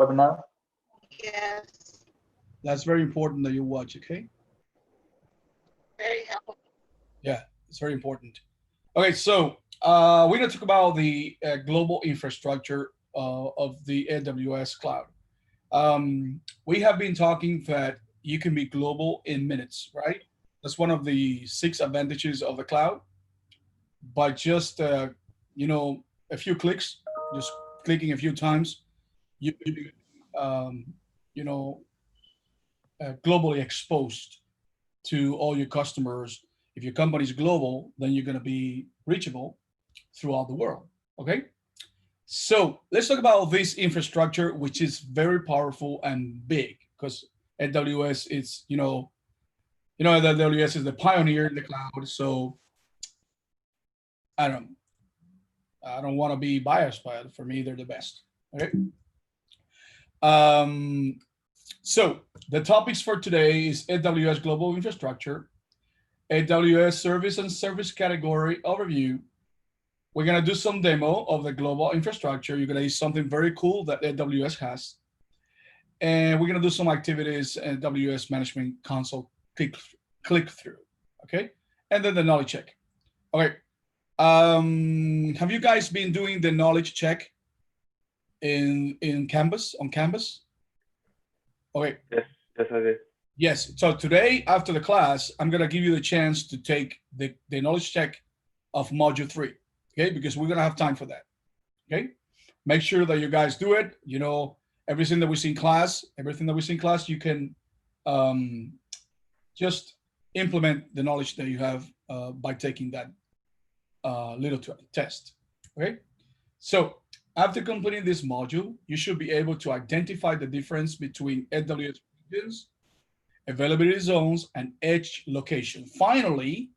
webinar? Yes. That's very important that you watch, okay? Very helpful. Yeah, it's very important. Okay, so we're going to talk about the global infrastructure of the AWS cloud. We have been talking that you can be global in minutes, right? That's one of the 6 advantages of the cloud. By just a few clicks, just clicking a few times, you um, you know globally exposed to all your customers. If your company is global, then you're going to be reachable throughout the world. Okay, so let's talk about this infrastructure, which is very powerful and big because AWS is AWS is the pioneer in the cloud. So I don't I don't want to be biased, but for me they're the best. Okay. Um, so the topics for today is AWS Global Infrastructure, AWS Service and Service Category Overview. We're going to do some demo of the global infrastructure. You're going to see something very cool that AWS has. And we're going to do some activities in AWS Management Console click through. Okay. And then the knowledge check. Okay. Have you guys been doing the knowledge check in Canvas, on Canvas? Okay. Yes, I did. Yes. So today, after the class, I'm going to give you the chance to take the knowledge check of module 3. Okay. Because we're going to have time for that. Okay. Make sure that you guys do it. Everything that we see in class, you can just implement the knowledge that you have by taking that little test. Okay. So after completing this module, you should be able to identify the difference between AWS regions, availability zones, and edge location. Finally,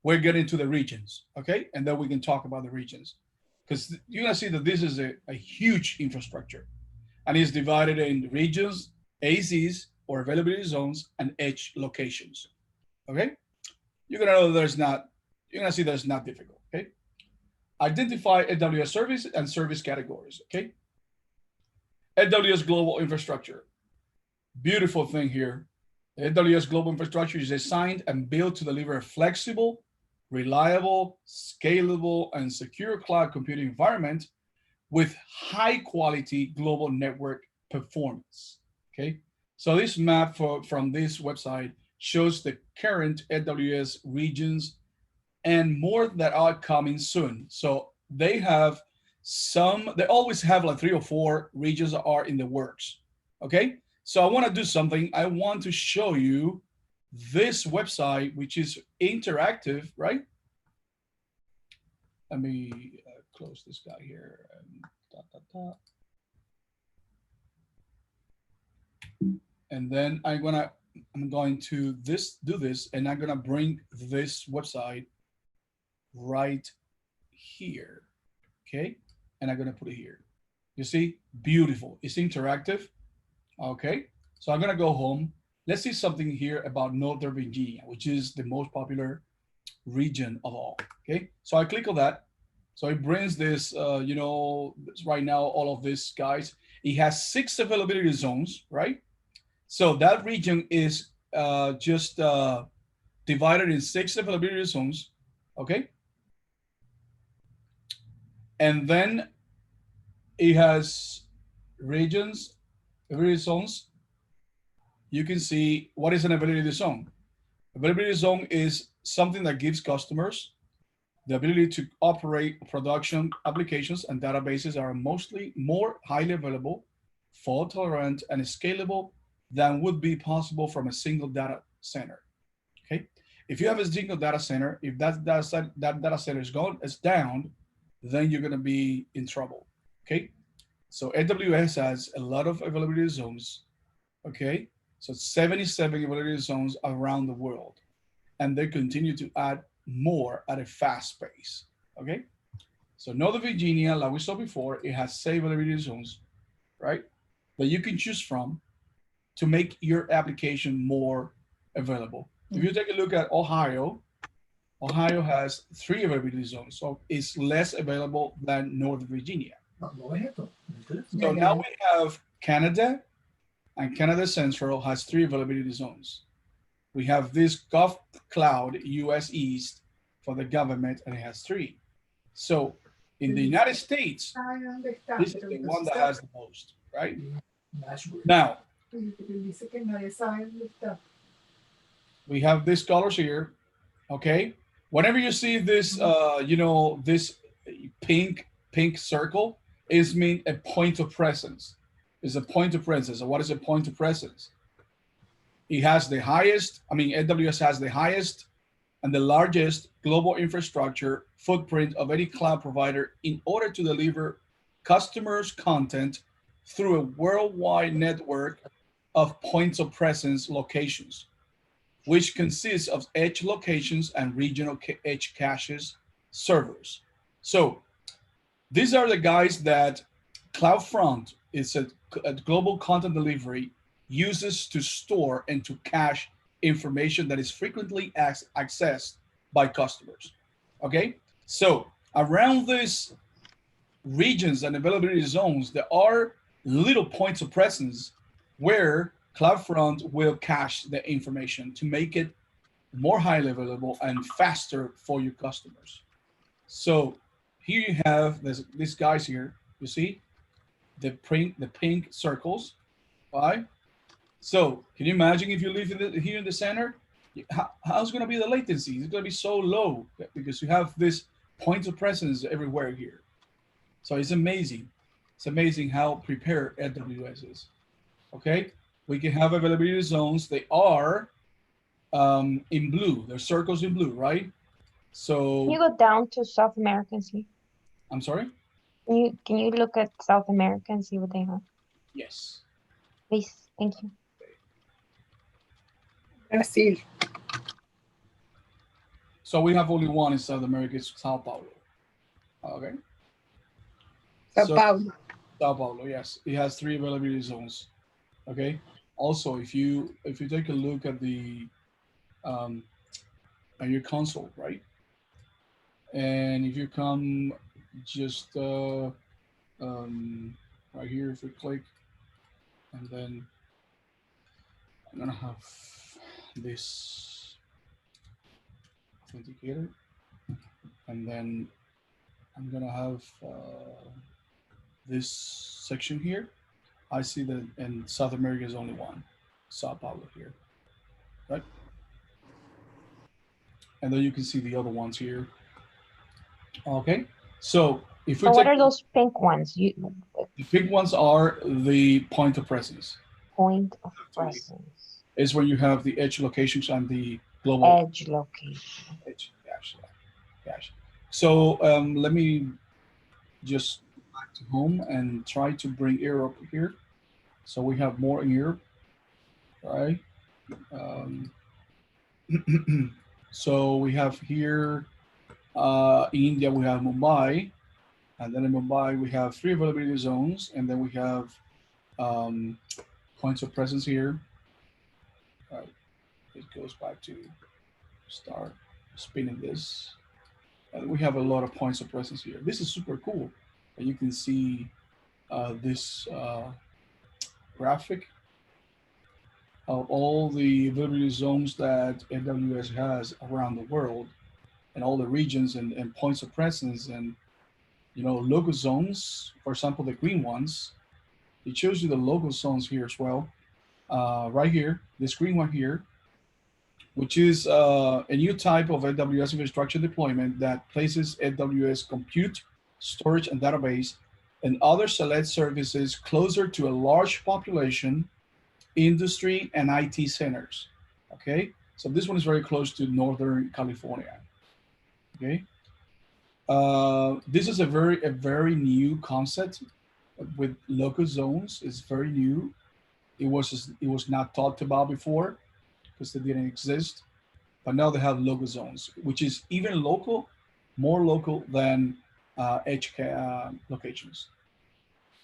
we're getting to the regions, okay? And then we can talk about the regions. Because you're gonna see that this is a huge infrastructure. And it's divided in regions, AZs, or availability zones, and edge locations, okay? You're gonna know you're gonna see that it's not difficult, okay? Identify AWS service and service categories, okay? AWS Global Infrastructure. Beautiful thing here. The AWS Global Infrastructure is designed and built to deliver a flexible, reliable, scalable, and secure cloud computing environment with high quality global network performance, okay? So this map from this website shows the current AWS regions and more that are coming soon. So they always have like 3 or 4 regions that are in the works, okay? So I want to do something. I want to show you this website, which is interactive, right? Let me close this guy here. And then I'm going to do this, and I'm gonna bring this website right here, okay? And I'm gonna put it here. You see, beautiful. It's interactive. Okay, so I'm gonna go home. Let's see something here about Northern Virginia, which is the most popular region of all. Okay, so I click on that. So it brings this, right now, all of these guys. It has 6 availability zones, right? So that region is just divided in 6 availability zones, okay? And then it has regions, availability zones. You can see what is an availability zone. Availability zone is something that gives customers the ability to operate production applications and databases that are mostly more highly available, fault tolerant, and scalable than would be possible from a single data center. Okay, if you have a single data center, if that data center is down, then you're going to be in trouble. Okay, so AWS has a lot of availability zones. Okay, so 77 availability zones around the world, and they continue to add more at a fast pace. Okay, so Northern Virginia, like we saw before, it has 7 availability zones, right, that you can choose from to make your application more available. If you take a look at Ohio, Ohio has 3 availability zones, so it's less available than Northern Virginia. So now we have Canada, and Canada Central has 3 availability zones. We have this Gulf Cloud US East for the government, and it has 3. So in the United States, this is the one that has the most, right? Now, we have these colors here, okay? Whenever you see this, this pink circle, is mean a point of presence. Is a point of presence. So what is a point of presence? It has the highest, AWS has the highest and the largest global infrastructure footprint of any cloud provider in order to deliver customers' content through a worldwide network of points of presence locations, which consists of edge locations and regional edge caches servers. So these are the guys that CloudFront is a global content delivery uses to store and to cache information that is frequently accessed by customers. Okay, so around these regions and availability zones, there are little points of presence where CloudFront will cache the information to make it more highly available and faster for your customers. So here you have these guys here. You see the pink circles, right? So can you imagine if you live here in the center? How's going to be the latency? It's going to be so low because you have this points of presence everywhere here. So it's amazing. It's amazing how prepared AWS is. Okay, we can have availability zones. They are in blue. They're circles in blue, right? So can you go down to South America and see? I'm sorry? Can you look at South America and see what they have? Yes. Please, thank you. Brazil. So we have only one in South America, it's Sao Paulo. Okay. Sao Paulo. Sao Paulo, yes. It has 3 availability zones. Okay. Also, if you take a look at the on your console, right? And if you come just right here, if we click, and then I'm gonna have this authenticator, and then I'm gonna have this section here. I see that in South America is only one, Sao Paulo here, right? And then you can see the other ones here. Okay, so if we So what are those pink ones? The pink ones are the point of presence. Point of presence. Is when you have the edge locations and the global edge location. Edge, gosh. So let me just go back to home and try to bring Europe here. So we have more in Europe, right? So we have here in India, we have Mumbai, and then in Mumbai, we have 3 availability zones, and then we have points of presence here. It goes back to start spinning this. And we have a lot of points of presence here. This is super cool. And you can see this graphic of all the availability zones that AWS has around the world, and all the regions and points of presence, and local zones. For example, the green ones, it shows you the local zones here as well. Right here, this green one here, which is a new type of AWS infrastructure deployment that places AWS compute, storage, and database and other select services closer to a large population, industry, and IT centers. Okay, so this one is very close to Northern California. Okay, this is a very new concept with local zones. It's very new. It was not talked about before because they didn't exist, but now they have local zones, which is even more local than edge locations.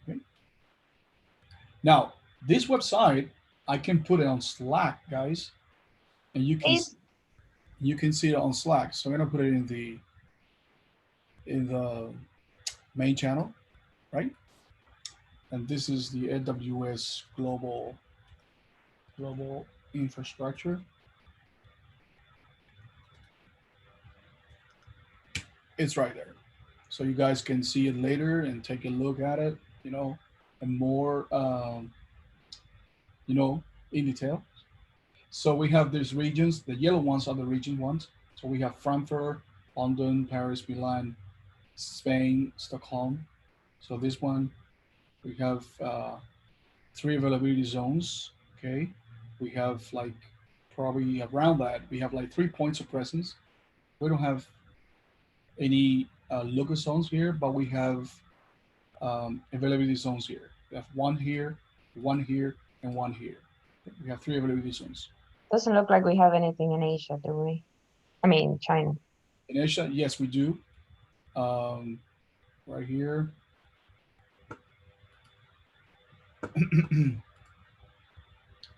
Okay. Now this website, I can put it on Slack, guys, and you can see it on Slack. So I'm gonna put it in the main channel, right? And this is the AWS Global Infrastructure. It's right there. So you guys can see it later and take a look at it, and more, in detail. So we have these regions. The yellow ones are the region ones. So we have Frankfurt, London, Paris, Milan, Spain, Stockholm. So this one, we have 3 availability zones. Okay, we have like probably around that. We have like 3 points of presence. We don't have any local zones here, but we have availability zones here. We have one here, and one here. We have 3 availability zones. Doesn't look like we have anything in Asia, do we? I mean, China. In Asia, yes, we do. Right here.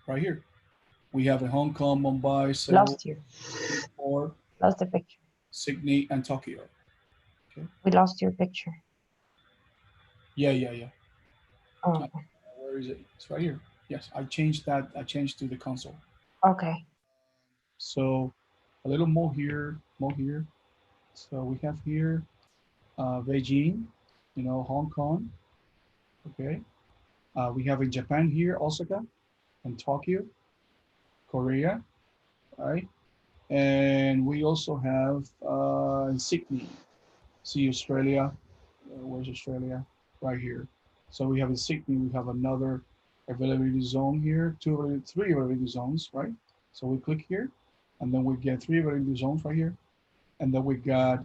Right here. We have in Hong Kong, Mumbai, Seoul, Lost you. or Lost the picture. Sydney, and Tokyo. Okay. We lost your picture. Yeah. Oh, okay. Where is it? It's right here. Yes, I changed that. I changed to the console. Okay. So a little more here, So we have here Beijing, Hong Kong. Okay. We have in Japan here, Osaka and Tokyo, Korea, right? And we also have in Sydney. See Australia. Where's Australia? Right here. So we have in Sydney, we have another availability zone here, 3 availability zones, right? So we click here, and then we get 3 availability zones right here. And then we got,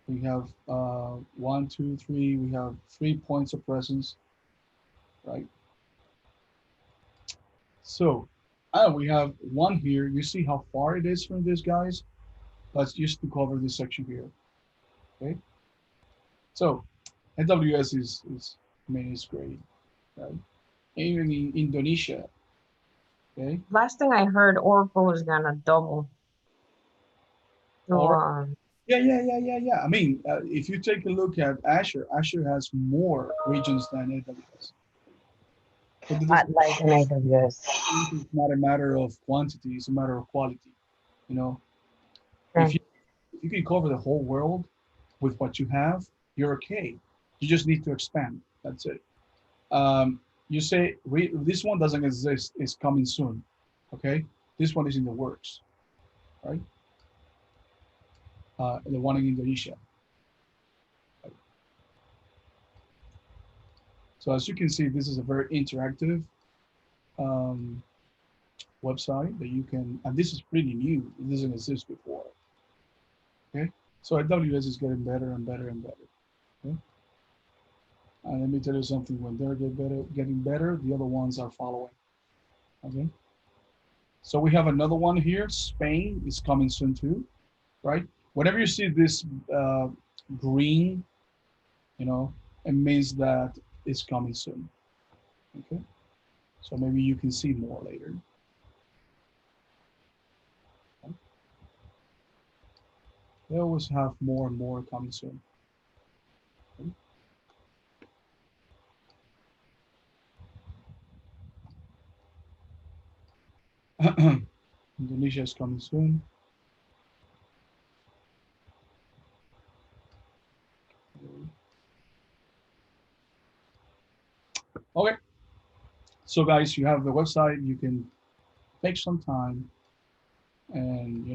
we have 1, 2, 3, we have 3 points of presence, right? So we have one here. You see how far it is from this, guys? Let's just to cover this section here, okay? So AWS is it's great, right? Even in Indonesia, okay? Last thing I heard, Oracle was gonna double. Yeah. I mean, if you take a look at Azure has more regions than AWS. Not like an AWS. It's not a matter of quantity; it's a matter of quality. Right. If you can cover the whole world with what you have, you're okay. You just need to expand. That's it. You say this one doesn't exist; it's coming soon. Okay, this one is in the works, right? The one in Indonesia. So as you can see, this is a very interactive website that you can, and this is pretty new. It doesn't exist before. Okay, so AWS is getting better and better and better. Okay, and let me tell you something: when they're getting better, the other ones are following. Okay, so we have another one here. Spain is coming soon too, right? Whenever you see this green, it means that it's coming soon. Okay, so maybe you can see more later. Okay. They always have more and more coming soon. Okay. Indonesia is coming soon. Okay, so guys, you have the website. You can take some time and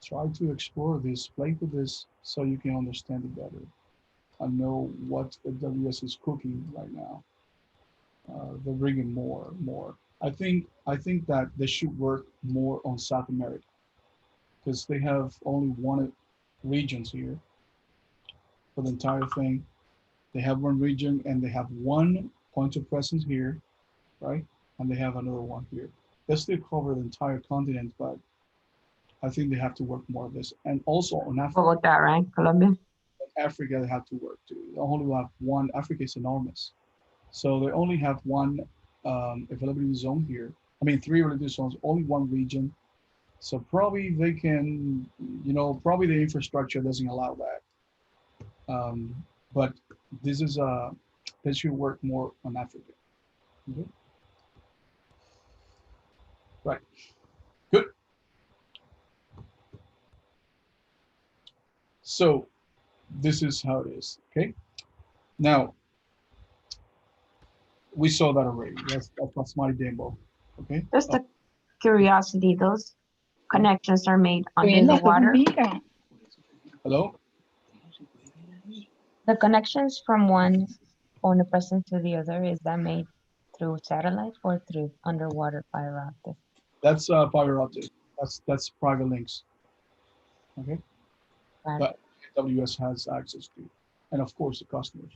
try to explore this, play with this, so you can understand it better and know what AWS is cooking right now. They're bringing more. I think that they should work more on South America because they have only one regions here for the entire thing. They have one region and they have one point of presence here, right? And they have another one here. They still cover the entire continent, but I think they have to work more of this. And also on Africa. What about that, right? Colombia? Africa, they have to work too. They only have one. Africa is enormous. So they only have one availability zone here. I mean, 3 availability zones, only one region. So probably they can, probably the infrastructure doesn't allow that. But This is that should work more on Africa. Okay. Right. Good. So this is how it is. Okay. Now we saw that already. That's my demo. Okay. Just a curiosity, those connections are made under the water. Hello. The connections from one phone person to the other, is that made through satellite or through underwater fiber optic? That's fiber optic. That's private links. Okay. Got That AWS has access to, and of course the customers.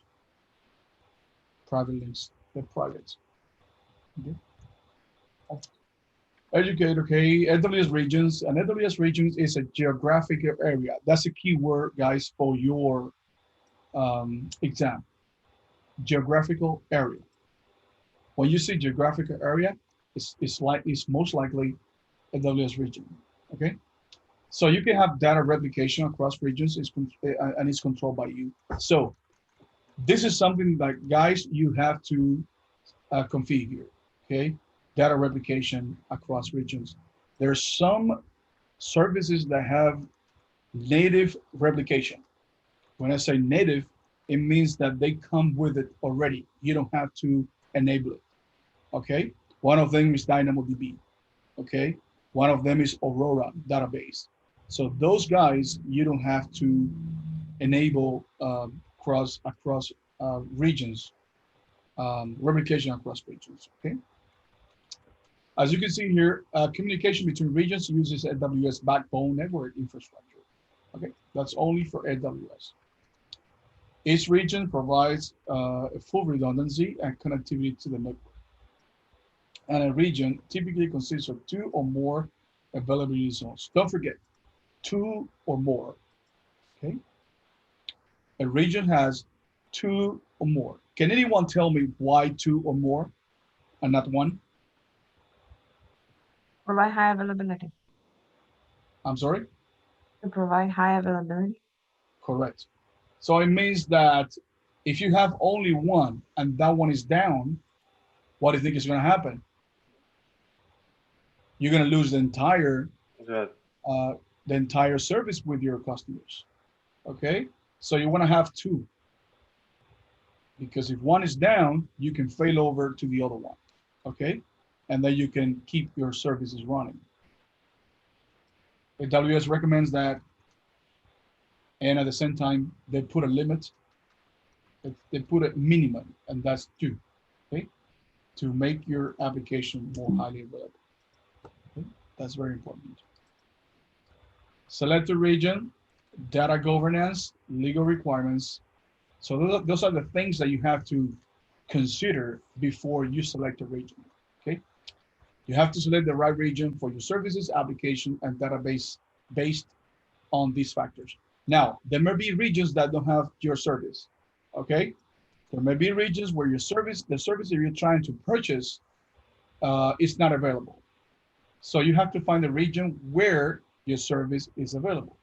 Private links. They're private. Okay. Educate, okay, AWS regions. And AWS regions is a geographic area. That's a key word, guys, for your exam. Geographical area. When you see geographical area, it's most likely AWS region. Okay. So you can have data replication across regions, and it's controlled by you. So this is something that, guys, you have to configure. Okay. Data replication across regions. There's some services that have native replication. When I say native, it means that they come with it already. You don't have to enable it. Okay. One of them is DynamoDB. Okay. One of them is Aurora database. So those guys, you don't have to enable across regions, replication across regions. Okay. As you can see here, communication between regions uses AWS backbone network infrastructure. Okay, that's only for AWS. Each region provides a full redundancy and connectivity to the network. And a region typically consists of 2 or more availability zones. Don't forget, 2 or more. Okay. A region has 2 or more. Can anyone tell me why 2 or more and not 1? Provide high availability. I'm sorry? To provide high availability. Correct. So it means that if you have only 1 and that one is down, what do you think is going to happen? You're going to lose the entire service with your customers. Okay. So you want to have 2, because if 1 is down, you can fail over to the other one. Okay. And then you can keep your services running. AWS recommends that, and at the same time, they put a limit. They put a minimum, and that's 2, okay, to make your application more highly available. Okay? That's very important. Select a region, data governance, legal requirements. So those are the things that you have to consider before you select a region. Okay. You have to select the right region for your services, application, and database based on these factors. Now, there may be regions that don't have your service, okay? There may be regions where the service that you're trying to purchase is not available. So you have to find a region where your service is available.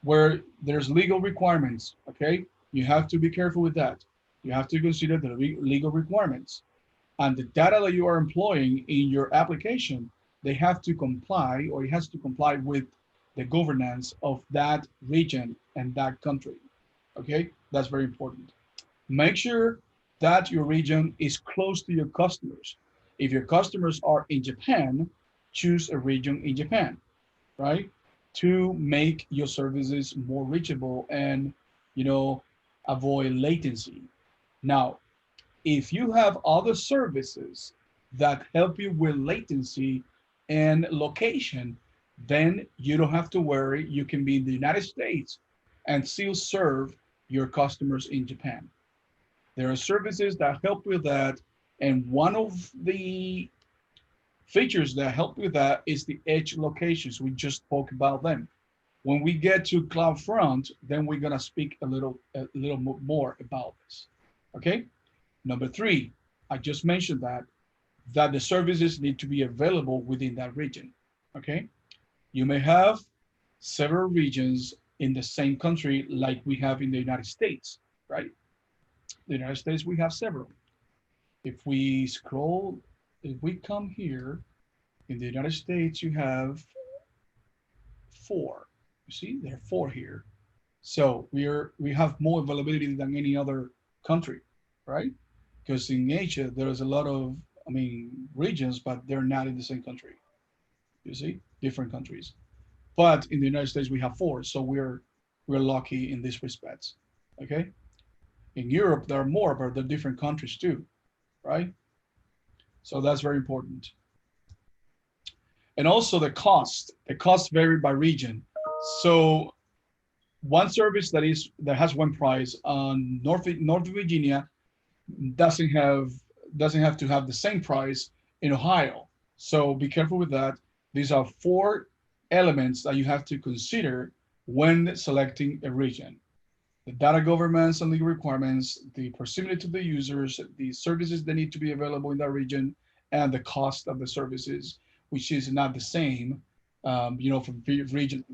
Where there's legal requirements, okay? You have to be careful with that. You have to consider the legal requirements. And the data that you are employing in your application, they have to comply, or it has to comply with the governance of that region and that country. Okay, that's very important. Make sure that your region is close to your customers. If your customers are in Japan, choose a region in Japan, right? To make your services more reachable and, avoid latency. Now, if you have other services that help you with latency and location, then you don't have to worry. You can be in the United States and still serve your customers in Japan. There are services that help with that. And one of the features that help with that is the edge locations. We just spoke about them. When we get to CloudFront, then we're gonna speak a little more about this, okay? Number 3, I just mentioned that the services need to be available within that region, okay? You may have several regions in the same country like we have in the United States, right? The United States, we have several. If we scroll, if we come here, in the United States, you have 4. You see, there are 4 here. So we have more availability than any other country, right? Because in Asia, there's a lot of, I mean, regions, but they're not in the same country. You see, different countries. But in the United States, we have 4, so we're lucky in these respects. Okay. In Europe, there are more, but they're different countries too, right? So that's very important. And also the cost. The costs vary by region. So one service that has one price on North Virginia doesn't have to have the same price in Ohio. So be careful with that. These are 4 elements that you have to consider when selecting a region: the data governance and legal requirements, the proximity to the users, the services that need to be available in that region, and the cost of the services, which is not the same, from region.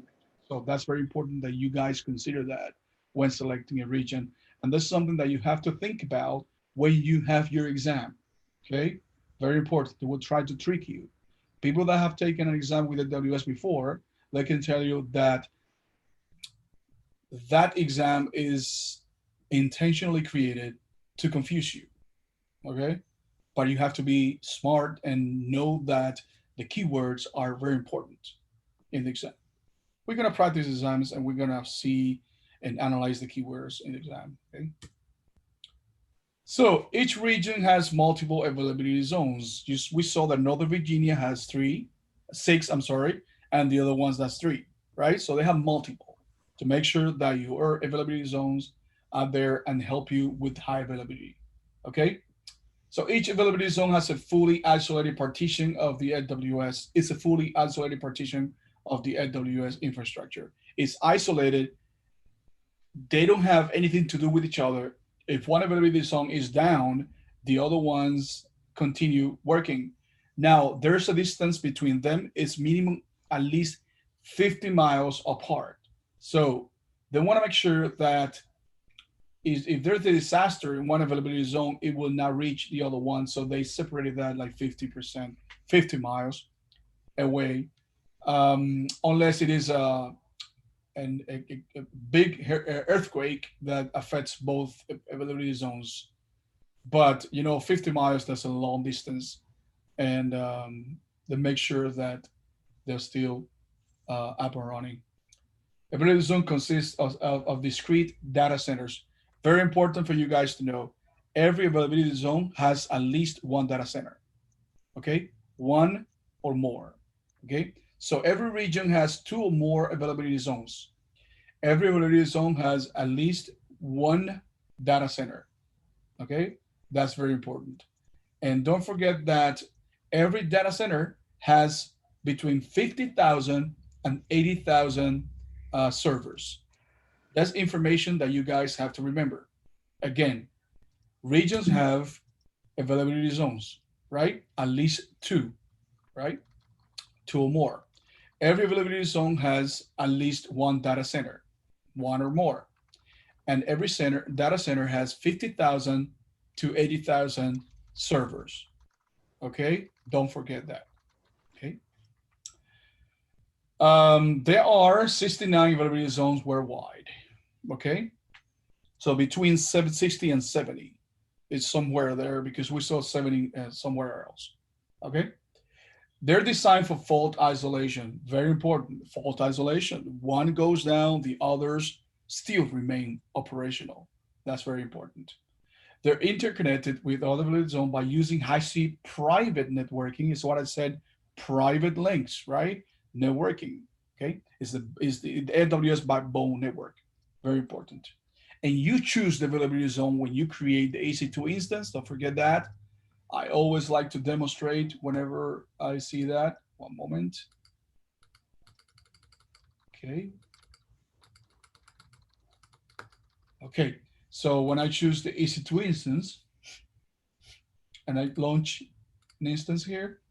So that's very important that you guys consider that when selecting a region. And that's something that you have to think about when you have your exam. Okay, very important. They will try to trick you. People that have taken an exam with AWS before, they can tell you that that exam is intentionally created to confuse you. Okay, but you have to be smart and know that the keywords are very important in the exam. We're going to practice exams and we're going to see and analyze the keywords in the exam. Okay. So each region has multiple availability zones. We saw that Northern Virginia has 6, and the other ones that's 3, right? So they have multiple to make sure that your availability zones are there and help you with high availability. Okay. So each availability zone has a fully isolated partition of the AWS. It's a fully isolated partition of the AWS infrastructure. It's isolated. They don't have anything to do with each other. If one availability zone is down, the other ones continue working. Now, there's a distance between them. It's minimum at least 50 miles apart. So they want to make sure that if there's a disaster in one availability zone, it will not reach the other one. So they separated that like 50%, 50 miles away, unless it is a big earthquake that affects both availability zones. But 50 miles, that's a long distance, and they make sure that they're still up and running. Availability zone consists of discrete data centers. Very important for you guys to know. Every availability zone has at least one data center. Okay, 1 or more. Okay, so every region has 2 or more availability zones. Every availability zone has at least one data center. Okay, that's very important. And don't forget that every data center has between 50,000 and 80,000 servers. That's information that you guys have to remember. Again, regions have availability zones, right? At least 2, right? 2 or more. Every availability zone has at least one data center, 1 or more. And every data center has 50,000 to 80,000 servers. Okay, don't forget that. Okay. There are 69 availability zones worldwide. Okay, so between 760 and 70 is somewhere there, because we saw 70 somewhere else. Okay, they're designed for fault isolation. Very important. Fault isolation. One goes down, the others still remain operational. That's very important. They're interconnected with other availability zone by using high-speed private networking. Is what I said. Private links, right? Networking. Okay, is the AWS backbone network. Very important. And you choose the availability zone when you create the EC2 instance. Don't forget that. I always like to demonstrate whenever I see that. One moment. Okay. Okay, so when I choose the EC2 instance and I launch an instance here,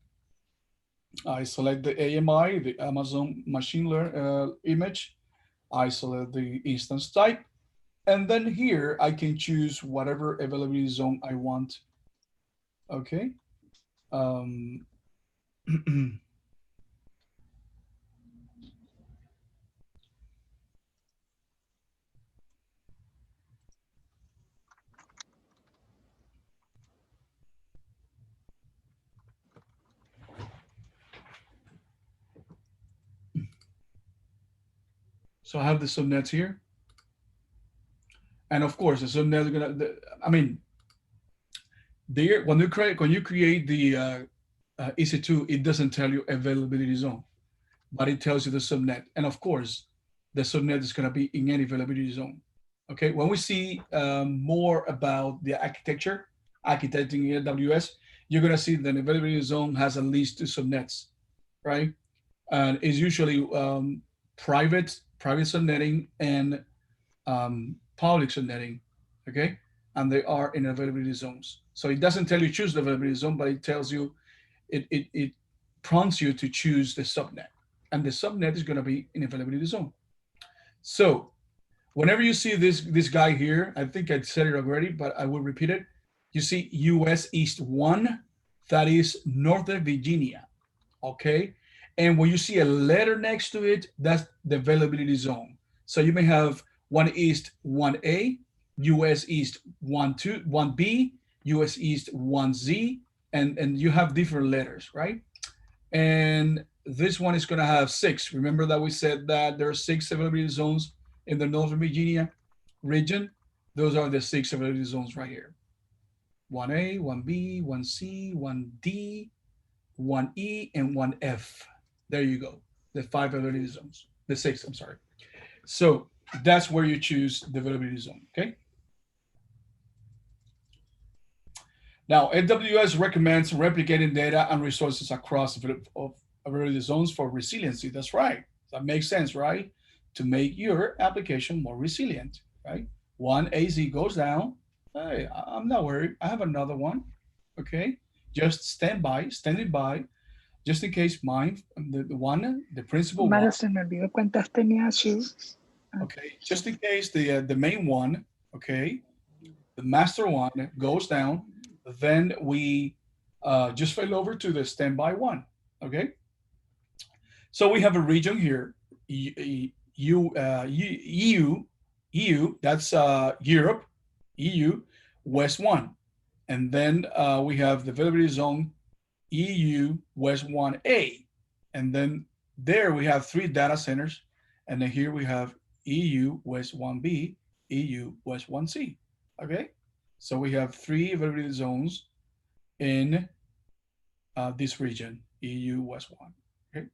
I select the AMI, the Amazon Machine Learning image. I select the instance type. And then here I can choose whatever availability zone I want. Okay. So I have the subnets here. And of course, the subnet is I mean, there when you create the EC2, it doesn't tell you availability zone, but it tells you the subnet. And of course, the subnet is going to be in any availability zone. Okay, when we see more about the architecture, architecting in AWS, you're going to see that the availability zone has at least 2 subnets, right? And it's usually private subnetting and public subnetting, okay? And they are in availability zones. So it doesn't tell you choose the availability zone, but it tells you, it prompts you to choose the subnet. And the subnet is going to be in availability zone. So whenever you see this guy here, I think I said it already, but I will repeat it. You see US East 1, that is Northern Virginia, okay? And when you see a letter next to it, that's the availability zone. So you may have 1 East 1A, US East 1B, US East 1Z, and you have different letters, right? And this one is going to have 6. Remember that we said that there are 6 availability zones in the Northern Virginia region? Those are the 6 availability zones right here. 1A, 1B, 1C, 1D, 1E, and 1F. There you go. The 5 availability zones. The 6, I'm sorry. So that's where you choose the availability zone, okay? Now, AWS recommends replicating data and resources across availability zones for resiliency. That's right. That makes sense, right? To make your application more resilient, right? One AZ goes down. Hey, I'm not worried. I have another one, okay? Just standing by, just in case mine, the principal Mara, one. se me olvidó cuántas tenía Shu. Okay, just in case the main one, okay, the master one goes down, then we just fell over to the standby one, okay? So we have a region here, EU, that's Europe, EU, West 1. And then we have the availability zone, EU, West 1A. And then there we have 3 data centers. And then here we have EU, West 1B, EU, West 1C, okay? So we have 3 availability zones in this region, EU West 1, okay?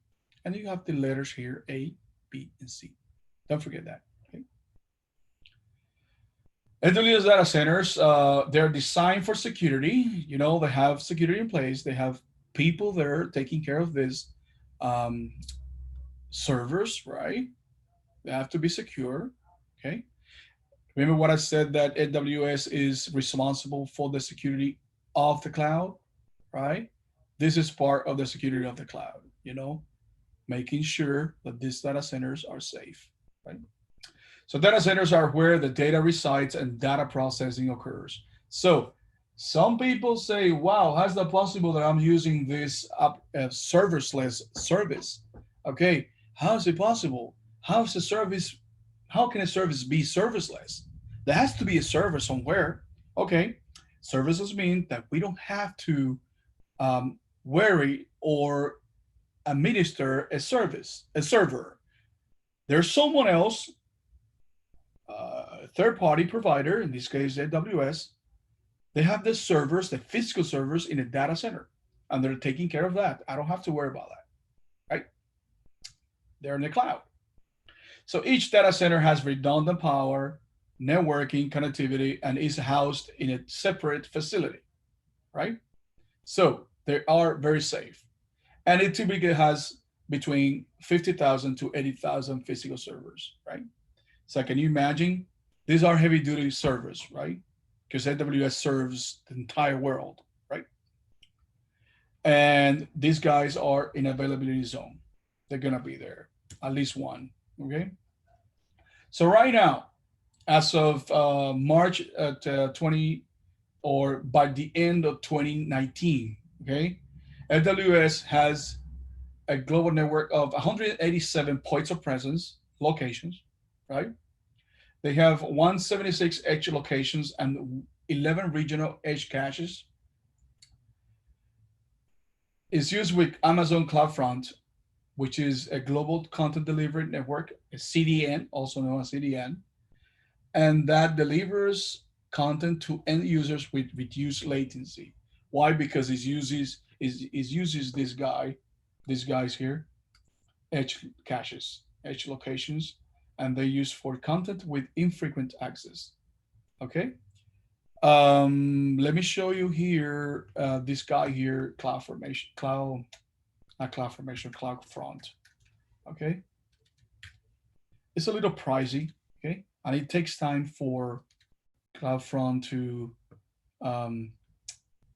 And you have the letters here, A, B, and C. Don't forget that, okay? AWS data centers, they're designed for security. You know, they have security in place. They have people there taking care of this servers, right? They have to be secure, okay? Remember what I said, that AWS is responsible for the security of the cloud, right? This is part of the security of the cloud, you know, making sure that these data centers are safe, right? So data centers are where the data resides and data processing occurs. So some people say, wow, how's that possible that I'm using this serverless service? Okay, how is it possible? How can a service be serviceless? There has to be a server somewhere. Okay, services mean that we don't have to worry or administer a server. There's someone else, third-party provider, in this case AWS. They have the servers, the physical servers in a data center, and they're taking care of that. I don't have to worry about that, right? They're in the cloud. So each data center has redundant power, networking, connectivity, and is housed in a separate facility, right? So they are very safe. And it typically has between 50,000 to 80,000 physical servers, right? So can you imagine? These are heavy duty servers, right? Because AWS serves the entire world, right? And these guys are in availability zone. They're gonna be there, at least one, okay? So right now, as of March 20, or by the end of 2019, okay, AWS has a global network of 187 points of presence, locations, right? They have 176 edge locations and 11 regional edge caches. It's used with Amazon CloudFront, which is a global content delivery network, a CDN, also known as CDN, and that delivers content to end users with reduced latency. Why? Because it uses these guys here, edge caches, edge locations, and they use for content with infrequent access. Okay. Let me show you here this guy here, CloudFront. Okay. It's a little pricey. Okay, and it takes time for CloudFront to um,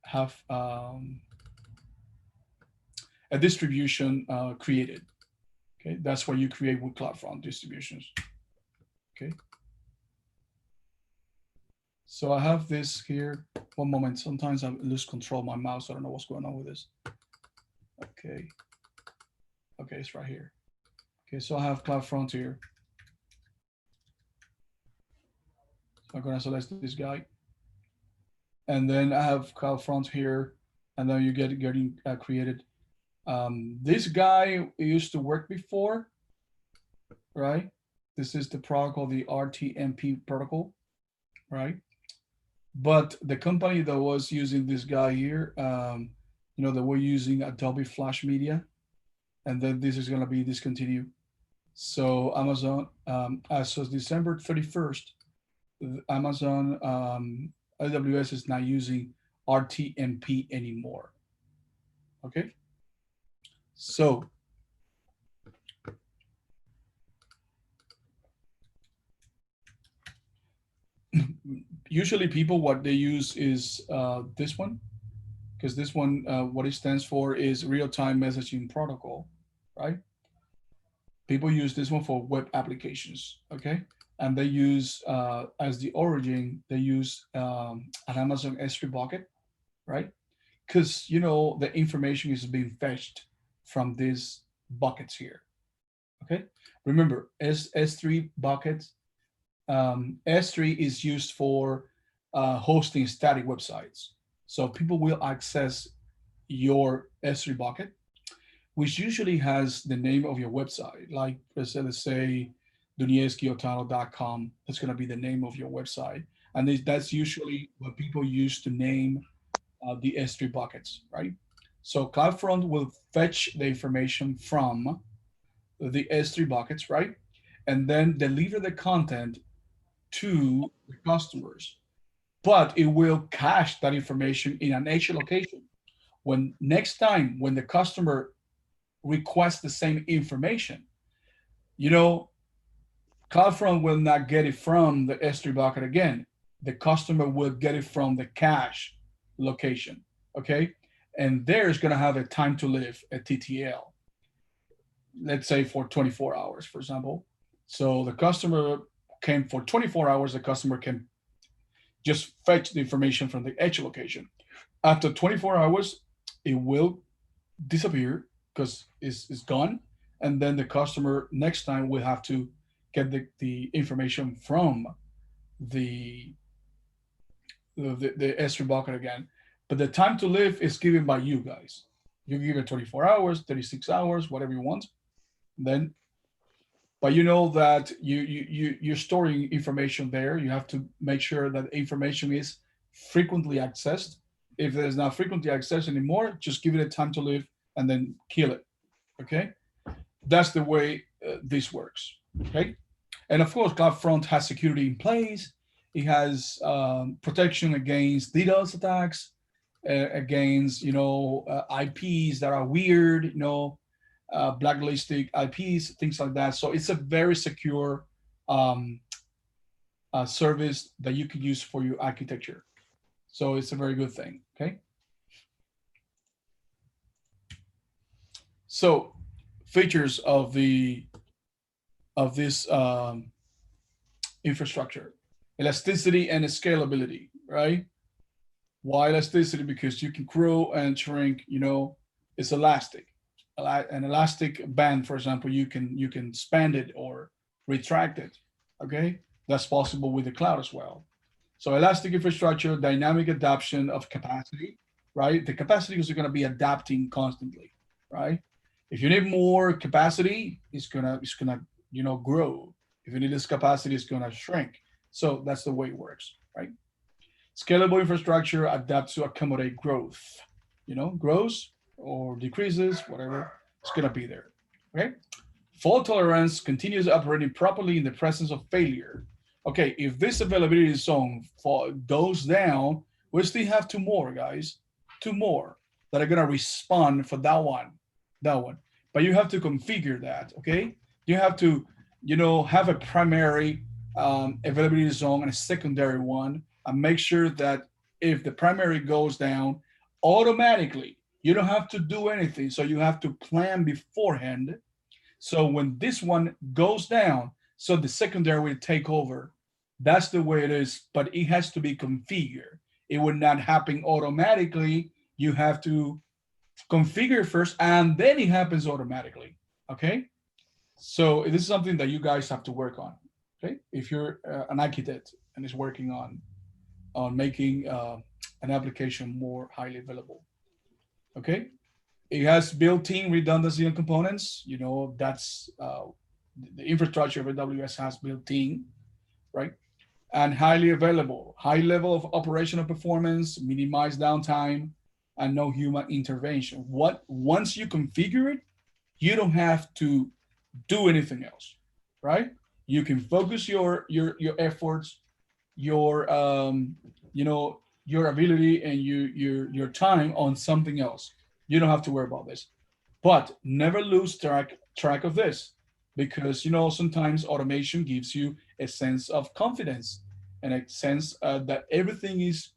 have a distribution created. Okay, that's what you create with CloudFront distributions. Okay, so I have this here. One moment. Sometimes I lose control of my mouse. I don't know what's going on with this. Okay. Okay, it's right here. Okay, so I have CloudFront here. So I'm gonna select this guy, and then I have CloudFront here, and then you getting created. This guy used to work before, right? This is the protocol, the RTMP protocol, right? But the company that was using this guy here, they were using Adobe Flash Media, and then this is going to be discontinued. So Amazon, as of December 31st, Amazon AWS is not using RTMP anymore. Okay. So usually people, what they use is this one, because this one, what it stands for is real-time messaging protocol, right? People use this one for web applications, okay? And they use, as the origin, they use an Amazon S3 bucket, right? Because, the information is being fetched from these buckets here, okay? Remember, S3 buckets, S3 is used for hosting static websites. So people will access your S3 bucket, which usually has the name of your website. Like, let's say DunieskiOtano.com. That's going to be the name of your website. And that's usually what people use to name the S3 buckets, right? So CloudFront will fetch the information from the S3 buckets, right? And then deliver the content to the customers, but it will cache that information in an edge location. When next time when the customer requests the same information, CloudFront will not get it from the S3 bucket again. The customer will get it from the cache location, okay? And there's going to have a time to live, a TTL, let's say for 24 hours, for example. So the customer came for 24 hours, the customer can just fetch the information from the edge location. After 24 hours, it will disappear because it's gone. And then the customer next time will have to get the information from the S3 bucket again. But the time to live is given by you guys. You give it 24 hours, 36 hours, whatever you want. Then, but you know that you're storing information there. You have to make sure that information is frequently accessed. If there's not frequently accessed anymore, just give it a time to live and then kill it. Okay, that's the way this works. Okay, and of course, CloudFront has security in place. It has protection against DDoS attacks, against IPs that are weird, blacklisted IPs, things like that. So it's a very secure service that you can use for your architecture. So it's a very good thing. Okay. So features of this infrastructure. elasticity and scalability, right? Why elasticity? Because you can grow and shrink, it's elastic. An elastic band, for example, you can expand it or retract it, okay? That's possible with the cloud as well. So elastic infrastructure, dynamic adaptation of capacity, right? The capacity is going to be adapting constantly, right? If you need more capacity, it's gonna grow. If you need less capacity, it's gonna shrink. So that's the way it works, right? Scalable infrastructure adapts to accommodate growth. Grows or decreases, whatever, it's gonna be there. Okay. Fault tolerance continues operating properly in the presence of failure. Okay, if this availability zone goes down, we still have two more, guys. Two more that are gonna respond for that one. But you have to configure that, okay? You have to, have a primary availability zone and a secondary one, and make sure that if the primary goes down, automatically, you don't have to do anything. So you have to plan beforehand. So when this one goes down, so the secondary will take over. That's the way it is, but it has to be configured. It would not happen automatically. You have to configure first, and then it happens automatically. Okay, so this is something that you guys have to work on. Okay, if you're an architect and is working on making an application more highly available. Okay, it has built-in redundancy and components. That's the infrastructure of AWS has built-in, right? And highly available, high level of operational performance, minimize downtime, and no human intervention. Once you configure it, you don't have to do anything else, right? You can focus your efforts, your your ability and your time on something else. You don't have to worry about this. But never lose track of this, because sometimes automation gives you a sense of confidence and a sense that everything is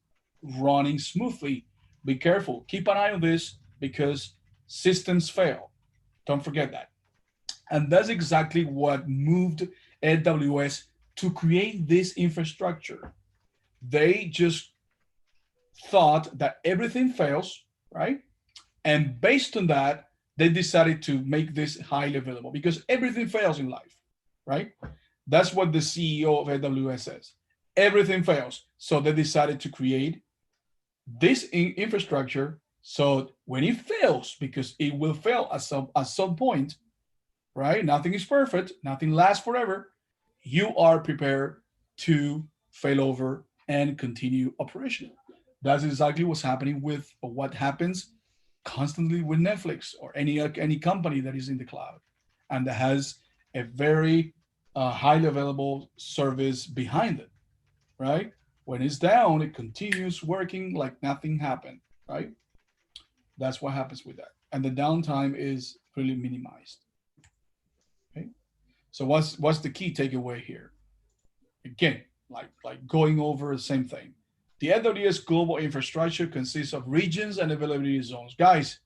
running smoothly. Be careful. Keep an eye on this, because systems fail. Don't forget that. And that's exactly what moved AWS to create this infrastructure. They just thought that everything fails, right? And based on that, they decided to make this highly available, because everything fails in life, right? That's what the CEO of AWS says. Everything fails. So they decided to create this infrastructure, so when it fails, because it will fail at some point, right? Nothing is perfect, nothing lasts forever. You are prepared to fail over and continue operational. That's exactly what's happening with, or what happens constantly with Netflix or any company that is in the cloud and that has a very highly available service behind it, right? When it's down, it continues working like nothing happened, right? That's what happens with that. And the downtime is really minimized. Okay. So what's the key takeaway here? Again, like going over the same thing. The AWS Global Infrastructure consists of regions and availability zones. Guys,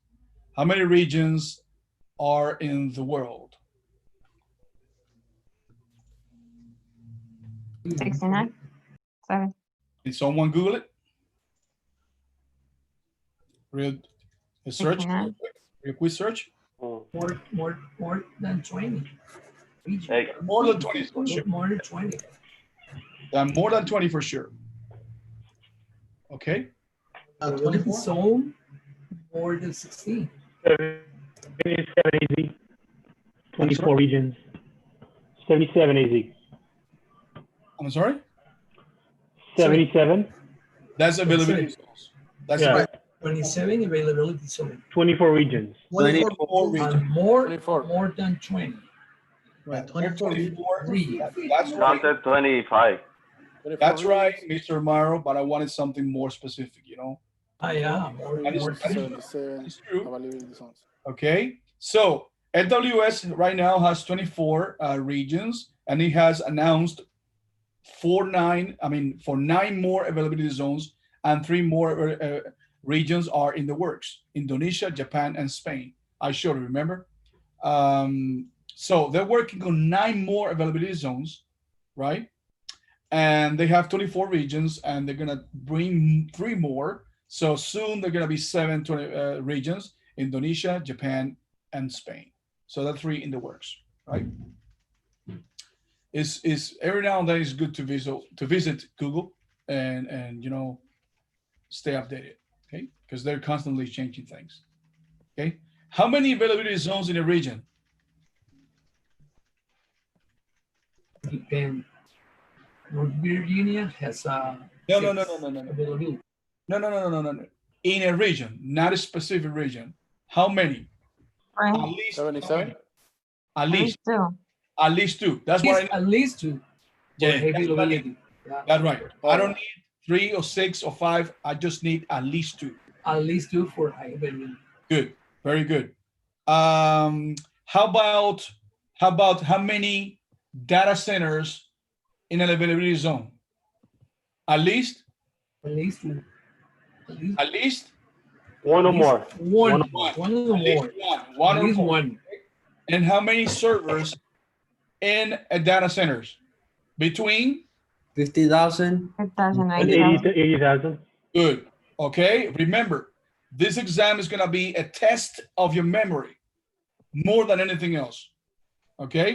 how many regions are in the world? 69. 7. Did someone Google it? Real search, 69. real quick search. More than 20. Hey, More than 20 for sure. More than 20. More than 20 for sure. Okay. 20 zone, more than 16. 77 AZ, 24 regions. 77 AZ. I'm sorry? 77? That's availability zones. That's Yeah. right. 27 availability zone. 24 regions. 24 regions. And more 24. than 20. Right. 24 regions. That's right. counted 25. That's right, Mr. Amaro, but I wanted something more specific, Yeah, That is- more that is- 77 That's true. availability zones. Okay. So AWS right now has 24 regions, and it has announced for 9 more availability zones, and 3 more regions are in the works: Indonesia, Japan, and Spain. I showed you, remember? So they're working on 9 more availability zones, right? and they have 24 regions, and they're gonna bring 3 more. So soon they're gonna be 7 regions: Indonesia, Japan, and Spain. So that's 3 in the works, right? Is every now and then it's good to visit Google and stay updated, okay? Because they're constantly changing things. Okay. How many availability zones in a region? Depend. North Virginia has No. availability. No. In a region, not a specific region. How many? Right. At least 77? At least. Two. At least 2. That's what I need. At least 2 for Yeah, that's what I need. availability. Yeah. That's right. I don't need 3 or 6 or 5. I just need at least 2. At least 2 for high availability. Good. Very good. How about how many data centers in an availability zone? At least? At least 2. At least? One or more. One. One. One or At least more. one At or least more. one. And how many servers in a data centers? Between? 50,000. 5,000, And 80,000. 80,000. Good. Okay. Remember, this exam is going to be a test of your memory more than anything else. Okay.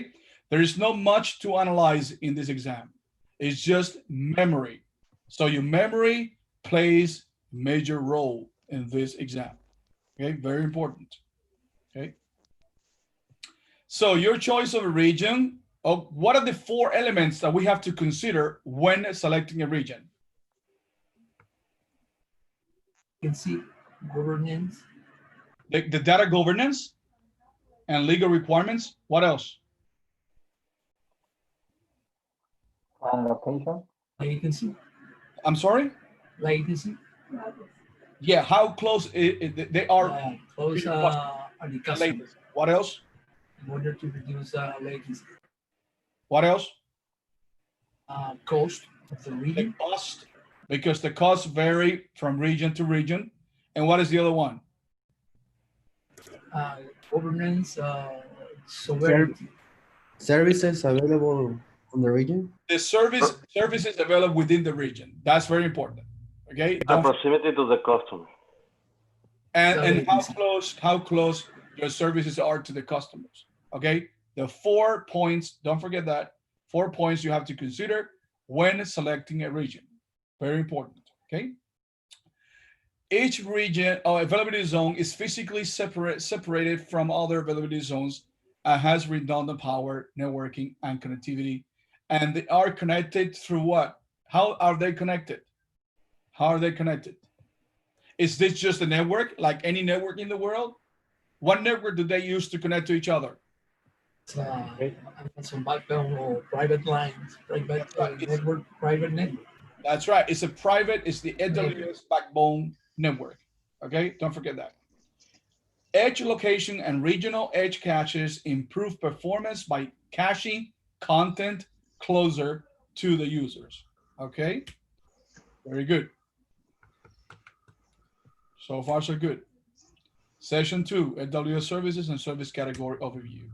There is not much to analyze in this exam. It's just memory. So your memory plays a major role in this exam. Okay. Very important. Okay. So your choice of a region, what are the 4 elements that we have to consider when selecting a region? You can see governance, The data governance and legal requirements. What else? Location? latency, I'm sorry? latency, Yeah, how close they are. close are the customer Latency. What else? in order to reduce latency. What else? Cost of the The region, cost, because the costs vary from region to region. And what is the other one? governance, sovereignty. Services available on the region. The services available within the region. That's very important. Okay. And Don't, proximity to the customer. and how close your services are to the customers. Okay. The 4 points, don't forget that 4 points you have to consider when selecting a region. Very important. Okay. Each region or availability zone is physically separated from other availability zones and has redundant power, networking, and connectivity. And they are connected through what? How are they connected? How are they connected? Is this just a network like any network in the world? What network do they use to connect to each other? Some backbone or private lines, private network, private network. That's right. It's the AWS backbone network. Okay, don't forget that. Edge location and regional edge caches improve performance by caching content closer to the users. Okay, very good. So far, so good. Session 2, AWS Services and Service Category Overview.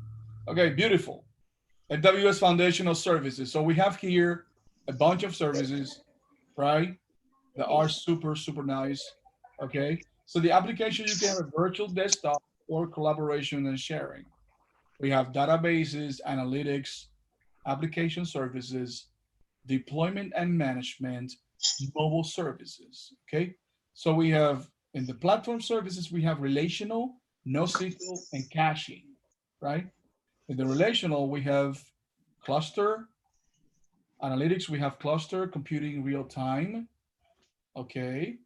Okay, beautiful. AWS Foundational Services. So we have here a bunch of services, right, that are super, super nice. Okay, so the application, you can have a virtual desktop or collaboration and sharing. We have databases, analytics, application services, deployment and management, mobile services. Okay, so we have in the platform services, we have relational, NoSQL, and caching, right? In the relational, we have cluster, analytics, we have cluster, computing real time. Okay,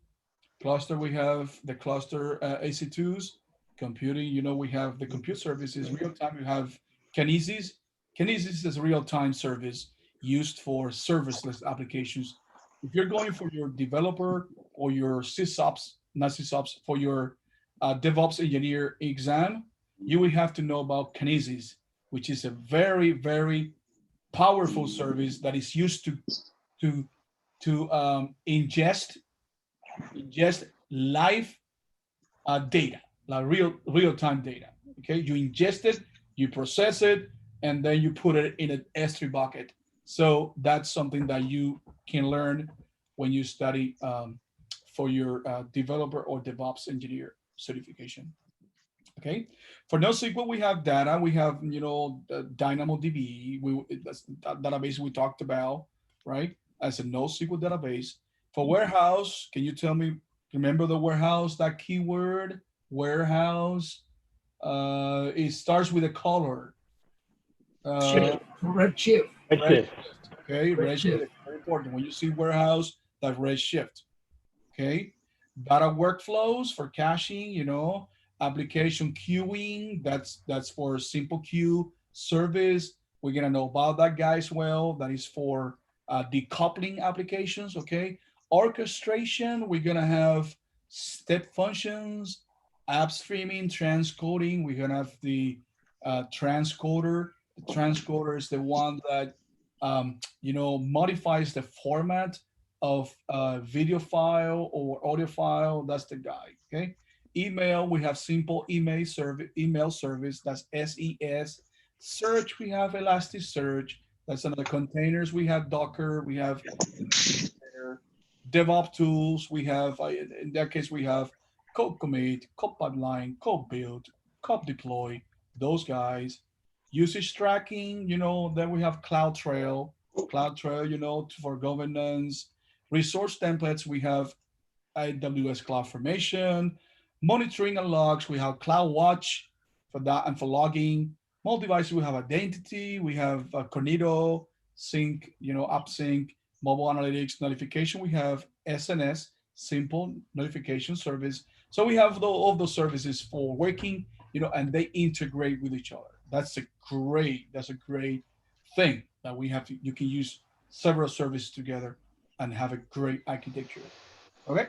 cluster, we have the cluster AC2s, computing, we have the compute services, real time, we have Kinesis. Kinesis is a real time service used for serviceless applications. If you're going for your developer or your sysops, not sysops, for your DevOps engineer exam, you will have to know about Kinesis, which is a very, very powerful service that is used to ingest live data, like real-time data. Okay, you ingest it, you process it, and then you put it in an S3 bucket So that's something that you can learn when you study for your developer or DevOps engineer certification. Okay. For NoSQL, we have data. We have, DynamoDB. That's that database we talked about, right? As a NoSQL database. For warehouse, can you tell me, remember the warehouse, that keyword, warehouse? It starts with a color. Shift, red shift. Redshift. Okay, Red Redshift shift. is very important. When you see warehouse, that Redshift. Okay, data workflows for caching, application queuing. That's for simple queue service. We're gonna know about that guy as well. That is for decoupling applications. Okay, orchestration. We're gonna have step functions, app streaming, transcoding. We're gonna have the transcoder. The transcoder is the one that modifies the format of a video file or audio file. That's the guy. Okay. Email, we have simple email service. That's SES. Search, we have Elasticsearch. That's another. Containers, we have Docker. We have DevOps tools. We have, in that case, we have code commit, code pipeline, code build, code deploy. Those guys. Usage tracking, then we have CloudTrail, for governance. Resource templates, we have AWS CloudFormation. Monitoring and logs, we have CloudWatch for that and for logging. Multi-device, we have Identity, we have Cornito, Sync, AppSync, Mobile Analytics, Notification, we have SNS, Simple Notification Service. So we have all those services for working, and they integrate with each other. That's a great thing that we have. You can use several services together and have a great architecture. Okay.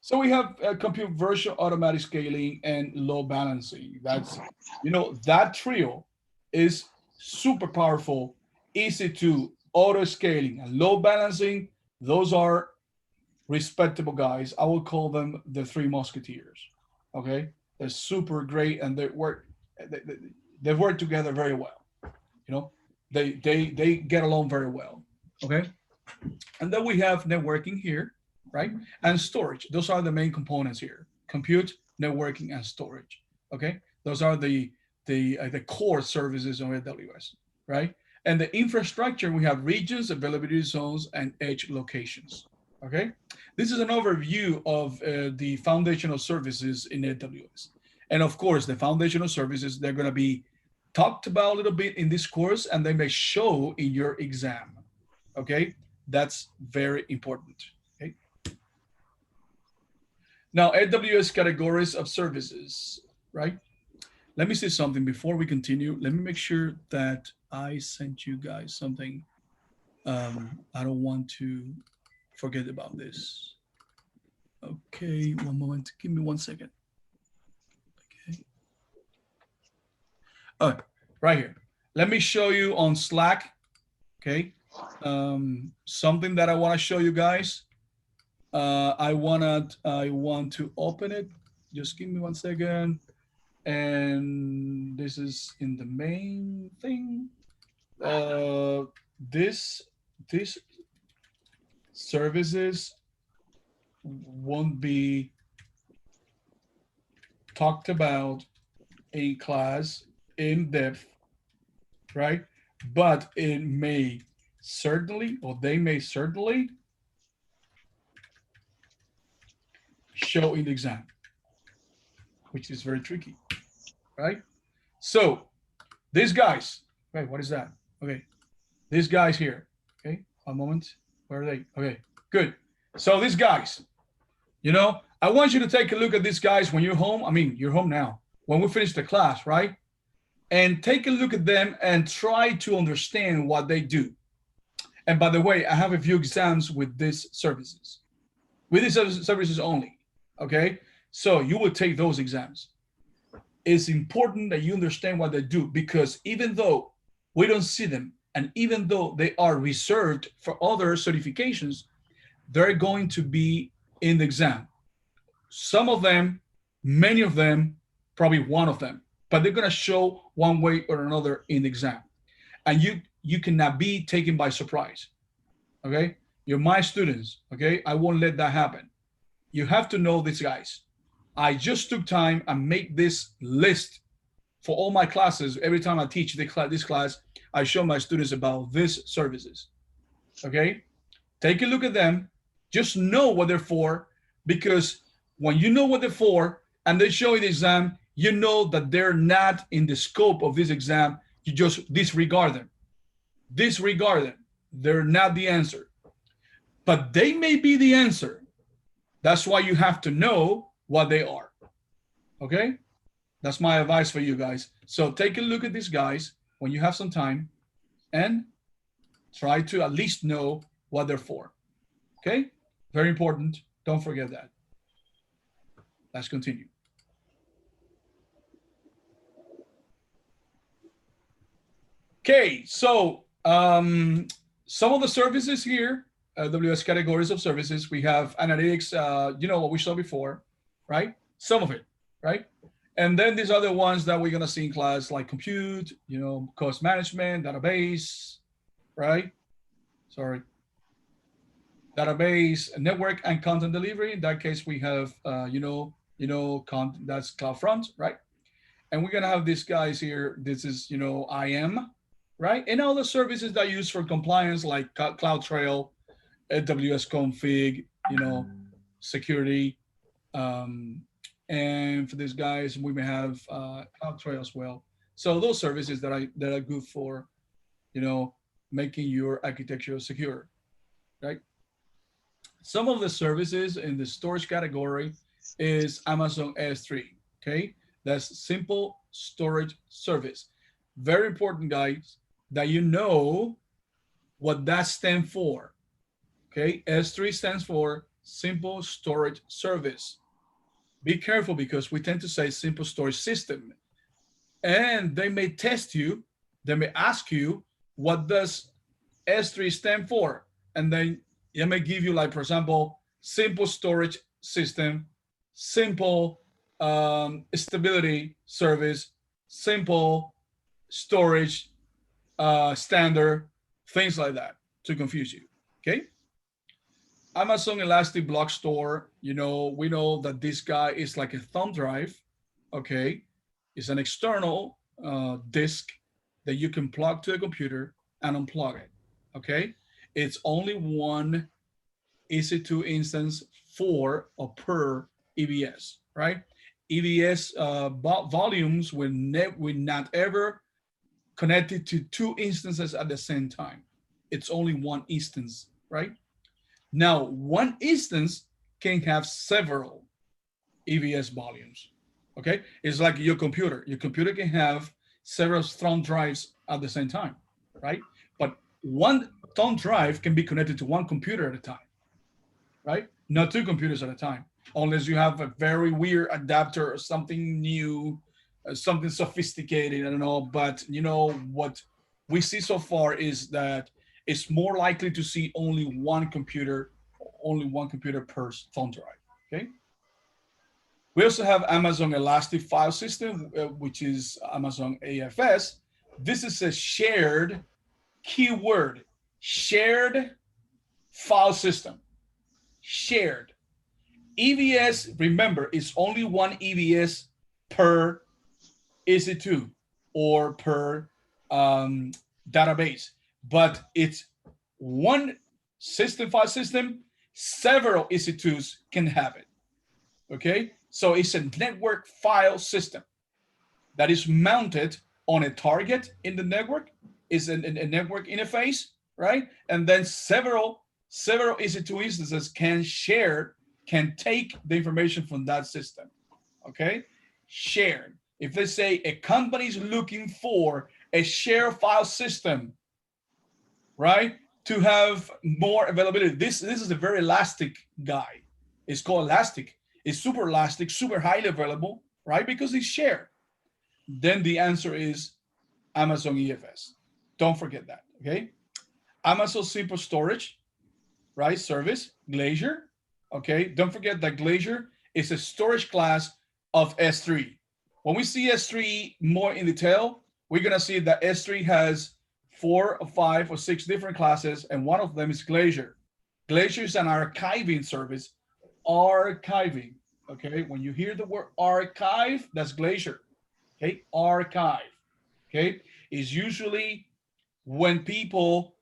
So we have compute virtual automatic scaling and load balancing. That's, that trio is super powerful, easy to auto scaling and load balancing. Those are respectable guys. I will call them the three musketeers. Okay. They're super great and they work together very well. They get along very well. Okay. And then we have networking here, right? And storage. Those are the main components here: compute, networking, and storage. Okay. Those are the core services of AWS, right? And the infrastructure, we have regions, availability zones, and edge locations. Okay. This is an overview of the foundational services in AWS. And of course, the foundational services, they're going to be talked about a little bit in this course, and they may show in your exam. Okay, that's very important. Okay. Now, AWS categories of services, right? Let me say something before we continue. Let me make sure that I sent you guys something. I don't want to forget about this. Okay, one moment. Give me 1 second. Oh, right here. Let me show you on Slack. Okay. Something that I want to show you guys. I want to open it. Just give me 1 second. And this is in the main thing. This services won't be talked about in class in depth, right? But it may certainly, or they may certainly show in the exam, which is very tricky, right? So these guys, wait, what is that? Okay, these guys here, okay, 1 moment, where are they? Okay, good. So these guys, I want you to take a look at these guys when you're home. I mean, you're home now. When we finish the class, right? And take a look at them and try to understand what they do. And by the way, I have a few exams with these services only, okay? So you will take those exams. It's important that you understand what they do, because even though we don't see them, and even though they are reserved for other certifications, they're going to be in the exam. Some of them, many of them, probably one of them, but they're going to show one way or another in the exam. And you cannot be taken by surprise. Okay, you're my students. Okay, I won't let that happen. You have to know these guys. I just took time and make this list for all my classes. Every time I teach this class, I show my students about these services. Okay, take a look at them. Just know what they're for, because when you know what they're for and they show you the exam, you know that they're not in the scope of this exam. You just disregard them. Disregard them. They're not the answer, but they may be the answer. That's why you have to know what they are. Okay, that's my advice for you guys. So take a look at these guys when you have some time and try to at least know what they're for. Okay, very important. Don't forget that. Let's continue. Okay, so some of the services here, AWS Categories of Services, we have analytics, you know what we saw before, right? Some of it, right? And then these other ones that we're gonna see in class, like compute, you know, cost management, database, right? Sorry. Database, network, and content delivery. In that case, we have, that's CloudFront, right? And we're gonna have these guys here. This is, IAM, right? And all the services that are used for compliance, like CloudTrail, AWS Config, security. And for these guys, we may have CloudTrail as well. So those services that are good for, making your architecture secure, right? Some of the services in the storage category is Amazon S3, okay? That's simple storage service. Very important, guys, that you know what that stands for, okay? S3 stands for simple storage service. Be careful, because we tend to say simple storage system, and they may test you, they may ask you, what does S3 stand for? And then it may give you, like, for example, simple storage system, simple stability service, simple storage standard, things like that to confuse you, okay? Amazon Elastic Block Store, we know that this guy is like a thumb drive, okay? It's an external disk that you can plug to a computer and unplug it, okay? It's only one EC2 instance for or per EBS, right? EBS volumes will not ever connected to two instances at the same time. It's only one instance, right? Now, one instance can have several EBS volumes, okay? It's like your computer. Your computer can have several thumb drives at the same time, right? But one thumb drive can be connected to one computer at a time, right? Not two computers at a time, unless you have a very weird adapter or something new, something sophisticated, I don't know. But what we see so far is that it's more likely to see only one computer per thumb drive, okay? We also have Amazon Elastic File System, which is Amazon AFS. This is a shared keyword, shared file system, shared. EBS, remember, it's only one EBS per EC2 or per database, but it's one system, file system, several EC2s can have it, okay? So it's a network file system that is mounted on a target in the network, is a network interface, right? And then several EC2 instances can take the information from that system, okay? Shared. If they say a company is looking for a shared file system, right, to have more availability, this is a very elastic guy. It's called elastic. It's super elastic, super highly available, right? Because it's shared. Then the answer is Amazon EFS. Don't forget that, okay? Amazon Simple Storage, right, service, Glacier, okay? Don't forget that Glacier is a storage class of S3. When we see S3 more in detail, we're gonna see that S3 has 4 or 5 or 6 different classes, and one of them is Glacier. Glacier is an archiving service. Archiving. Okay, when you hear the word archive, that's Glacier. Okay, archive. Okay, is usually when people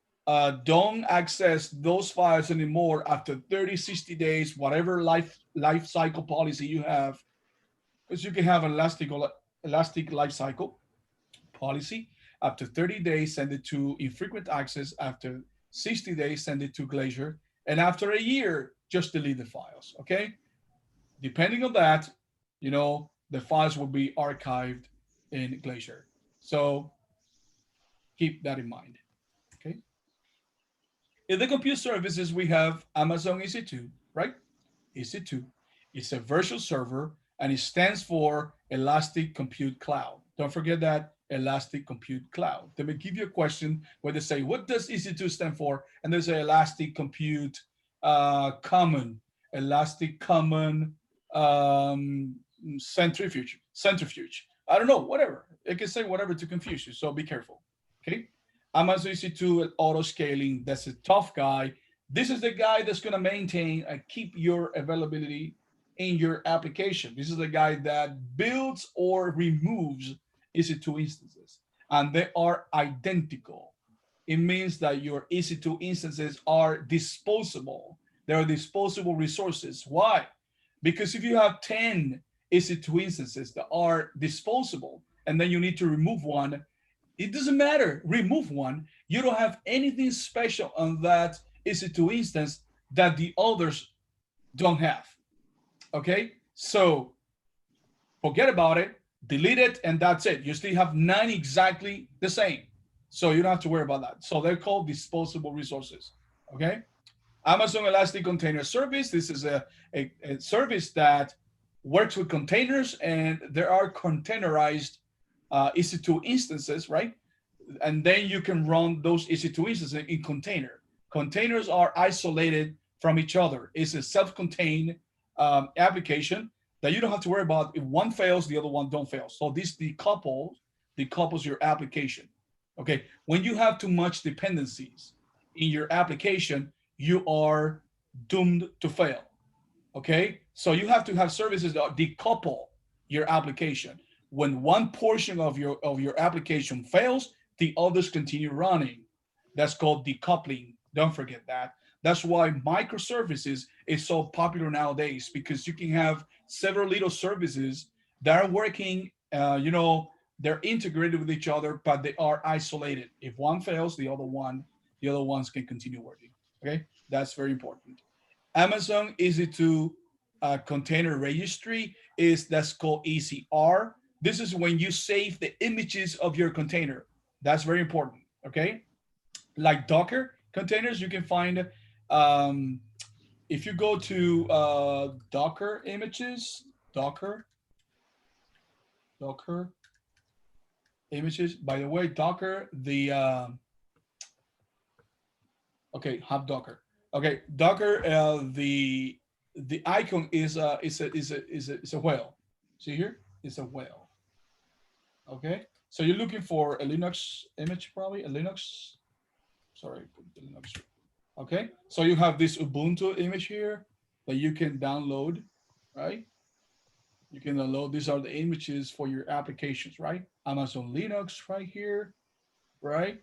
don't access those files anymore after 30, 60 days, whatever life cycle policy you have, because you can have an elastic life cycle policy. After 30 days, send it to infrequent access. After 60 days, send it to Glacier. And after a year, just delete the files, okay? Depending on that, you know, the files will be archived in Glacier. So keep that in mind, okay? In the compute services, we have Amazon EC2, right? EC2 is a virtual server, and it stands for Elastic Compute Cloud. Don't forget that, Elastic Compute Cloud. They may give you a question where they say, what does EC2 stand for? And there's an Elastic Compute Common, Elastic Common Centrifuge. I don't know, whatever. It can say whatever to confuse you, so be careful, okay? Amazon EC2 auto scaling, that's a tough guy. This is the guy that's gonna maintain and keep your availability in your application. This is the guy that builds or removes EC2 instances, and they are identical. It means that your EC2 instances are disposable. They are disposable resources. Why? Because if you have 10 EC2 instances that are disposable, and then you need to remove one, it doesn't matter, remove one. You don't have anything special on that EC2 instance that the others don't have, okay? So forget about it, delete it, and that's it. You still have 9 exactly the same. So you don't have to worry about that. So they're called disposable resources, okay? Amazon Elastic Container Service, this is a service that works with containers, and there are containerized EC2 instances, right? And then you can run those EC2 instances in container. Containers are isolated from each other. It's a self-contained application that you don't have to worry about. If one fails, the other one don't fail. So this decouples your application. Okay, when you have too much dependencies in your application, you are doomed to fail. Okay, so you have to have services that decouple your application. When one portion of your application fails, the others continue running. That's called decoupling. Don't forget that. That's why microservices is so popular nowadays, because you can have several little services that are working, you know, they're integrated with each other, but they are isolated. If one fails, the other ones can continue working. Okay, that's very important. Amazon EC2 container registry that's called ECR. This is when you save the images of your container. That's very important, okay? Like Docker containers, you can find, if you go to Docker images, Docker images, by the way, Docker, okay, hub Docker. Okay, Docker, the icon is a whale. See here? It's a whale. Okay, so you're looking for a Linux image, probably a Linux. Sorry, put the Linux. Okay, so you have this Ubuntu image here that you can download, right? You can download. These are the images for your applications, right? Amazon Linux right here, right?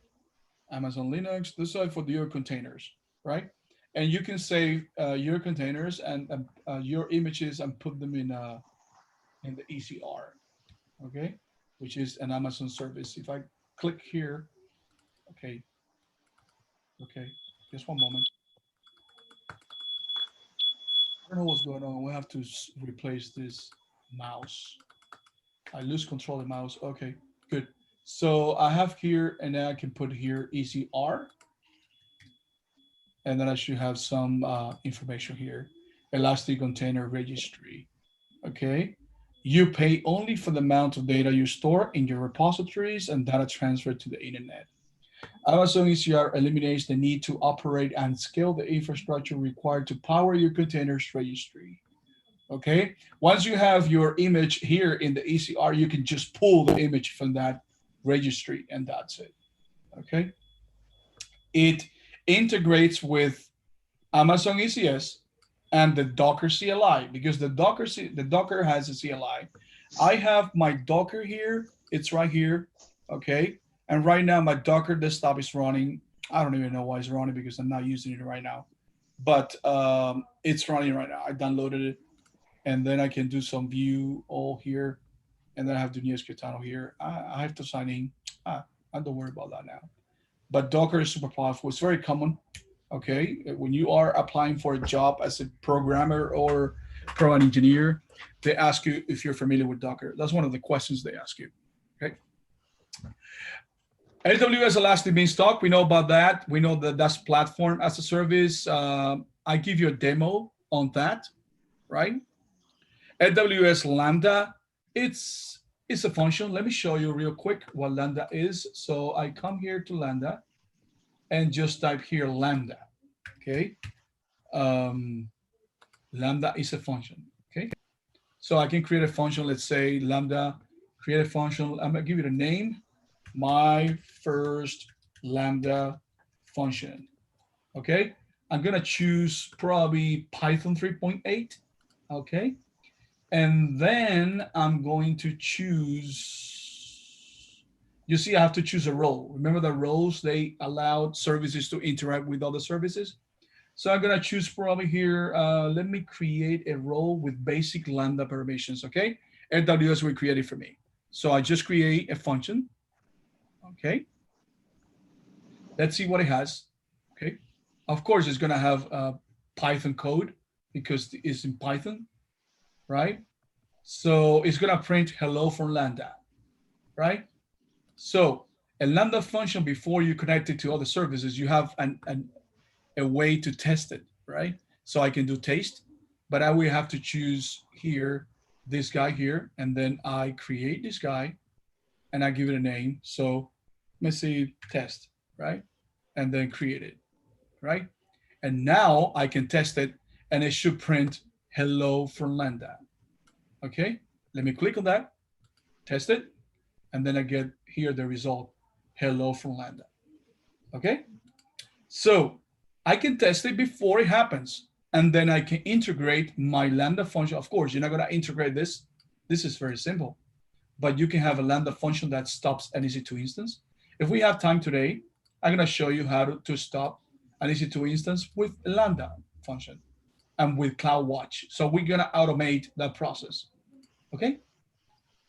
Amazon Linux. This is for your containers, right? And you can save your containers and your images and put them in the ECR, okay, which is an Amazon service. If I click here, okay, just one moment. I don't know what's going on. We have to replace this mouse. I lose control of the mouse. Okay, good. So I have here, and then I can put here ECR. And then I should have some information here. Elastic Container Registry, okay? You pay only for the amount of data you store in your repositories and data transferred to the internet. Amazon ECR eliminates the need to operate and scale the infrastructure required to power your containers registry, okay? Once you have your image here in the ECR, you can just pull the image from that registry, and that's it, okay? It integrates with Amazon ECS and the Docker CLI, because the Docker has a CLI. I have my Docker here. It's right here. Okay. And right now my Docker desktop is running. I don't even know why it's running because I'm not using it right now, but it's running right now. I downloaded it, and then I can do some view all here. And then I have the new tunnel here. I have to sign in. I don't worry about that now. But Docker is super powerful. It's very common. Okay, when you are applying for a job as a programmer or program engineer, they ask you if you're familiar with Docker. That's one of the questions they ask you. Okay. AWS Elastic Beanstalk, we know about that. We know that that's platform as a service. I give you a demo on that, right? AWS Lambda, it's a function. Let me show you real quick what Lambda is. So I come here to Lambda and just type here Lambda, okay? Lambda is a function, okay? So I can create a function, let's say Lambda, create a function. I'm gonna give it a name, my first Lambda function, okay? I'm gonna choose probably Python 3.8, okay? And then I'm going to choose, you see, I have to choose a role. Remember the roles, they allowed services to interact with other services. So I'm gonna choose probably here, let me create a role with basic Lambda permissions, okay? AWS will create it for me. So I just create a function, okay? Let's see what it has, okay? Of course, it's gonna have Python code because it's in Python, right? So it's gonna print hello from Lambda, right? So a Lambda function, before you connect it to other services, you have a way to test it, right? So I can do taste, but I will have to choose here, this guy here, and then I create this guy and I give it a name. So let's say test, right? And then create it, right? And now I can test it and it should print hello from Lambda. Okay, let me click on that, test it, and then I get here the result, hello from Lambda. Okay, so I can test it before it happens, and then I can integrate my Lambda function. Of course, you're not gonna integrate this. This is very simple, but you can have a Lambda function that stops an EC2 instance. If we have time today, I'm gonna show you how to stop an EC2 instance with a Lambda function and with CloudWatch. So we're gonna automate that process, okay?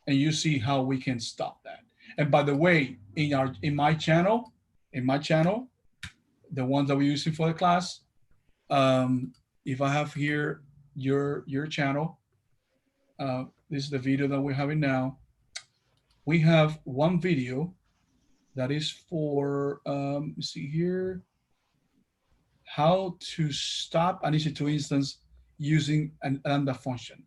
And you see how we can stop that. And by the way, in my channel, the ones that we're using for the class, if I have here your channel, this is the video that we're having now. We have one video that is for, let's see here, how to stop an EC2 instance using an Lambda function.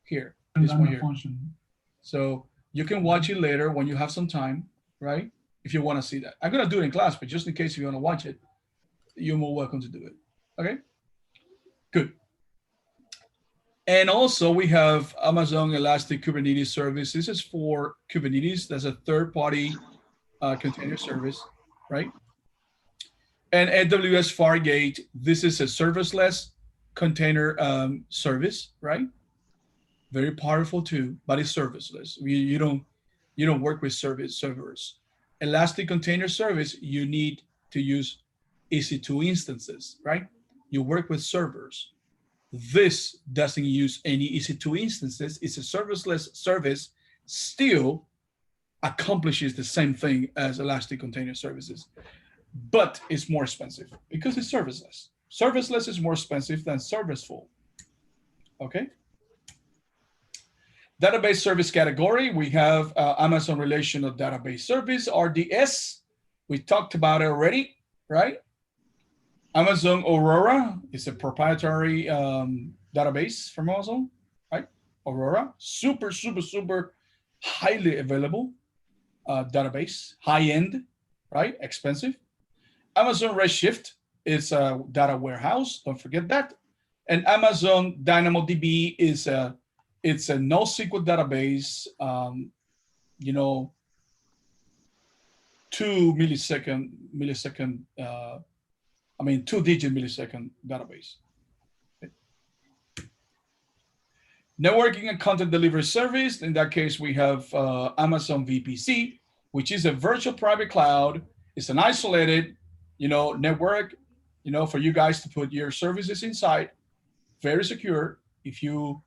Here, this one here. Function. So you can watch it later when you have some time, right? If you want to see that. I'm gonna do it in class, but just in case you want to watch it, you're more welcome to do it. Okay, good. And also we have Amazon Elastic Kubernetes Service. This is for Kubernetes. That's a third-party container service, right? And AWS Fargate, this is a serverless container service, right? Very powerful too, but it's serverless. You don't work with servers. Elastic Container Service, you need to use EC2 instances, right? You work with servers. This doesn't use any EC2 instances. It's a serverless service, still accomplishes the same thing as Elastic Container Services, but it's more expensive because it's serverless. Serverless is more expensive than serviceful, okay? Database service category, we have Amazon Relational Database Service, RDS. We talked about it already, right? Amazon Aurora is a proprietary database from Amazon, right? Aurora, super highly available database, high-end, right? Expensive. Amazon Redshift is a data warehouse, don't forget that. And Amazon DynamoDB is it's a NoSQL database, 2-digit millisecond database. Okay. Networking and content delivery service. In that case, we have Amazon VPC, which is a virtual private cloud. It's an isolated, network, for you guys to put your services inside. Very secure if you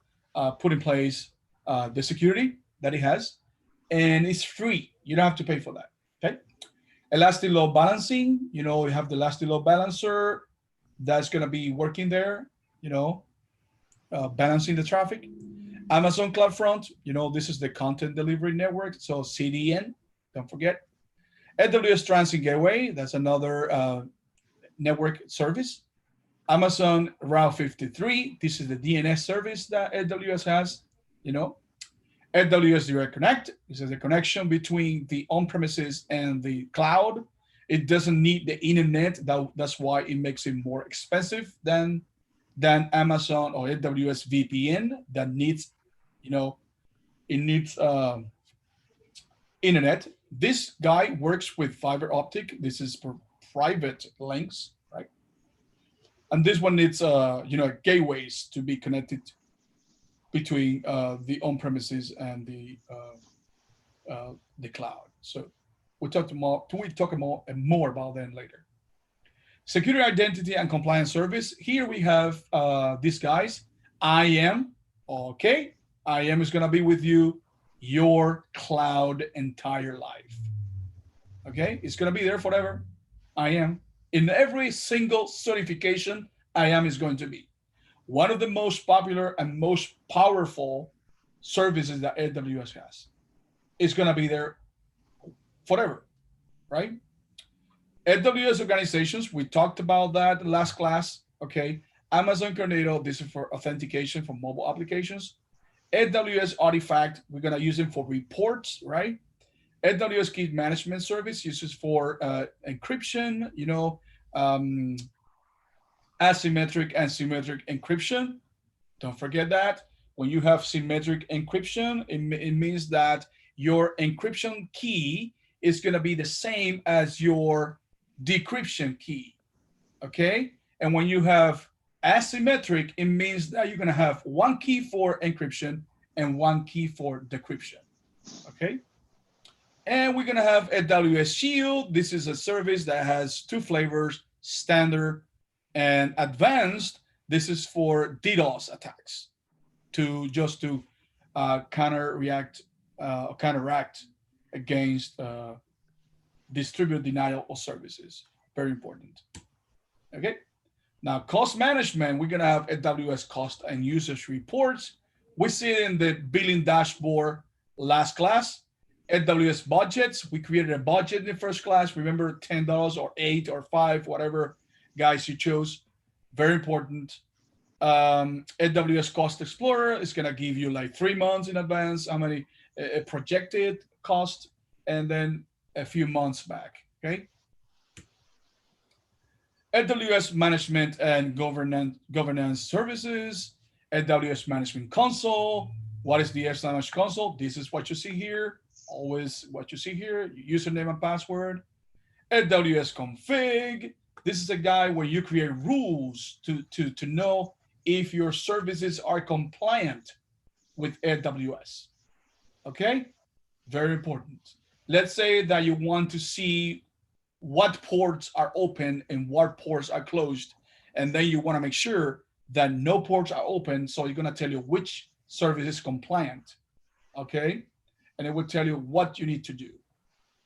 put in place the security that it has, and it's free. You don't have to pay for that. Okay. Elastic load balancing. You have the elastic load balancer that's going to be working there. Balancing the traffic. Amazon CloudFront. This is the content delivery network. So CDN. Don't forget. AWS Transit Gateway. That's another network service. Amazon Route 53. This is the DNS service that AWS has. AWS Direct Connect. This is the connection between the on-premises and the cloud. It doesn't need the internet. That's why it makes it more expensive than Amazon or AWS VPN that needs, it needs internet. This guy works with fiber optic. This is for private links, right? And this one needs, gateways to be connected between the on-premises and the cloud. So we'll talk more about that later. Security, identity, and compliance service. Here we have these guys. IAM. Okay. IAM is going to be with you your cloud entire life. Okay. It's going to be there forever. IAM. In every single certification, IAM is going to be one of the most popular and most powerful services that AWS has. It's going to be there forever, right? AWS organizations, we talked about that last class, okay? Amazon Tornado, this is for authentication for mobile applications. AWS Artifact, we're going to use it for reports, right? AWS Key Management Service uses for encryption, asymmetric and symmetric encryption. Don't forget that. When you have symmetric encryption, it means that your encryption key is going to be the same as your decryption key. Okay? And when you have asymmetric, it means that you're going to have one key for encryption and one key for decryption. Okay? And we're going to have AWS Shield. This is a service that has two flavors, standard and advanced. This is for DDoS attacks, to counteract against distributed denial of services. Very important. Okay. Now, cost management, we're going to have AWS cost and usage reports. We see it in the billing dashboard last class. AWS budgets, we created a budget in the first class. Remember, $10 or $8 or $5, whatever guys you chose. Very important. AWS Cost Explorer is going to give you like 3 months in advance how many projected cost, and then a few months back. Okay. AWS Management and Governance Services, AWS Management Console. What is the AWS Management Console? This is what you see here. Always what you see here, username and password. AWS Config. This is a guide where you create rules to know if your services are compliant with AWS. Okay? Very important. Let's say that you want to see what ports are open and what ports are closed, and then you want to make sure that no ports are open, so you're going to tell you which service is compliant. Okay? And it will tell you what you need to do.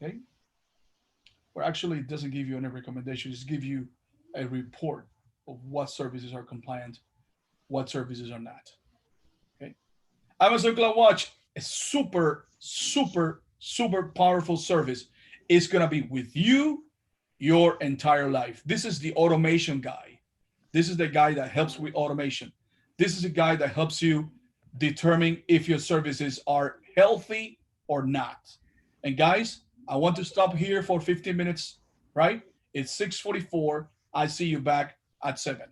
Okay? Or actually, it doesn't give you any recommendations. It gives you a report of what services are compliant, what services are not. Okay. Amazon CloudWatch, a super, super, super powerful service. It's going to be with you your entire life. This is the automation guy. This is the guy that helps with automation. This is a guy that helps you determine if your services are healthy or not. And guys, I want to stop here for 15 minutes, right? It's 6:44. I see you back at 7.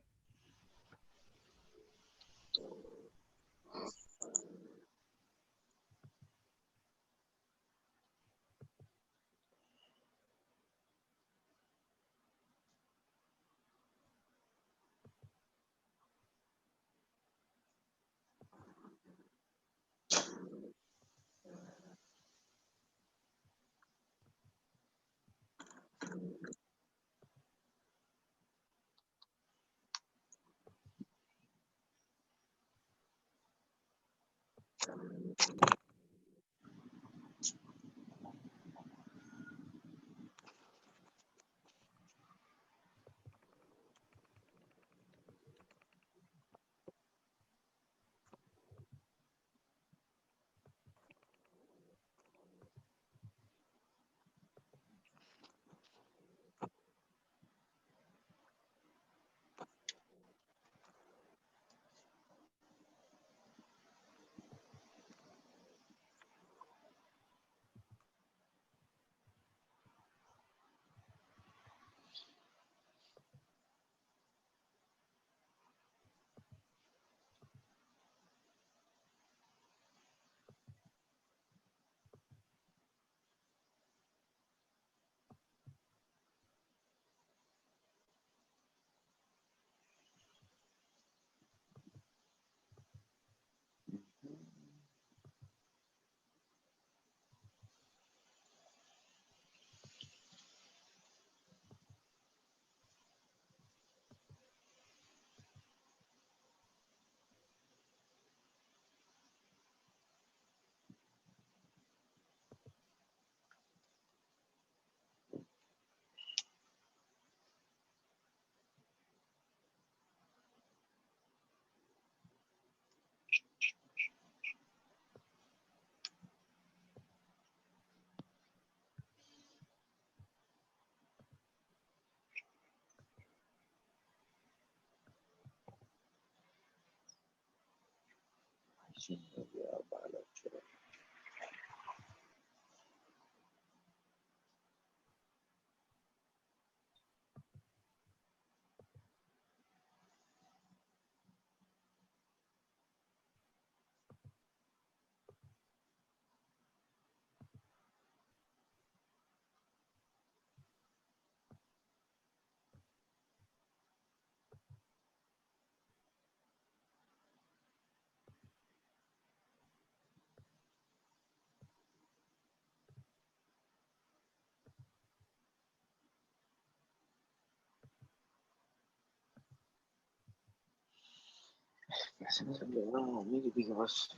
No, maybe because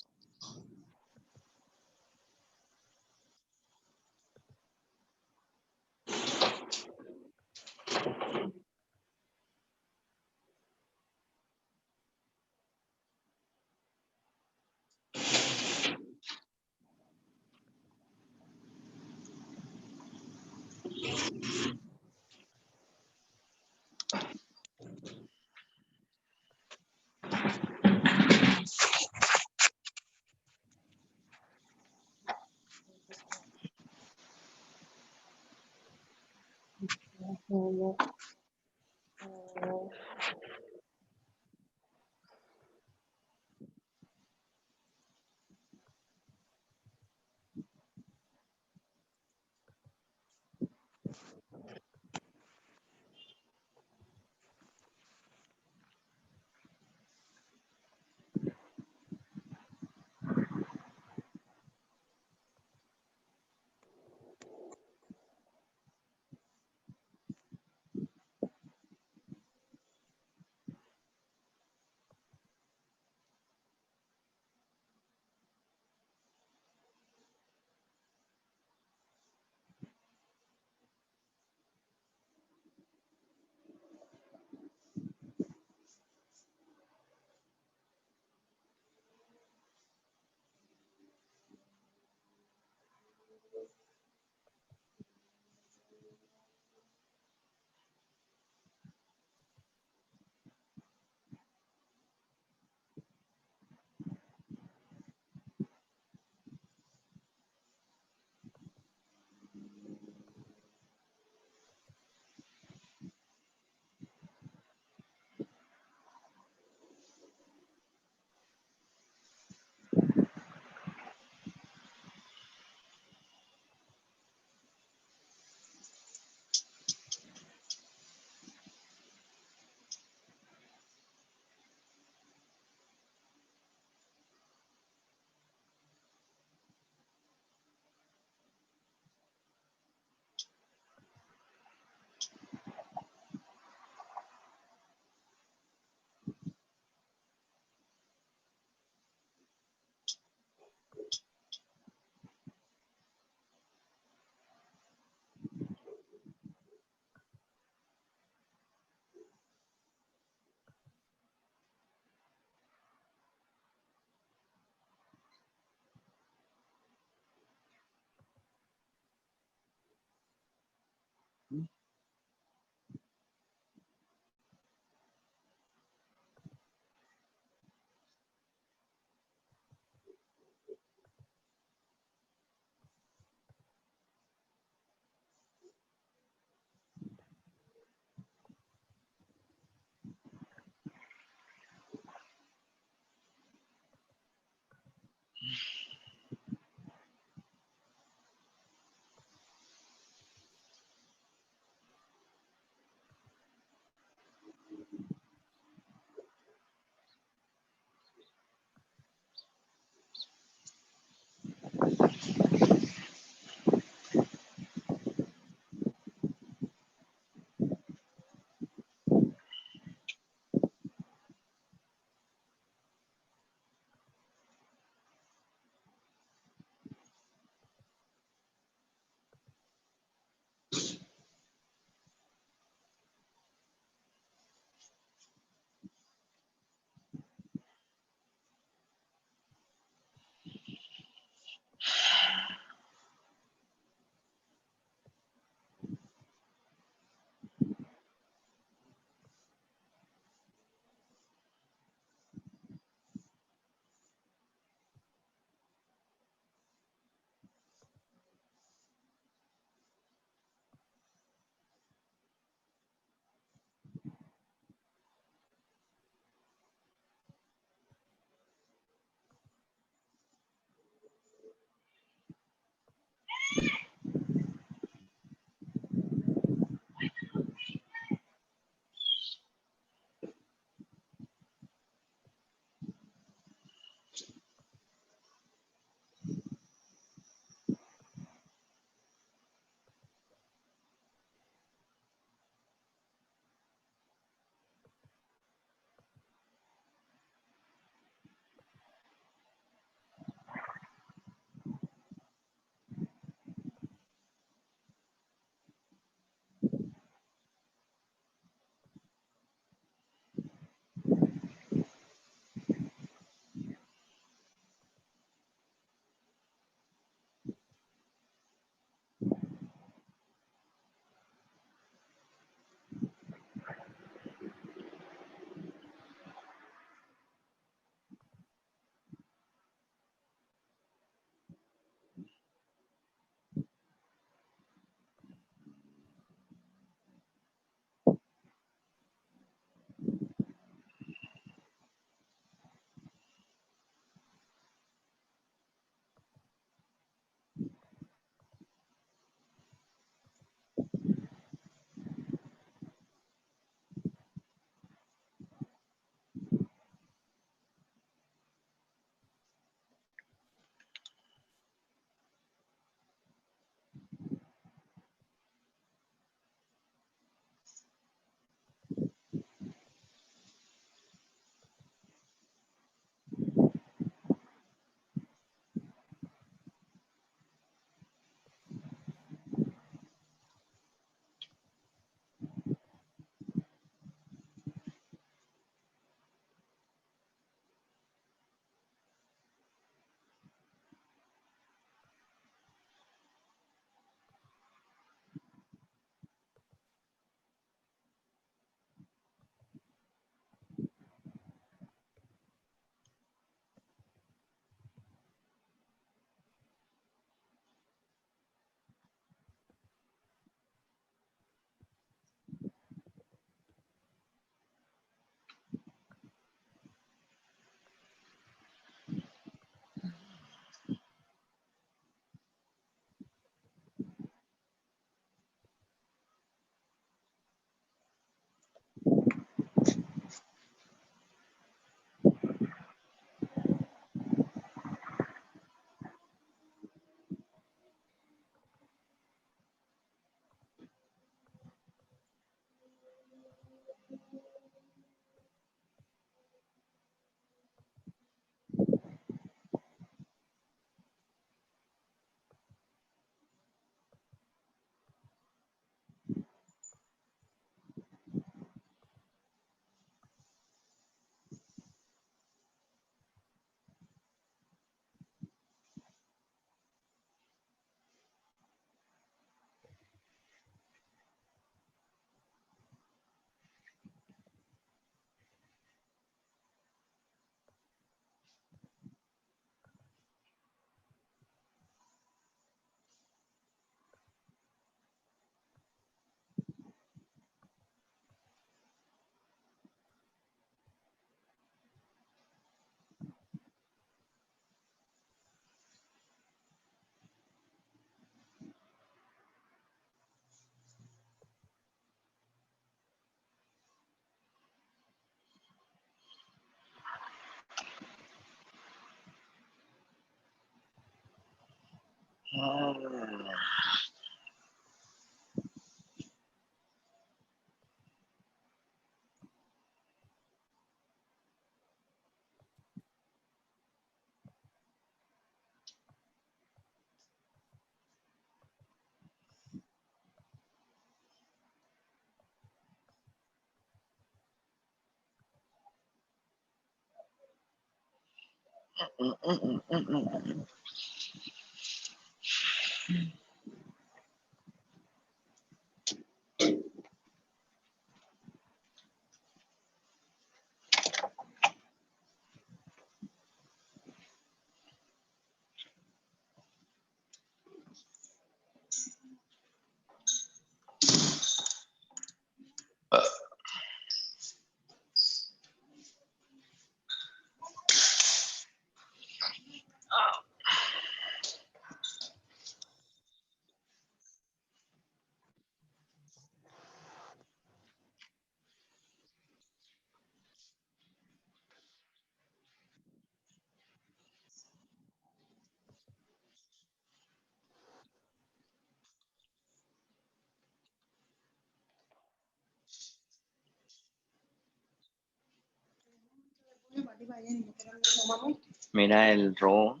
Mira el robo.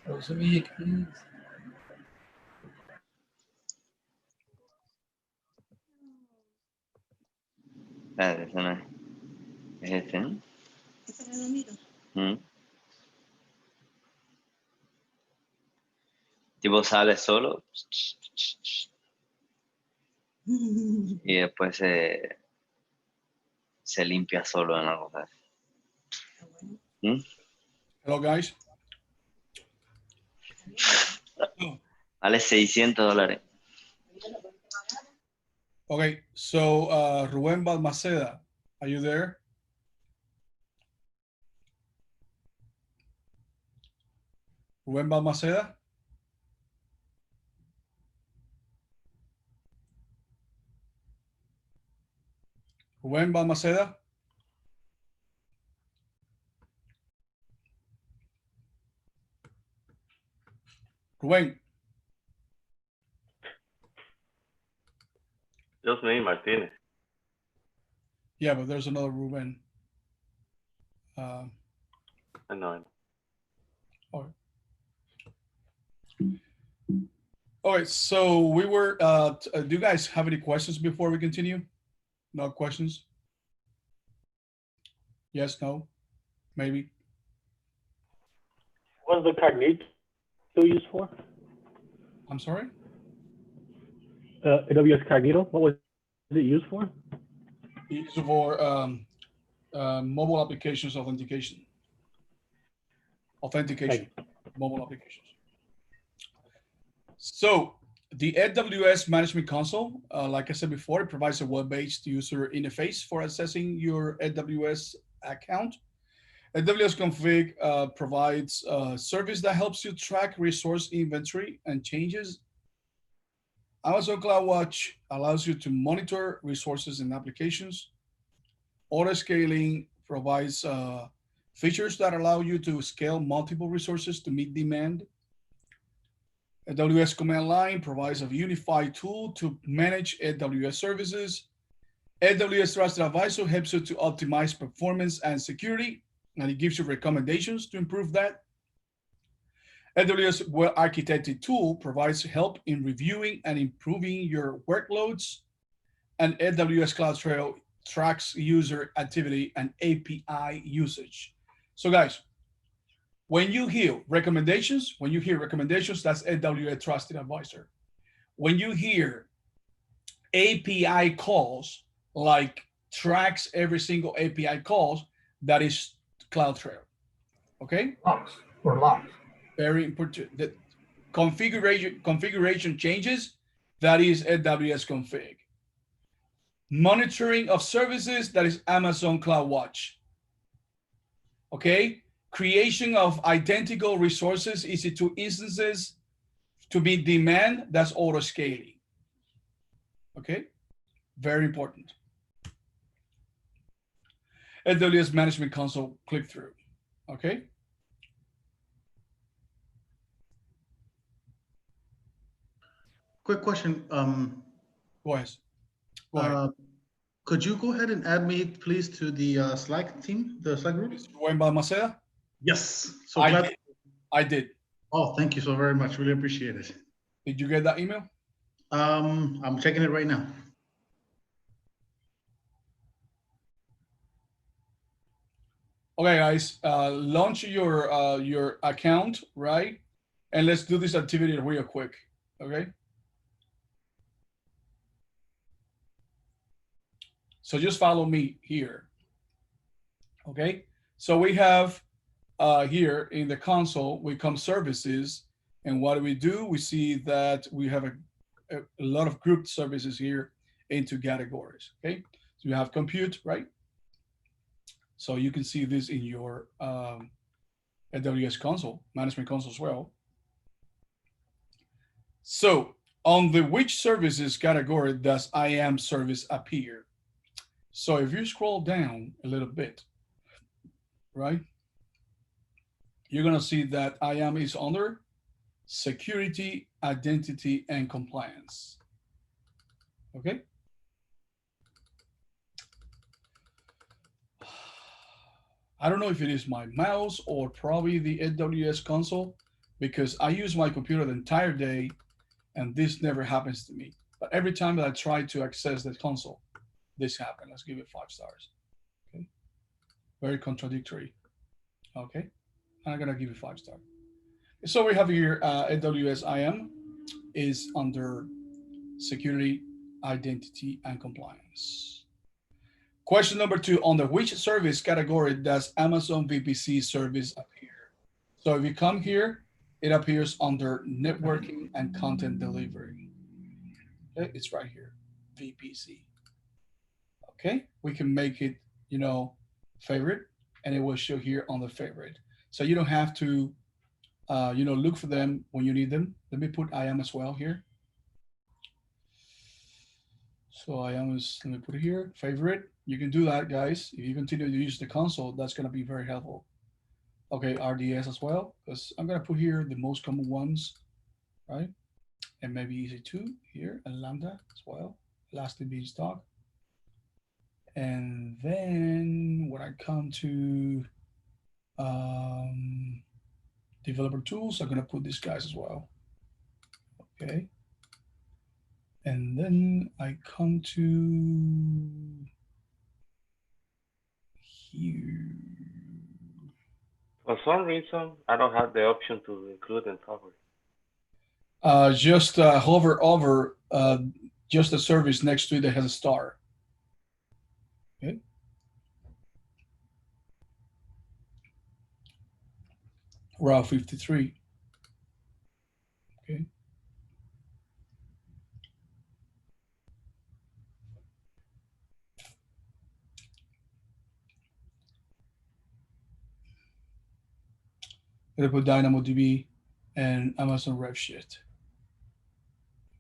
No sabía que Espérate, ese no es. Es este, ¿no? Mm. Tipo sale solo y después se limpia solo en la cosa. ¿Mm? Hello, guys. Vale $600. Okay, so Rubén Balmaceda, are you there? Rubén Balmaceda? Rubén Balmaceda? Rubén, Just me, Martinez. yeah, but there's another Rubén. I know. All right. All right, so we were, do you guys have any questions before we continue? No questions? Yes, no, maybe? What's the Cognito used for? I'm sorry? AWS Cognito, what was it used for? It's for mobile applications authentication. Mobile applications. So the AWS Management Console, like I said before, it provides a web-based user interface for accessing your AWS account. AWS Config provides a service that helps you track resource inventory and changes. Amazon CloudWatch allows you to monitor resources and applications. Auto scaling provides features that allow you to scale multiple resources to meet demand. AWS Command Line provides a unified tool to manage AWS services. AWS Trusted Advisor helps you to optimize performance and security, and it gives you recommendations to improve that. AWS Well Architected Tool provides help in reviewing and improving your workloads. And AWS CloudTrail tracks user activity and API usage. So guys, when you hear recommendations, that's AWS Trusted Advisor. When you hear API calls, like tracks every single API calls, that is CloudTrail, okay? Logs. Very important. The configuration changes, that is AWS Config. Monitoring of services, that is Amazon CloudWatch. Okay? Creation of identical resources, EC2 instances to meet demand, that's auto scaling. Okay? Very important. AWS Management Console click through. Okay? quick question. Go ahead. Go ahead. Could you go ahead and add me, please, to the Slack team, the Slack group? Mr. Wayne Balmaceda? Yes. So I glad. did. I did. Oh, thank you so very much. Really appreciate it. Did you get that email? I'm checking it right now. Okay, guys, launch your account, right? And let's do this activity real quick, okay? So just follow me here, okay? So we have here in the console, we come services, and what do? We see that we have a lot of grouped services here into categories, okay? So you have compute, right? So you can see this in your AWS console, management console as well. So on the which services category does IAM service appear? So if you scroll down a little bit, right, you're gonna see that IAM is under security, identity, and compliance, okay? I don't know if it is my mouse or probably the AWS console, because I use my computer the entire day and this never happens to me. But every time that I try to access the console, this happens. Let's give it 5 stars. Okay. Very contradictory. Okay. I'm gonna give it 5 stars. So we have here AWS IAM is under security, identity, and compliance. Question number 2, on the which service category does Amazon VPC service appear? So if you come here, it appears under networking and content delivery. Okay, it's right here, VPC. Okay, we can make it, favorite, and it will show here on the favorite. So you don't have to, look for them when you need them. Let me put IAM as well here. So IAM is, let me put it here, favorite. You can do that, guys. If you continue to use the console, that's going to be very helpful. Okay, RDS as well, because I'm going to put here the most common ones, right? And maybe EC2 here, and Lambda as well. Lastly, Beanstalk. And then when I come to developer tools, I'm going to put these guys as well. Okay. And then I come to here. For some reason, I don't have the option to include and cover. Just hover over just a service next to it that has a star. Okay. Route 53. Okay. I'm gonna put DynamoDB and Amazon Redshift.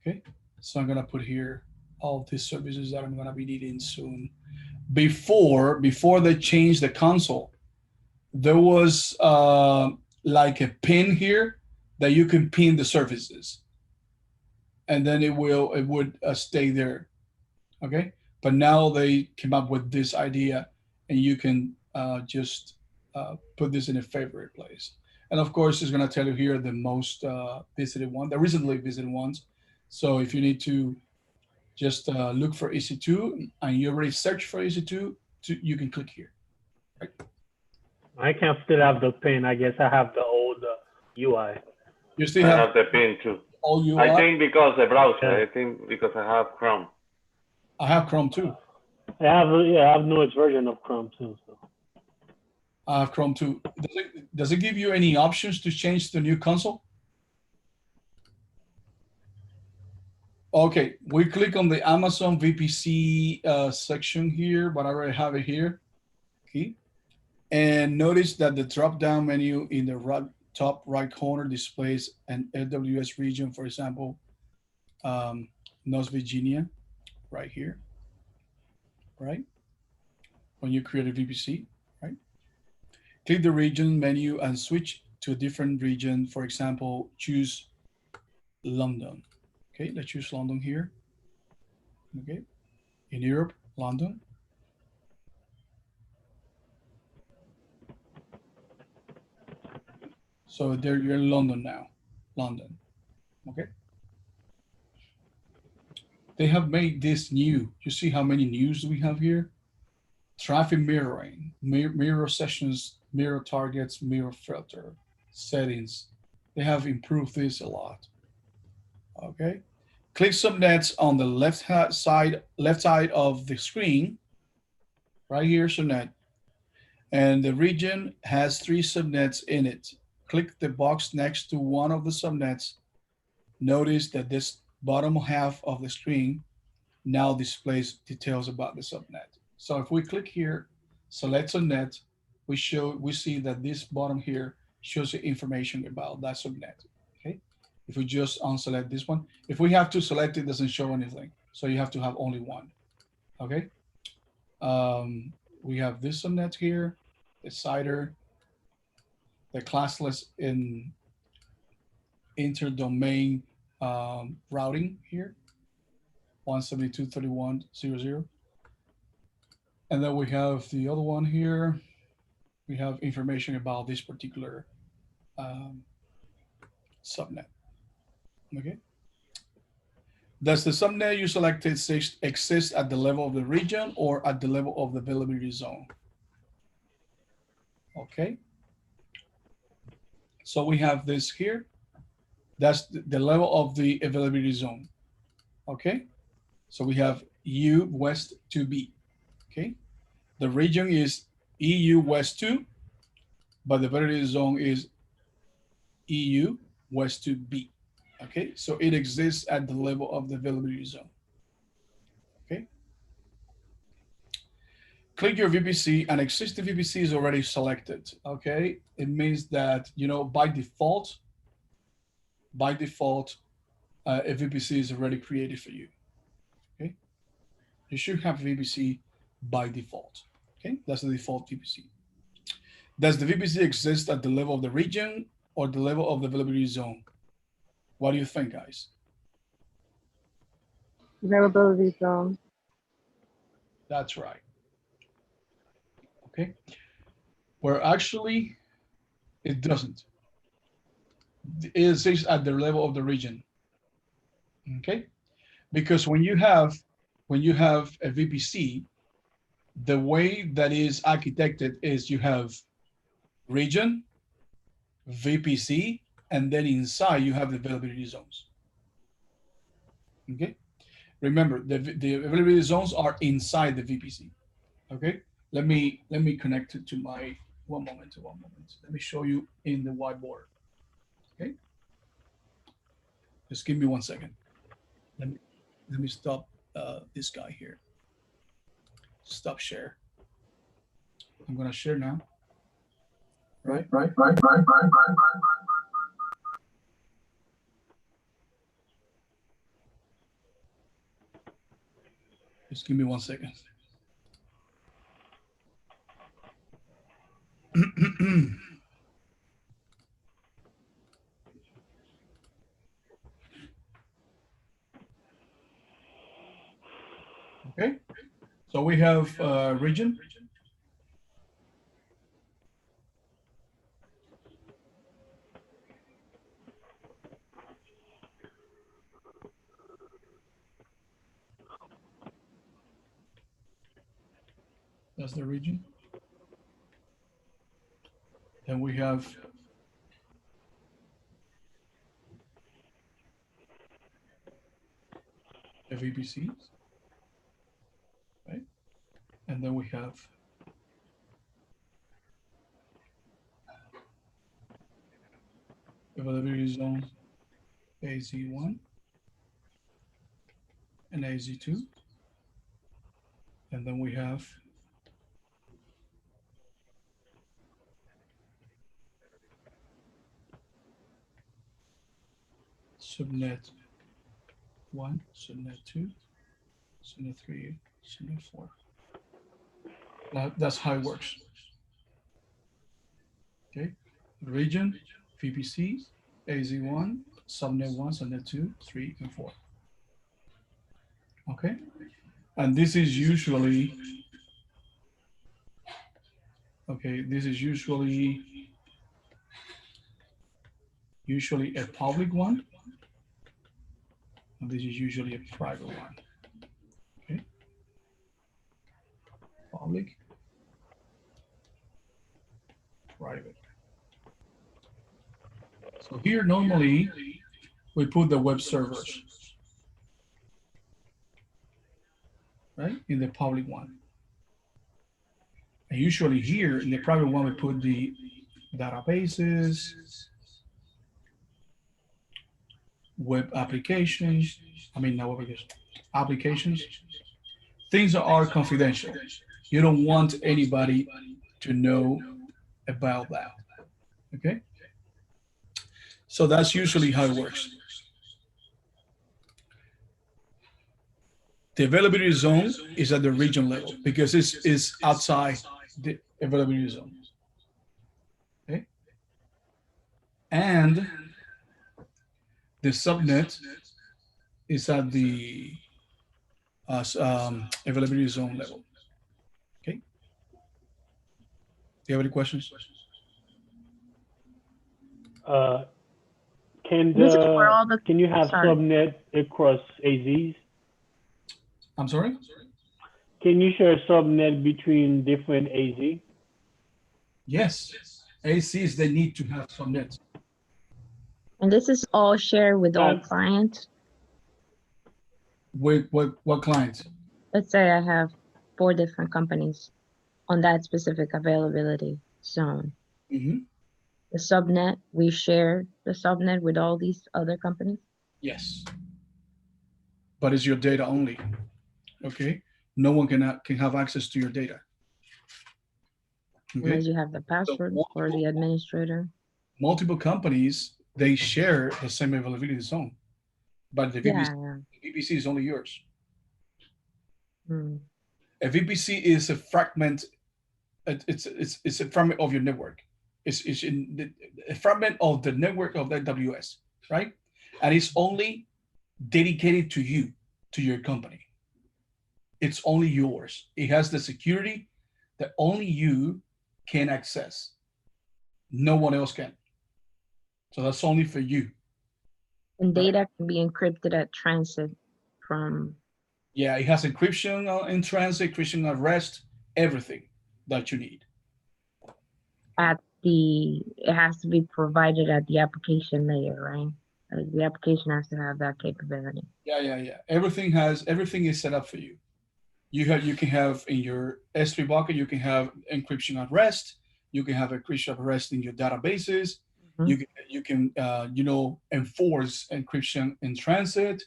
Okay, so I'm gonna put here all these services that I'm gonna be needing soon. Before they changed the console, there was like a pin here that you can pin the services, and then it would stay there. Okay, but now they came up with this idea, and you can just put this in a favorite place. And of course, it's going to tell you here the most visited one, the recently visited ones. So if you need to just look for EC2 and you already search for EC2, you can click here. Right? I can still have the pin. I guess I have the old UI. You still I have have the pin too. all UI? I think because the browser, Yeah. I think because I have Chrome. I have Chrome too. I have newest version of Chrome too. So. I have Chrome too. Does it give you any options to change the new console? Okay, we click on the Amazon VPC section here, but I already have it here. Okay, and notice that the drop-down menu in the top right corner displays an AWS region, for example, North Virginia, right here, right? When you create a VPC, right? Click the region menu and switch to a different region. For example, choose London. Okay, let's choose London here. Okay, in Europe, London. So there you're in London now, London. Okay. They have made this new. You see how many news we have here? Traffic mirroring, mirror sessions, mirror targets, mirror filter, settings. They have improved this a lot. Okay. Click subnets on the left side of the screen. Right here, subnet. And the region has 3 subnets in it. Click the box next to one of the subnets. Notice that this bottom half of the screen now displays details about the subnet. So if we click here, select subnet, we see that this bottom here shows the information about that subnet. Okay. If we just unselect this one, if we have to select it, doesn't show anything. So you have to have only one. Okay. We have this subnet here, the CIDR, the classless in interdomain routing here, 172.31.0.0. And then we have the other one here. We have information about this particular subnet. Okay. Does the subnet you selected exist at the level of the region or at the level of the availability zone? Okay. So we have this here. That's the level of the availability zone. Okay. So we have EU West 2B. Okay. The region is EU West 2, but the availability zone is EU West 2B. Okay. So it exists at the level of the availability zone. Okay. Click your VPC, and existing VPC is already selected. Okay. It means that, you know, by default, a VPC is already created for you. Okay. You should have VPC by default. Okay. That's the default VPC. Does the VPC exist at the level of the region or the level of the availability zone? What do you think, guys? Availability zone. That's right. Okay. Where actually it doesn't. It exists at the level of the region. Okay. Because when you have a VPC, the way that is architected is you have region, VPC, and then inside you have the availability zones. Okay. Remember, the availability zones are inside the VPC. Okay. Let me connect it to my one moment. Let me show you in the whiteboard. Okay. Just give me 1 second. Let me stop this guy here. Stop share. I'm gonna share now. Right. Just give me 1 second. Okay, so we have region. That's the region. Then we have the VPCs, right? And then we have availability zone AZ1 and AZ2. And then we have subnet 1, subnet 2, subnet 3, subnet 4. That's how it works. Okay, region, VPC, AZ1, subnet 1, subnet 2, 3, and 4. Okay, and this is usually, okay, this is usually a public one, and this is usually a private one. Okay, public, private. So here normally we put the web servers, right, in the public one. And usually here in the private one we put the databases, web applications, not web applications, applications, things that are confidential. You don't want anybody to know about that, okay? So that's usually how it works. The availability zone is at the region level because it's outside the availability zone, okay? And the subnet is at the availability zone level. Okay. Do you have any questions? Can This is for all the- can you have sorry. subnet across AZs? I'm sorry? Can you share subnet between different AZ? Yes. ACs, they need to have subnet. And this is all shared with all clients. With what client? Let's say I have 4 different companies on that specific availability zone. Mm-hmm. The subnet, we share the subnet with all these other companies. Yes. But it's your data only. Okay. No one can have access to your data. Okay. Unless you have the password for the administrator. Multiple companies, they share the same availability zone, but the VPC is only yours. A VPC is a fragment. It's a fragment of your network. It's in a fragment of the network of the AWS, right? And it's only dedicated to you, to your company. It's only yours. It has the security that only you can access. No one else can. So that's only for you. And data can be encrypted at transit from. Yeah, it has encryption in transit, encryption at rest, everything that you need. It has to be provided at the application layer, right? Like the application has to have that capability. Yeah. Everything is set up for you. You can have in your S3 bucket, you can have encryption at rest. You can have encryption at rest in your databases. Mm-hmm. You can enforce encryption in transit.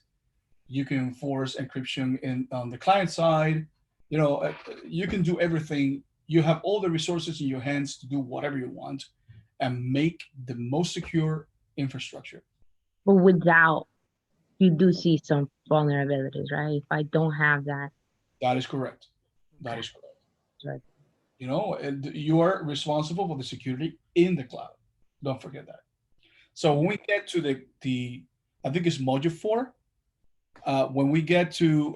You can enforce encryption on the client side. You can do everything. You have all the resources in your hands to do whatever you want and make the most secure infrastructure. But without, you do see some vulnerabilities, right? If I don't have that. That is correct. That is correct. Right. You are responsible for the security in the cloud. Don't forget that. So when we get to the I think it's module 4. When we get to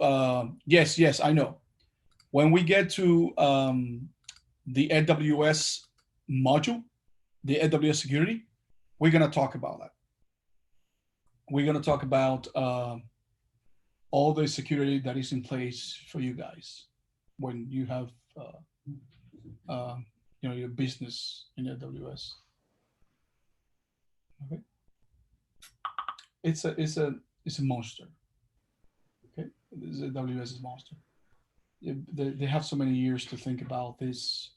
yes, I know. When we get to the AWS module, the AWS security, we're gonna talk about that. We're gonna talk about all the security that is in place for you guys when you have your business in AWS. Okay, it's a monster. Okay, this is AWS monster. They have so many years to think about this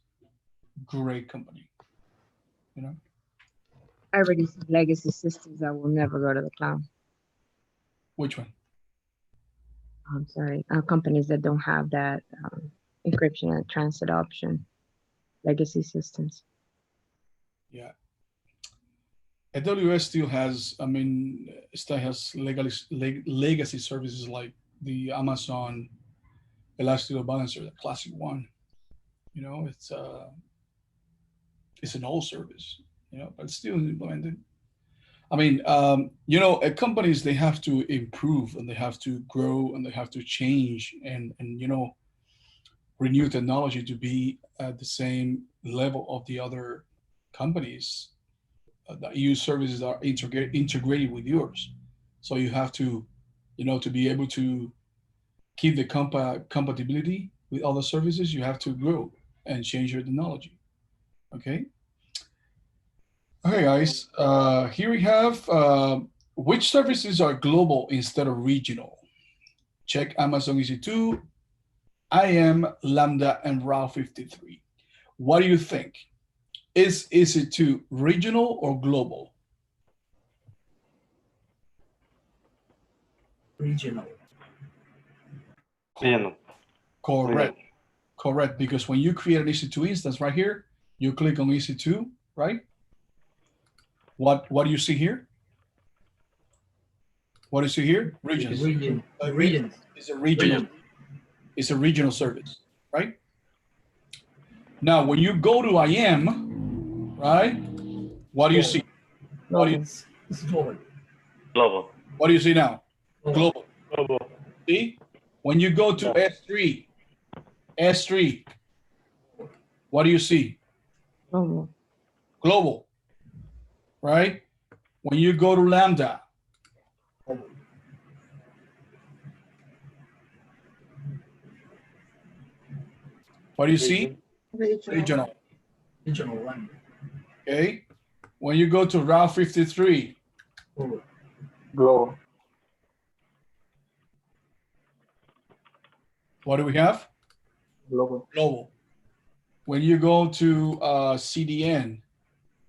great company. I already see legacy systems that will never go to the cloud. Which one? I'm sorry, companies that don't have that encryption and transit option, legacy systems. Yeah. AWS still has legacy services like the Amazon Elastic Load Balancer, the classic one. It's an old service, but it's still implemented. I mean, companies, they have to improve and they have to grow and they have to change and renew technology to be at the same level of the other companies that use services that are integrated with yours. So you have to, to be able to keep the compatibility with other services, you have to grow and change your technology. Okay. Okay, guys. Here we have which services are global instead of regional. Check Amazon EC2, IAM, Lambda, and Route 53. What do you think? Is EC2 regional or global? Regional. Regional. Correct. Correct. Because when you create an EC2 instance right here, you click on EC2, right? What do you see here? What do you see here? Regions. Region. It's a regional. It's a regional service, right? Now, when you go to IAM, right? What do you see? What do you, It's global. Global. what do you see now? Global. Global. See? When you go to S3, what do you see? Global. Global, right? When you go to Lambda, what do you see? Regional. Regional one. Okay. When you go to Route 53, Global. Global. what do we have? Global. Global. When you go to CDN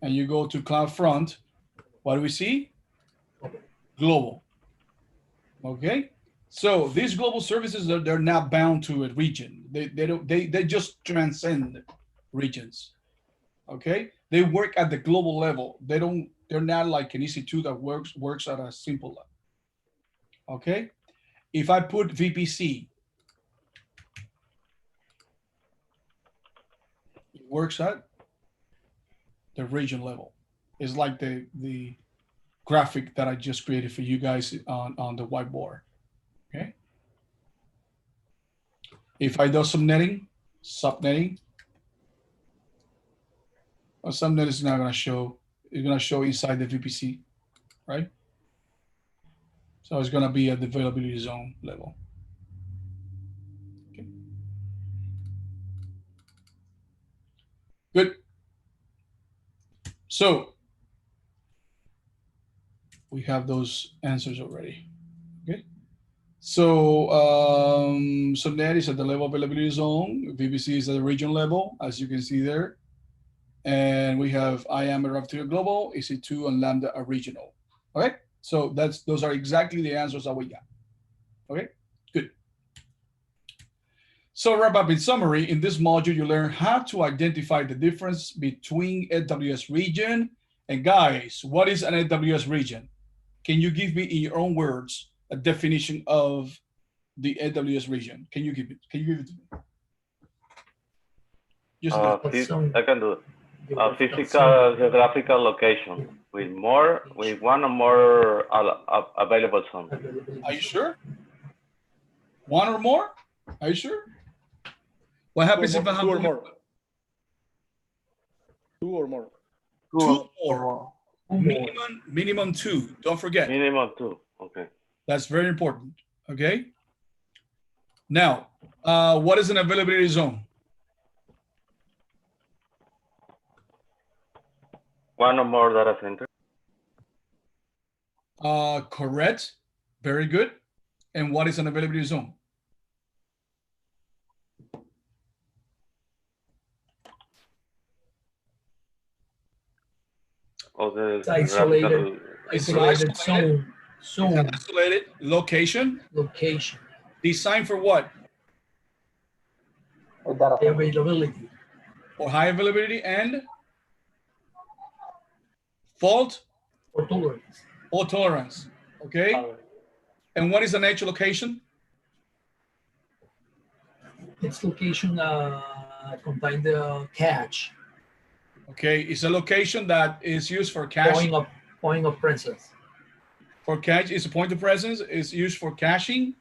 and you go to CloudFront, what do we see? Global. Okay. So these global services, they're not bound to a region. They just transcend regions. Okay. They work at the global level. They're not like an EC2 that works at a simple level. Okay. If I put VPC, it works at the region level. It's like the graphic that I just created for you guys on the whiteboard. Okay. If I do subnetting, well, subnet is not going to show. It's going to show inside the VPC, right? So it's going to be at the availability zone level. Okay. Good. So we have those answers already. Okay. So subnet is at the level availability zone. VPC is at the region level, as you can see there. And we have IAM and Route global, EC2 and Lambda are regional. Okay. So those are exactly the answers that we got. Okay. Good. So wrap up in summary, in this module, you learn how to identify the difference between AWS region. And guys, what is an AWS region? Can you give me in your own words a definition of the AWS region? Can you give it to me? Just I can do it. A physical geographical location with one or more available zones. Are you sure? One or more? Are you sure? What happens if I have two or more? Two or more. Two more. Minimum two. Don't forget. Minimum two. Okay. That's very important. Okay. Now, what is an availability zone? One or more data centers. Correct. Very good. And what is an availability zone? It's isolated. Isolated zone. Isolated location. Location. Designed for what? Availability. For high availability and fault or tolerance. Or tolerance. Okay. And what is an edge location? Its location contains the cache. Okay, it's a location that is used for caching. Point of presence. For cache, it's a point of presence. It's used for caching,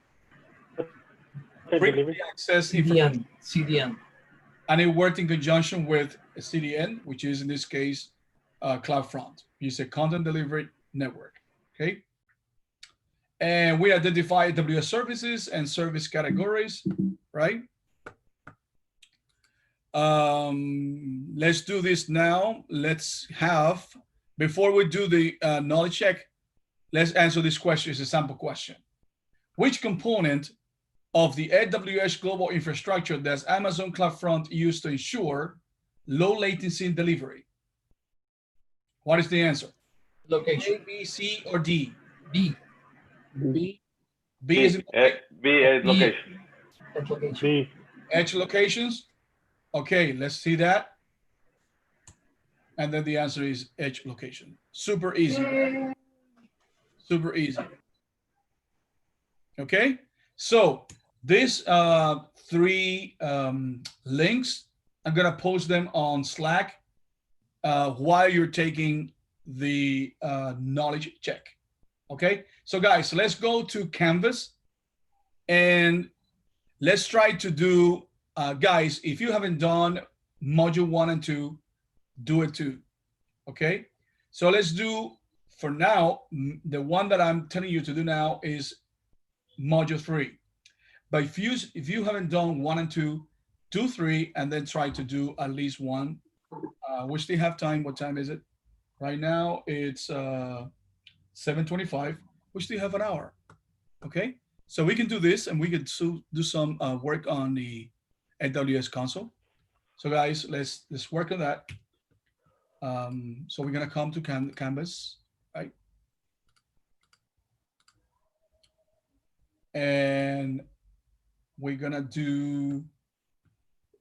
frequently accessed information, CDN. and it worked in conjunction with a CDN, which is in this case CloudFront. It's a content delivery network. Okay. And we identify AWS services and service categories, right? Let's do this now. Let's have, before we do the knowledge check, let's answer this question. It's a sample question. Which component of the AWS Global Infrastructure does Amazon CloudFront use to ensure low latency delivery? What is the answer? Location. A, B, C, or D? B. B. B is location. At location. B. edge locations. Okay, let's see that. And then the answer is edge location. Super easy. Super easy. Okay, so these three links, I'm gonna post them on Slack while you're taking the knowledge check. Okay, so guys, let's go to Canvas and let's try to do, guys, if you haven't done module 1 and 2, do it too. Okay, so let's do, for now, the one that I'm telling you to do now is module 3. But if you haven't done 1 and 2, do 3 and then try to do at least 1. We still have time. What time is it? Right now it's 7:25. We still have an hour. Okay, so we can do this and we can do some work on the AWS console. So guys, let's work on that. So we're gonna come to Canvas, right? And we're gonna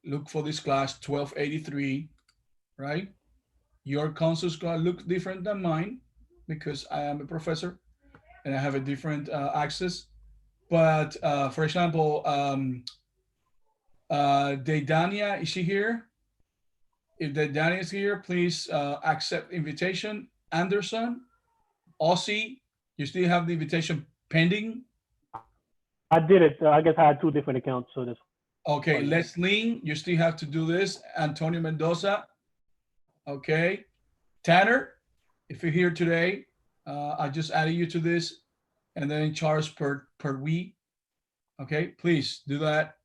look for this class 1283, right? Your console's gonna look different than mine because I am a professor and I have a different access. But for example, Daidania, is she here? If Daidania is here, please accept invitation. Anderson, Aussie, you still have the invitation pending? I did it. I guess I had 2 different accounts, so this. Okay, Leslie, you still have to do this. Antonio Mendoza, okay. Tanner, if you're here today, I just added you to this. And then Charles Perwi, okay, please do that.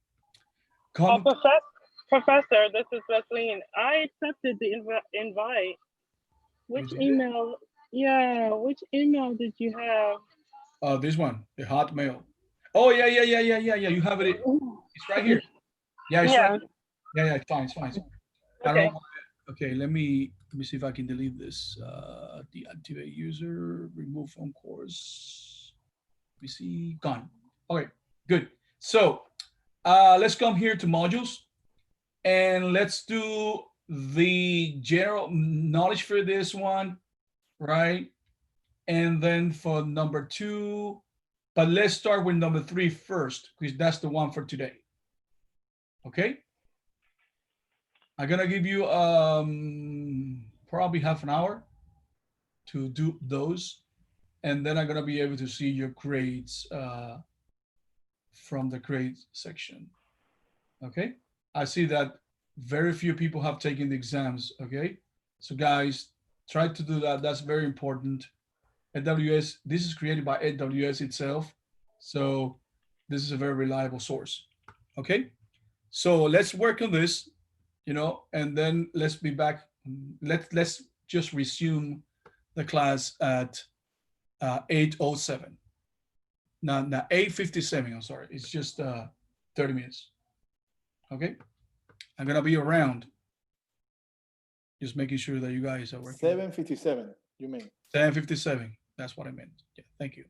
Professor, this is Leslie. I accepted the invite. Which email? Yeah, which email did you have? This one, the Hotmail. Oh yeah. You have it. It's right here. Yeah, it's right. Yeah, it's fine. Okay. Okay, let me see if I can delete this. Deactivate user, remove from course. We see gone. Okay, good. So let's come here to modules and let's do the general knowledge for this one, right? And then for number 2, but let's start with number 3 first, because that's the one for today. Okay. I'm gonna give you probably half an hour to do those, and then I'm gonna be able to see your grades from the grades section. Okay, I see that very few people have taken the exams. Okay, so guys, try to do that. That's very important. AWS, this is created by AWS itself, so this is a very reliable source. Okay, so let's work on this, and then let's be back. Let's just resume the class at 8:07. Now 8:57. I'm sorry. It's just 30 minutes. Okay, I'm gonna be around. Just making sure that you guys are working. 7:57. You mean? 7:57. That's what I meant. Yeah. Thank you.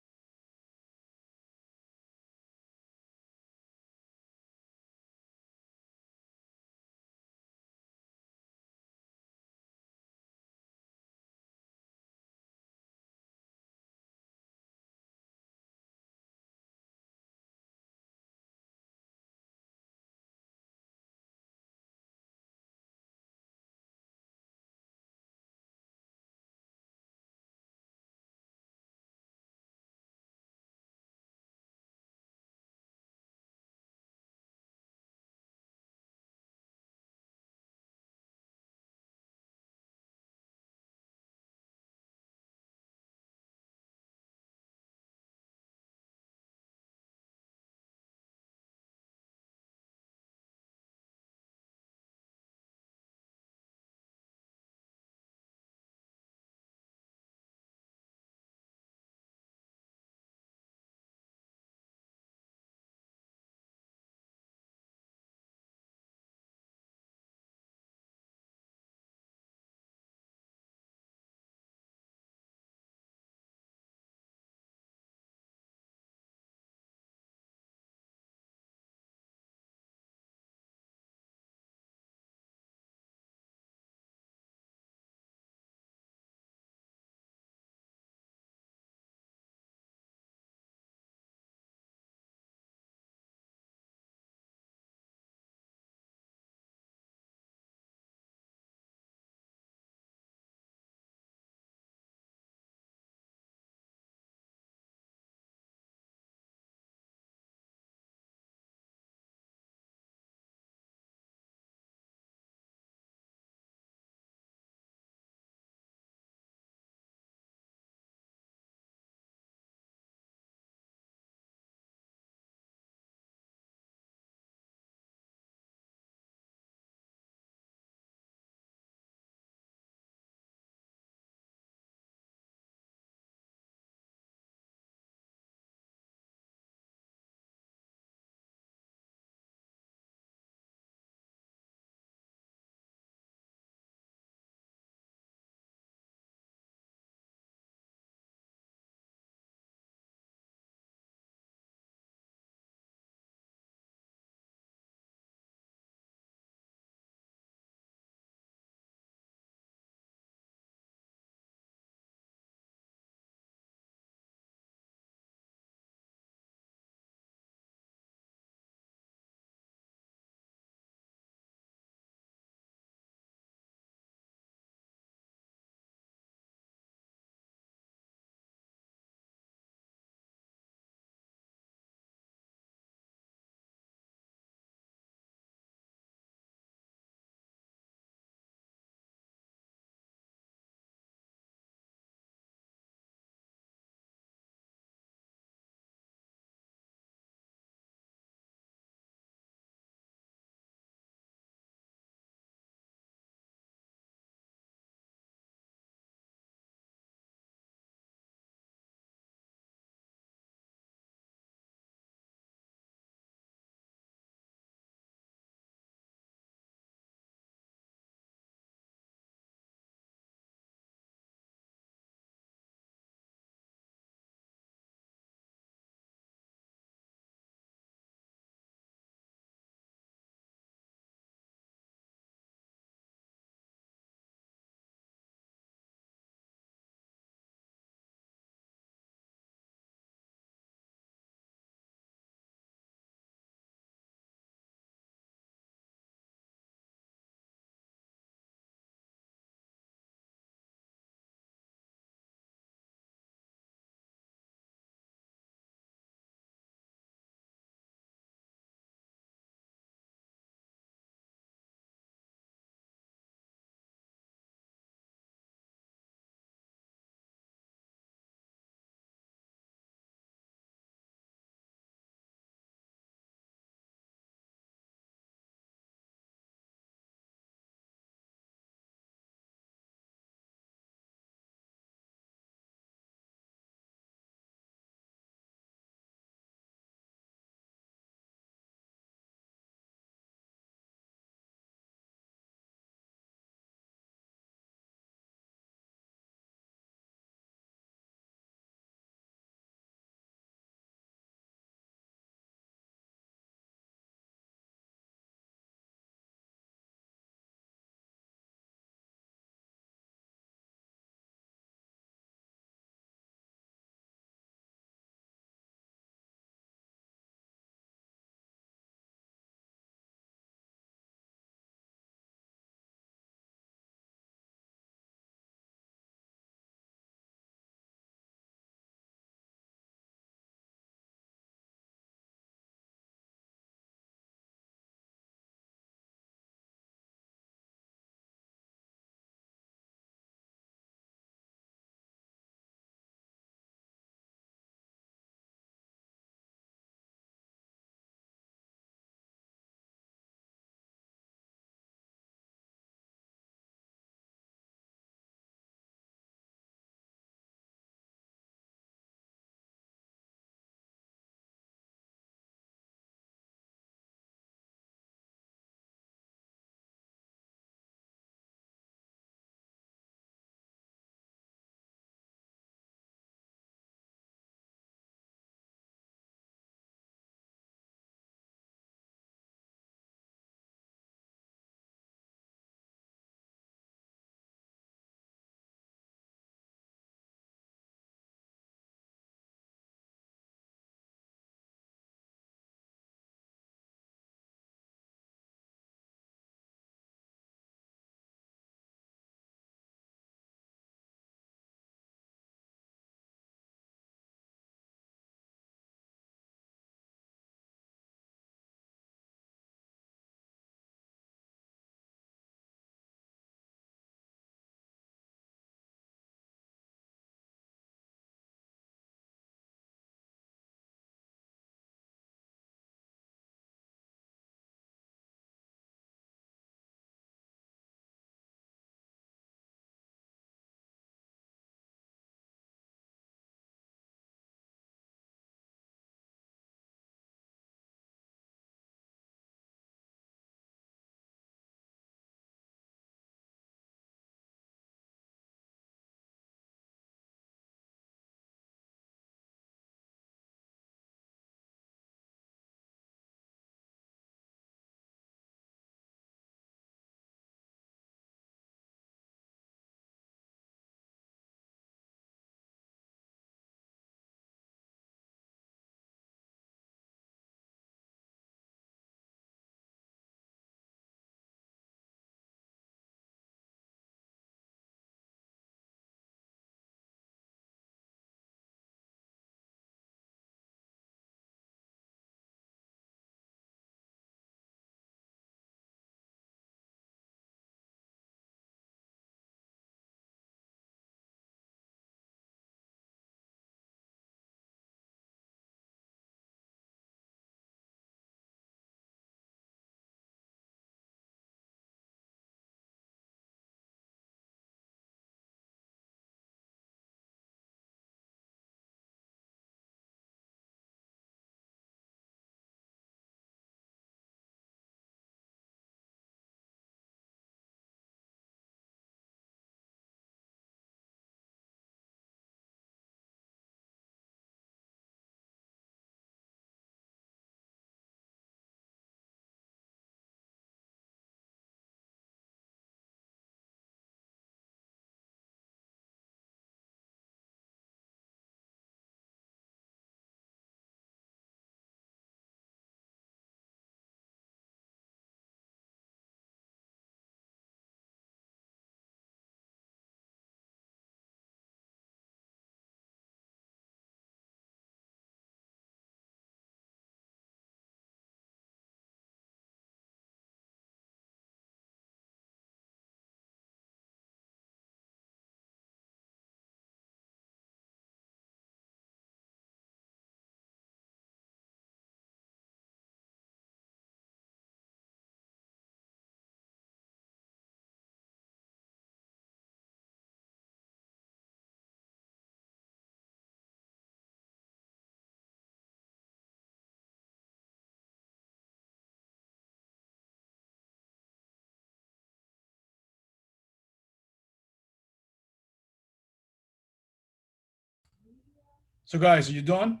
So guys, are you done?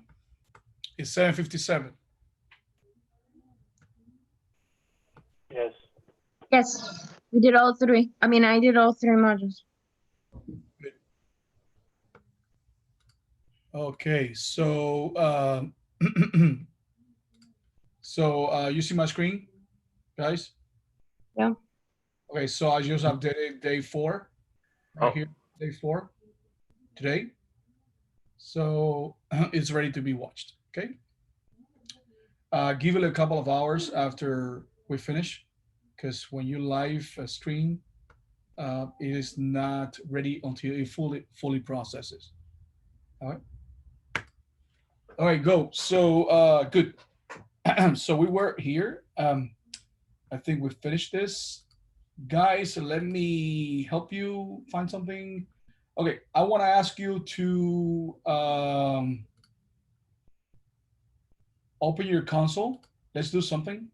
It's 7:57. Yes. Yes, we did all three. I mean, I did all three modules. Okay, so you see my screen, guys? Yeah. Okay, so I just updated day 4 right here, day 4 today. So it's ready to be watched. Okay. Give it a couple of hours after we finish, because when you live stream, it is not ready until it fully processes. All right. All right, go. So good. So we were here. I think we finished this. Guys, let me help you find something. Okay, I want to ask you to open your console. Let's do something.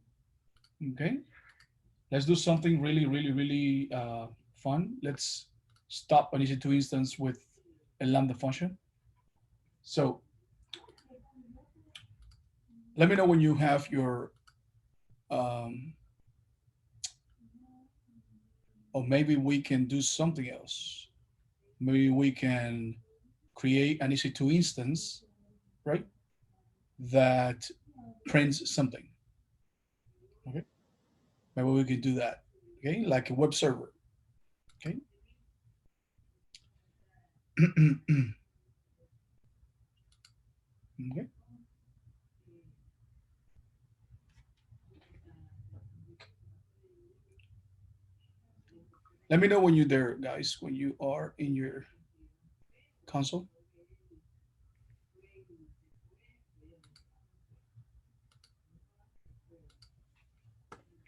Okay. Let's do something really fun. Let's stop an EC2 instance with a Lambda function. So let me know when you have your, or maybe we can do something else. Maybe we can create an EC2 instance, right? That prints something. Okay. Maybe we can do that. Okay, like a web server. Okay. Okay. Let me know when you're there, guys, when you are in your console.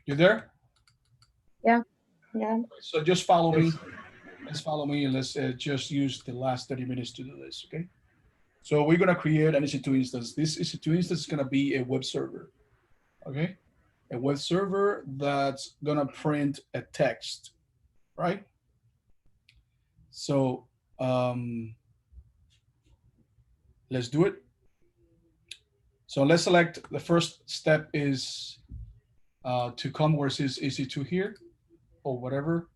You there? Yeah. So just follow me. Let's follow me and let's just use the last 30 minutes to do this, okay? So we're gonna create an EC2 instance. This EC2 instance is gonna be a web server, okay? A web server that's gonna print a text, right? So let's do it. So let's select, the first step is to come where it says EC2 here or whatever.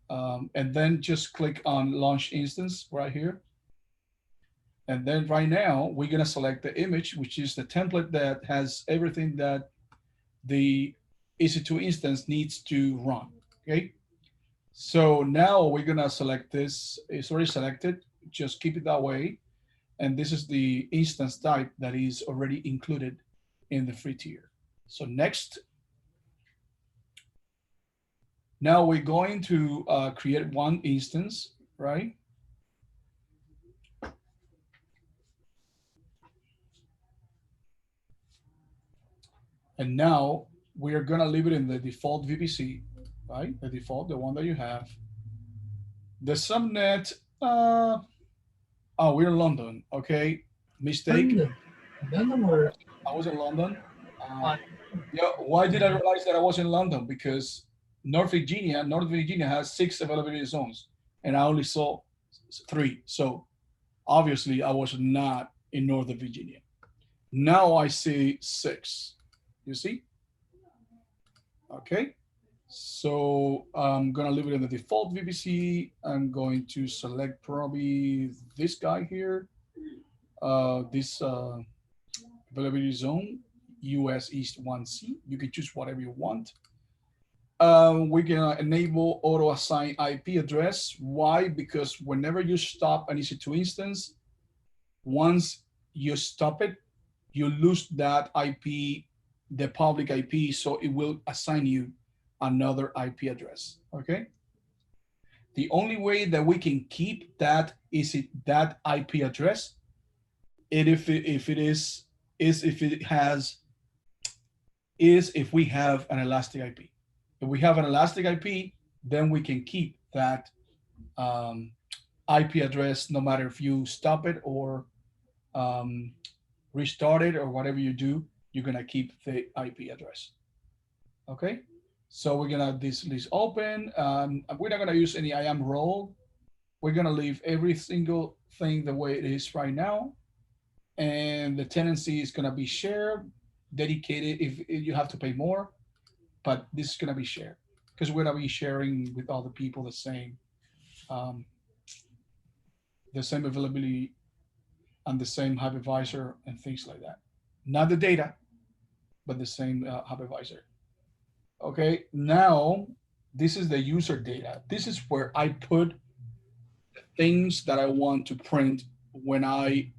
And then just click on launch instance right here. And then right now we're gonna select the image, which is the template that has everything that the EC2 instance needs to run, okay? So now we're gonna select this, it's already selected, just keep it that way. And this is the instance type that is already included in the free tier. So next, now we're going to create one instance, right? And now we are gonna leave it in the default VPC, right? The default, the one that you have. The subnet, oh, we're in London, okay? Mistake. London or I was in London. Yeah, why did I realize that I was in London? Because North Virginia has 6 availability zones, and I only saw 3. So obviously I was not in Northern Virginia. Now I see 6. You see? Okay. So I'm gonna leave it in the default VPC. I'm going to select probably this guy here, this availability zone, US East 1C. You can choose whatever you want. We're gonna enable auto assign IP address. Why? Because whenever you stop an EC2 instance, once you stop it, you lose that IP, the public IP, so it will assign you another IP address, okay? The only way that we can keep that that IP address, if we have an elastic IP. If we have an elastic IP, then we can keep that IP address no matter if you stop it or restart it or whatever you do, you're gonna keep the IP address. Okay, so we're gonna have this list open. We're not gonna use any IAM role. We're gonna leave every single thing the way it is right now. and the tenancy is going to be shared, dedicated if you have to pay more, but this is going to be shared because we're going to be sharing with other people the same availability and the same hypervisor and things like that. Not the data, but the same hypervisor. Okay, now this is the user data. This is where I put the things that I want to print when I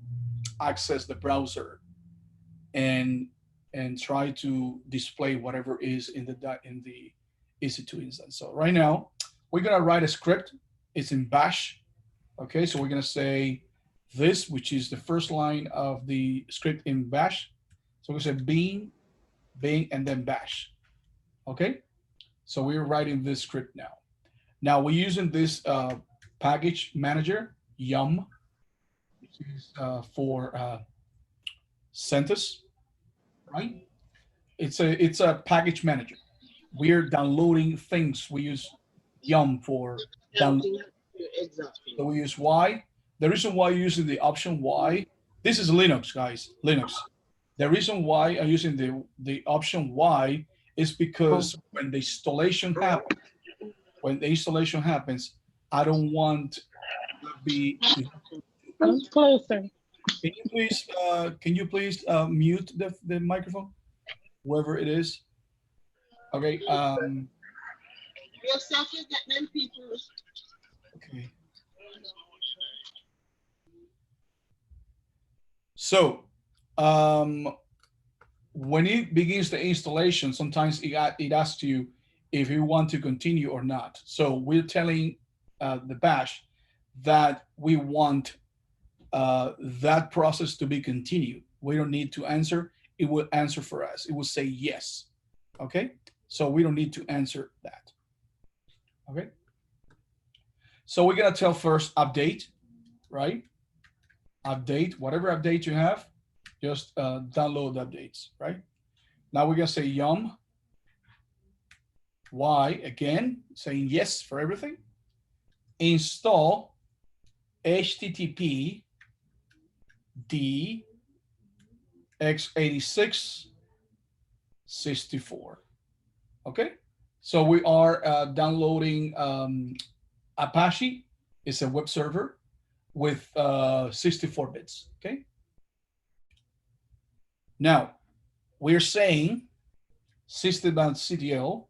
access the browser and try to display whatever is in the EC2 instance. So right now we're gonna write a script. It's in Bash. Okay, so we're gonna say this, which is the first line of the script in Bash. So we say Bing, and then Bash. Okay, so we're writing this script now. Now we're using this package manager, Yum, which is for CentOS, right? It's a package manager. We're downloading things. We use Yum for download. So we use Y. The reason why you're using the option Y, this is Linux, guys, Linux. The reason why I'm using the option Y is because when the installation happens, I don't want to be. Closer. Can you please mute the microphone, whoever it is? Okay. Okay. So when it begins the installation, sometimes it asks you if you want to continue or not. So we're telling the bash that we want that process to be continued. We don't need to answer. It will answer for us. It will say yes. Okay. So we don't need to answer that. Okay. So we're going to tell first update, right? Update, whatever update you have, just download updates, right? Now we're going to say Yum. Y again, saying yes for everything. Install HTTP D x86 64. Okay, so we are downloading Apache. It's a web server with 64 bits. Okay, now we're saying system.ctl,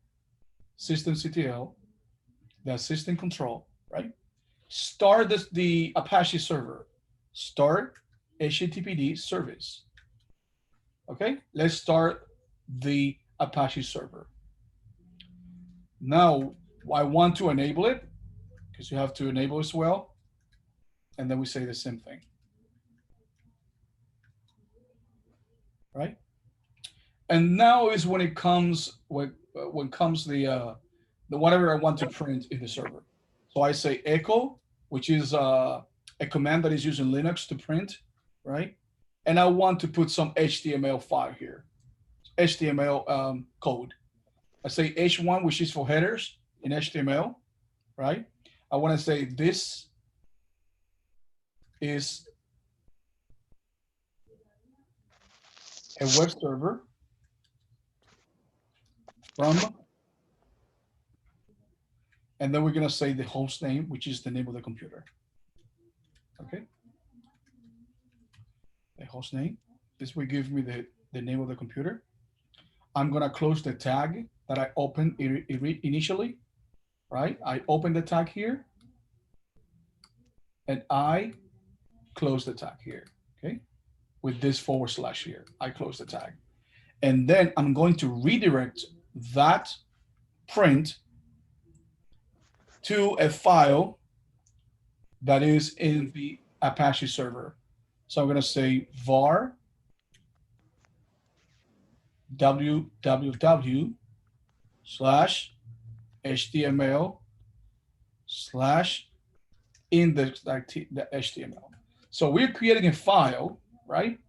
that's system control, right? Start the Apache server, start HTTPD service. Okay, let's start the Apache server. Now I want to enable it because you have to enable as well. And then we say the same thing, right? And now is when it comes, when comes the whatever I want to print in the server. So I say echo, which is a command that is used in Linux to print, right? And I want to put some HTML file here, HTML code. I say H1, which is for headers in HTML, right? I want to say this is a web server from, and then we're going to say the host name, which is the name of the computer. Okay. The host name. This will give me the name of the computer. I'm going to close the tag that I opened initially, right? I open the tag here and I close the tag here, okay? With this / here, I close the tag. And then I'm going to redirect that print to a file that is in the Apache server. So I'm going to say var www/html/index.html. So we're creating a file, right?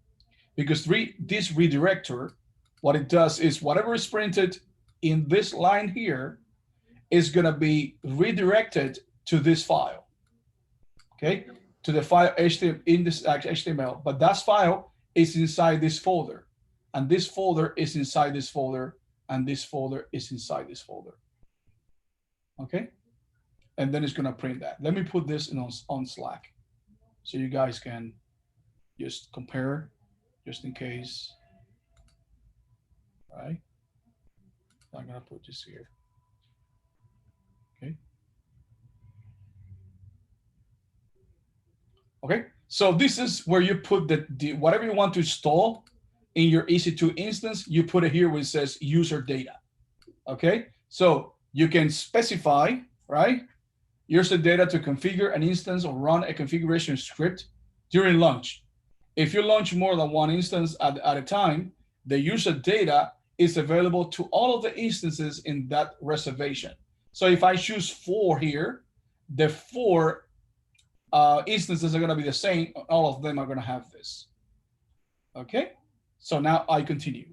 Because this redirector, what it does is whatever is printed in this line here is going to be redirected to this file, okay? to the file HTML in this HTML, but that file is inside this folder, and this folder is inside this folder, and this folder is inside this folder. Okay, and then it's gonna print that. Let me put this on Slack, so you guys can just compare, just in case. All right, I'm gonna put this here. Okay. Okay, so this is where you put the whatever you want to install in your EC2 instance, you put it here where it says user data. Okay, so you can specify, right, user data to configure an instance or run a configuration script during launch. If you launch more than one instance at a time, the user data is available to all of the instances in that reservation. So if I choose 4 here, the 4 instances are going to be the same. All of them are going to have this. Okay, so now I continue,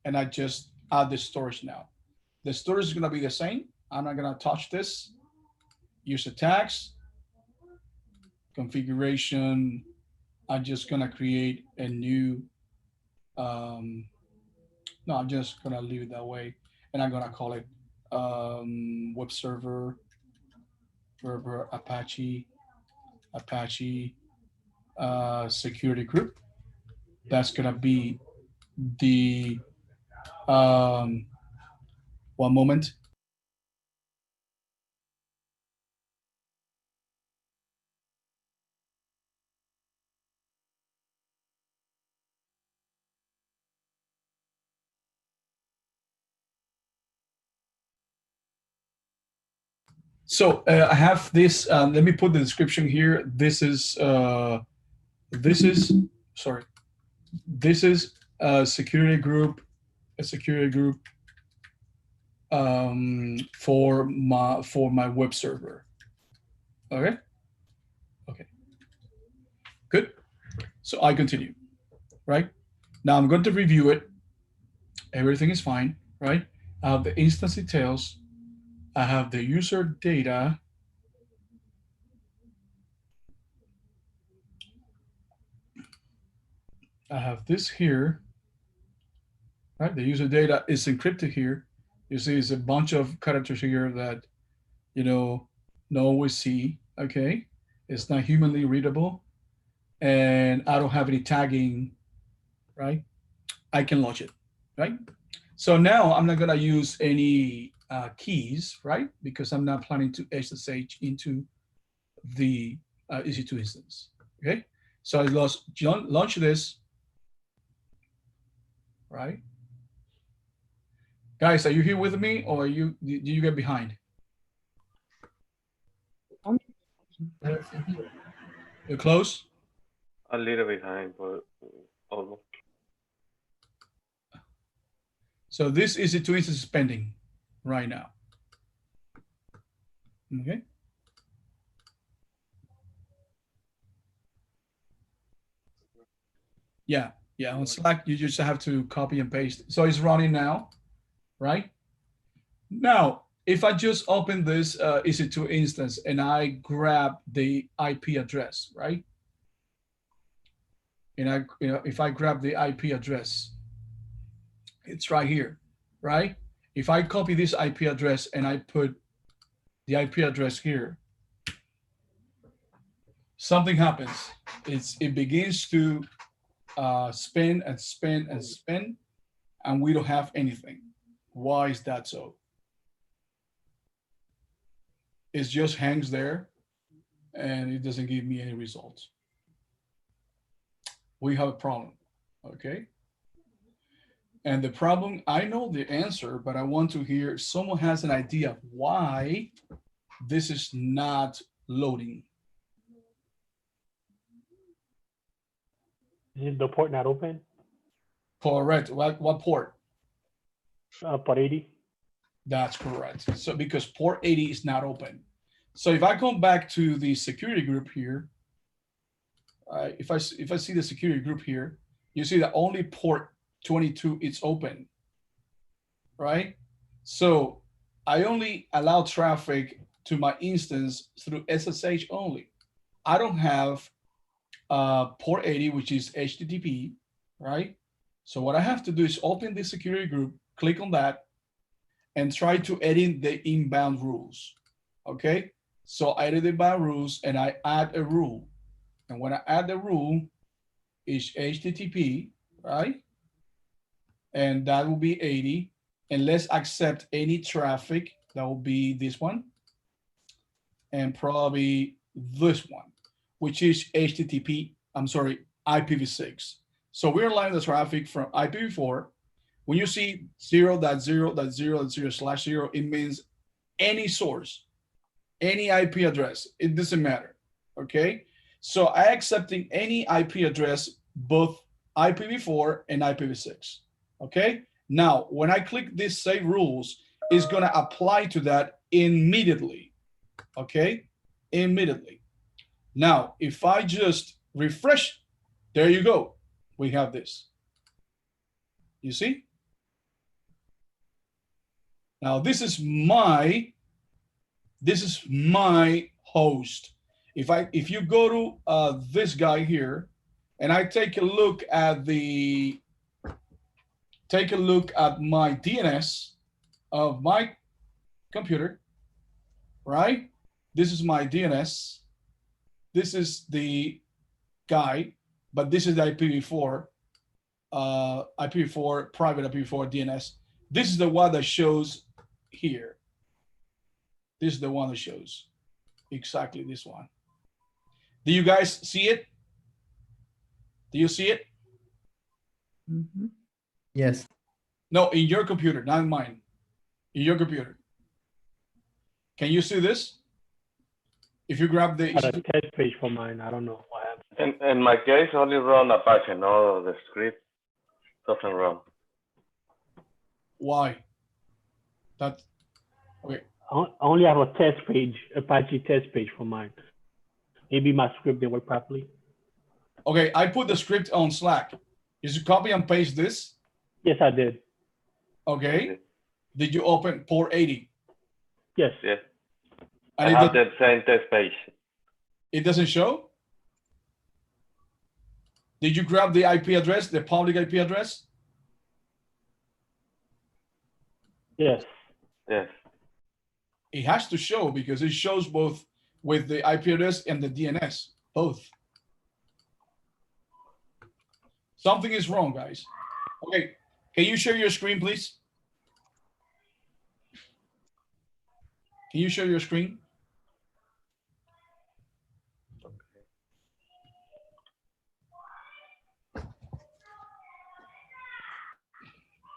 and I just add the storage now. The storage is going to be the same. I'm not going to touch this. User tags, configuration. I'm just going to create a new. No, I'm just going to leave it that way, and I'm going to call it web server Apache security group. That's gonna be the one moment. So I have this. Let me put the description here. This is sorry. This is a security group. For my web server. Okay. Okay. Good. So I continue. Right. Now I'm going to review it. Everything is fine. Right. I have the instance details. I have the user data. I have this here. Right. The user data is encrypted here. You see, it's a bunch of characters here that, no one will see. Okay. It's not humanly readable. And I don't have any tagging. Right. I can launch it. Right. So now I'm not going to use any keys, right? Because I'm not planning to SSH into the EC2 instance. Okay. So I launch this. Right. Guys, are you here with me, or did you get behind? You're close? A little behind, but almost. So this is EC2 instance pending right now. Okay. Yeah, on Slack, you just have to copy and paste. So it's running now, right? Now, if I just open this EC2 instance and I grab the IP address, right? And if I grab the IP address, it's right here, right? If I copy this IP address and I put the IP address here, something happens. It begins to spin and spin and spin, and we don't have anything. Why is that so? It just hangs there, and it doesn't give me any results. We have a problem, okay? And the problem, I know the answer, but I want to hear if someone has an idea of why this is not loading. Is the port not open? Correct. What port? Port 80. That's correct. So because port 80 is not open. So if I go back to the security group here, if I see the security group here, you see that only port 22 is open, right? So I only allow traffic to my instance through SSH only. I don't have port 80, which is HTTP, right? So what I have to do is open the security group, click on that, and try to edit the inbound rules, okay? So I edit the inbound rules and I add a rule. And when I add the rule, it's HTTP, right? And that will be 80. And let's accept any traffic. That will be this one. And probably this one, which is HTTP, I'm sorry, IPv6. So we're aligning the traffic from IPv4. When you see 0.0.0.0/0, it means any source, any IP address, it doesn't matter, okay? So I accepting any IP address, both IPv4 and IPv6, okay? Now, when I click this save rules, it's gonna apply to that immediately, okay? Immediately. Now, if I just refresh, there you go. We have this. You see? Now, this is my host. If you go to this guy here, and I take a look at my DNS of my computer, right? This is my DNS. This is the guy, but this is the IPv4, private IPv4 DNS. This is the one that shows here. This is the one that shows exactly this one. Do you guys see it? Do you see it? Mm-hmm. Yes. No, in your computer, not in mine. In your computer. Can you see this? If you grab the test page for mine, I don't know what happened. In my case, only run Apache, no the script doesn't run. Why? That okay. I only have a test page, Apache test page for mine. Maybe my script didn't work properly. Okay, I put the script on Slack. Did you copy and paste this? Yes, I did. Okay. Did you open port 80? Yes. Yes. And I have the same test page. It doesn't show? Did you grab the IP address, the public IP address? Yes. Yes. It has to show because it shows both with the IP address and the DNS, both. Something is wrong, guys. Okay, can you share your screen, please? Can you share your screen?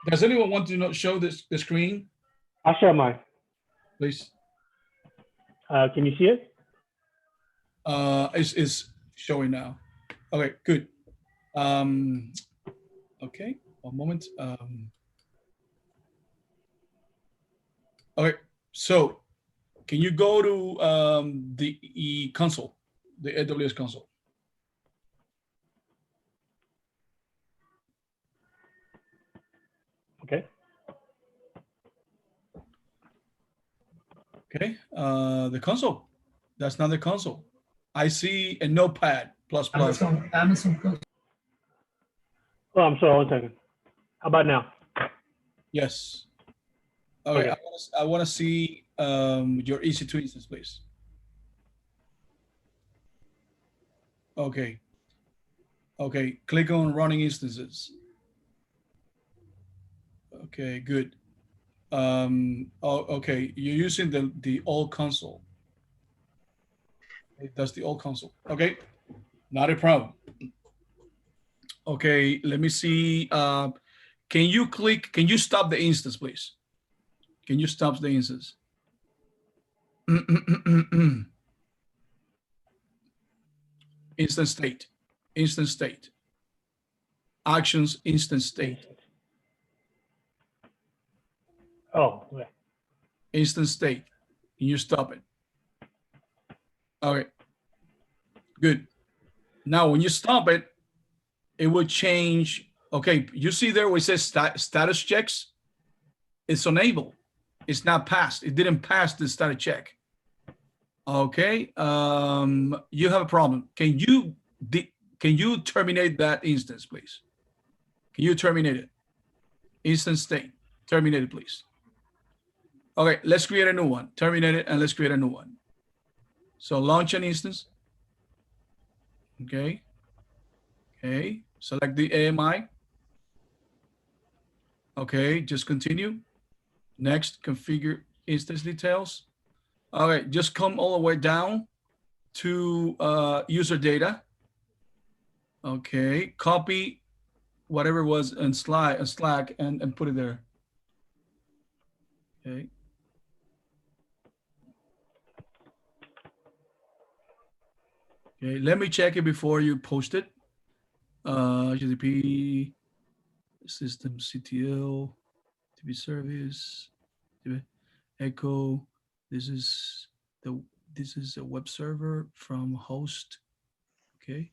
Does anyone want to not show the screen? I'll share mine. Please. Can you see it? It's showing now. Okay, good. Okay, one moment. Okay, so can you go to the console, the AWS console? Okay. Okay, the console. That's not the console. I see a notepad plus. Amazon. Oh, I'm sorry, 1 second. How about now? Yes. Okay, Okay. I want to see your EC2 instance, please. Okay. Okay, click on running instances. Okay, good. Okay, you're using the old console. That's the old console. Okay, not a problem. Okay, let me see. Can you stop the instance, please? Can you stop the instance? Instant state. Actions, instant state. Oh, okay. Instant state. Can you stop it? Okay, good. Now, when you stop it, it will change. Okay, you see there where it says status checks? It's enabled. It's not passed. It didn't pass the status check. Okay, you have a problem. Can you terminate that instance, please? Can you terminate it? Instance state, terminate it, please. Okay, let's create a new one. Terminate it and let's create a new one. So launch an instance. Okay. Okay, select the AMI. Okay, just continue. Next, configure instance details. All right, just come all the way down to user data. Okay, copy whatever was in Slack and put it there. Okay. Okay, let me check it before you post it. HTTP system CTL, TP service, echo. This is a web server from host. Okay.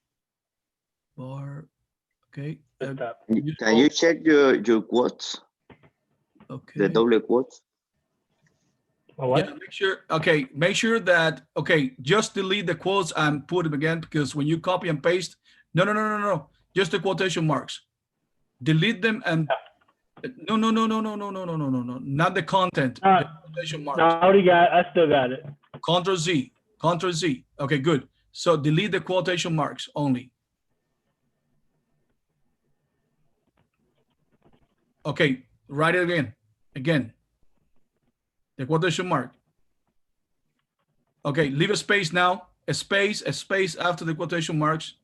Bar. Okay. Can you check your quotes? Okay. The double quotes. Yeah, make sure. Okay, make sure that. Okay, just delete the quotes and put them again, because when you copy and paste, no. Just the quotation marks. Delete them and no, not the content. The quotation marks. I still got it. Control Z. Okay, good. So delete the quotation marks only. Okay, write it again. The quotation mark. Okay, leave a space now. A space after the quotation marks.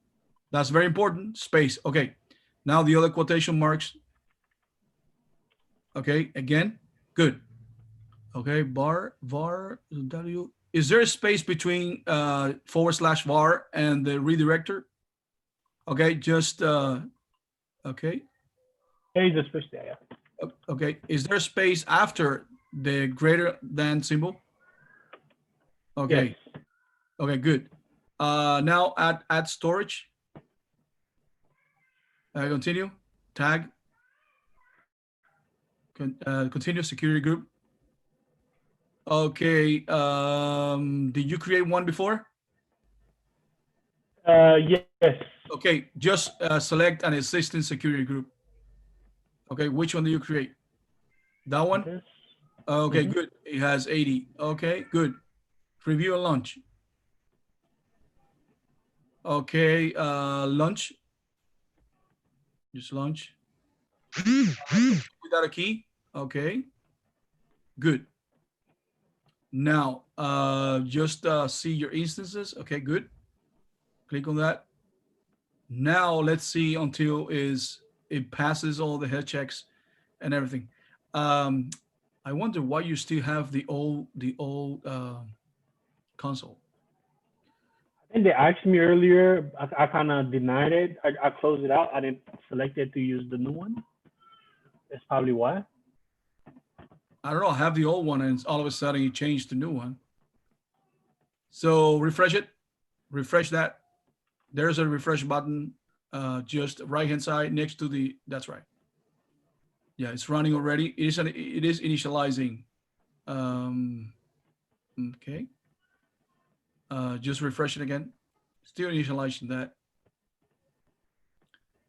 That's very important. Space. Okay. Now the other quotation marks. Okay, again. Good. Okay, var w. Is there a space between /var and the redirector? Okay, just okay. There is a space there. Yeah. Okay, is there a space after the greater than symbol? Okay. Yes. Okay, good. Now add storage. Continue. Tag. Continue security group. Okay. Did you create one before? Yes. Okay, just select an existing security group. Okay, which one do you create? That one? Okay, good. It has 80. Okay, good. Preview and launch. Okay, launch. Just launch. Without a key. Okay. Good. Now, just see your instances. Okay, good. Click on that. Now let's see until it passes all the health checks and everything. I wonder why you still have the old console. I think they asked me earlier. I kind of denied it. I closed it out. I didn't select it to use the new one. That's probably why. I don't know. I have the old one, and all of a sudden you changed the new one. So refresh it. Refresh that. There's a refresh button, just right hand side next to the. That's right. Yeah, it's running already. It is initializing. Okay. Just refresh it again. Still initializing that.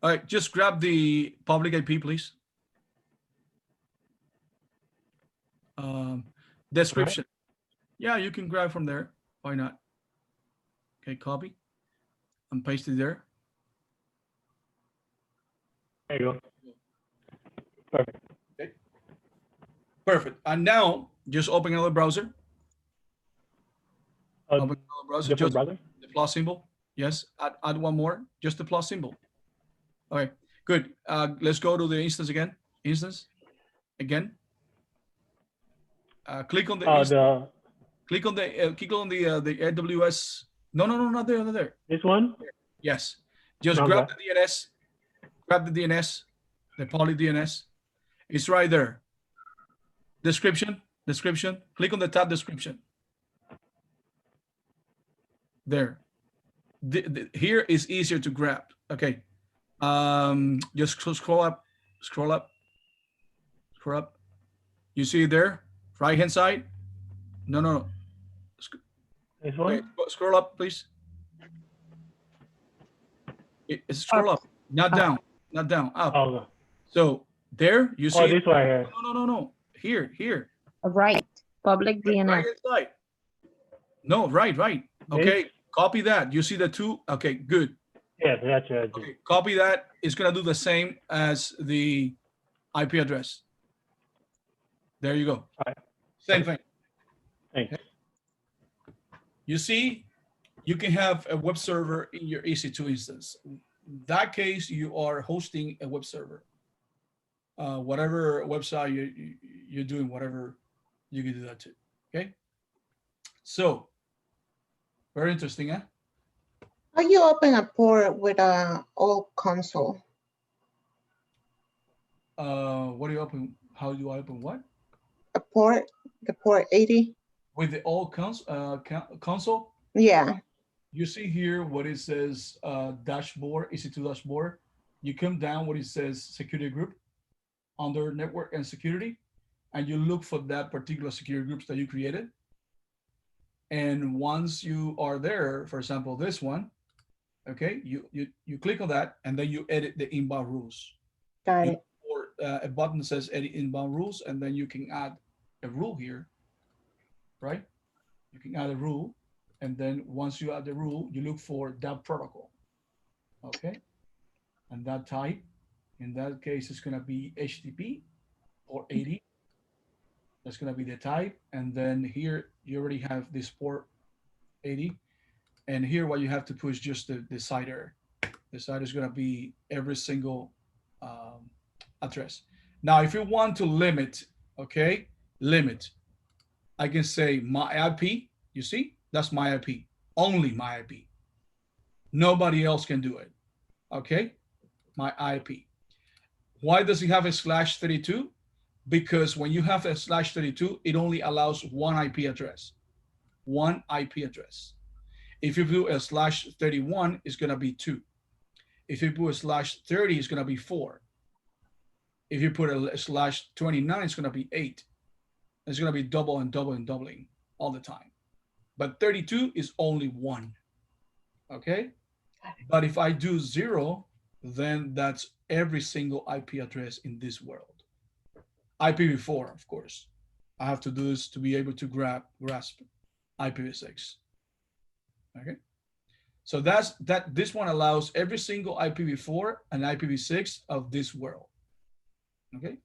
All right, just grab the public IP, please. Description. Right. Yeah, you can grab from there. Why not? Okay, copy and paste it there. There you go. Perfect. Okay. Perfect. And now just open another browser. Open another browser. Just browser? The plus symbol. Yes. Add one more. Just the plus symbol. Okay. Good. Let's go to the instance again. Instance. Again. Click on the. Click on the AWS. No, not there. Not there. This one. Yes. Just grab the DNS. Grab the DNS. The poly DNS. It's right there. Description. Click on the tab description. There. Here is easier to grab. Okay. Just scroll up. You see it there? Right hand side? No. This Okay, one? scroll up, please. Scroll up, not down, not down, up. Oh, So there you see. oh, this one here. No. Here. Right. Public Right DNS. inside. No, right. Okay, This? copy that. You see the two? Okay, good. Yes, gotcha. Okay, copy that. It's gonna do the same as the IP address. There you go. All right. Same thing. Thanks. You see, you can have a web server in your EC2 instance. In that case, you are hosting a web server. Whatever website you're doing, whatever, you can do that too. Okay. So, very interesting, huh? How you open a port with a old console? What do you open? How do I open what? A port, the port 80? With the old console? Yeah. You see here what it says dashboard, EC2 dashboard. You come down what it says security group under network and security, and you look for that particular security groups that you created. And once you are there, for example, this one, okay, you click on that, and then you edit the inbound rules. Got it. Or a button that says edit inbound rules, and then you can add a rule here, right? You can add a rule, and then once you add the rule, you look for that protocol, okay? And that type, in that case, it's gonna be HTTP or 80. That's gonna be the type, and then here you already have this port 80, and here what you have to push just the CIDR. The CIDR is gonna be every single address. Now, if you want to limit, okay, limit, I can say my IP, you see, that's my IP, only my IP. Nobody else can do it, okay? My IP. Why does it have a /32? Because when you have a /32, it only allows one IP address, one IP address. If you do a /31, it's gonna be 2. If you put a /30, it's gonna be 4. If you put a /29, it's gonna be 8. It's gonna be double and double and doubling all the time. But 32 is only 1, okay? But if I do 0, then that's every single IP address in this world. IPv4, of course. I have to do this to be able to grasp IPv6, okay? So this one allows every single IPv4 and IPv6 of this world, okay?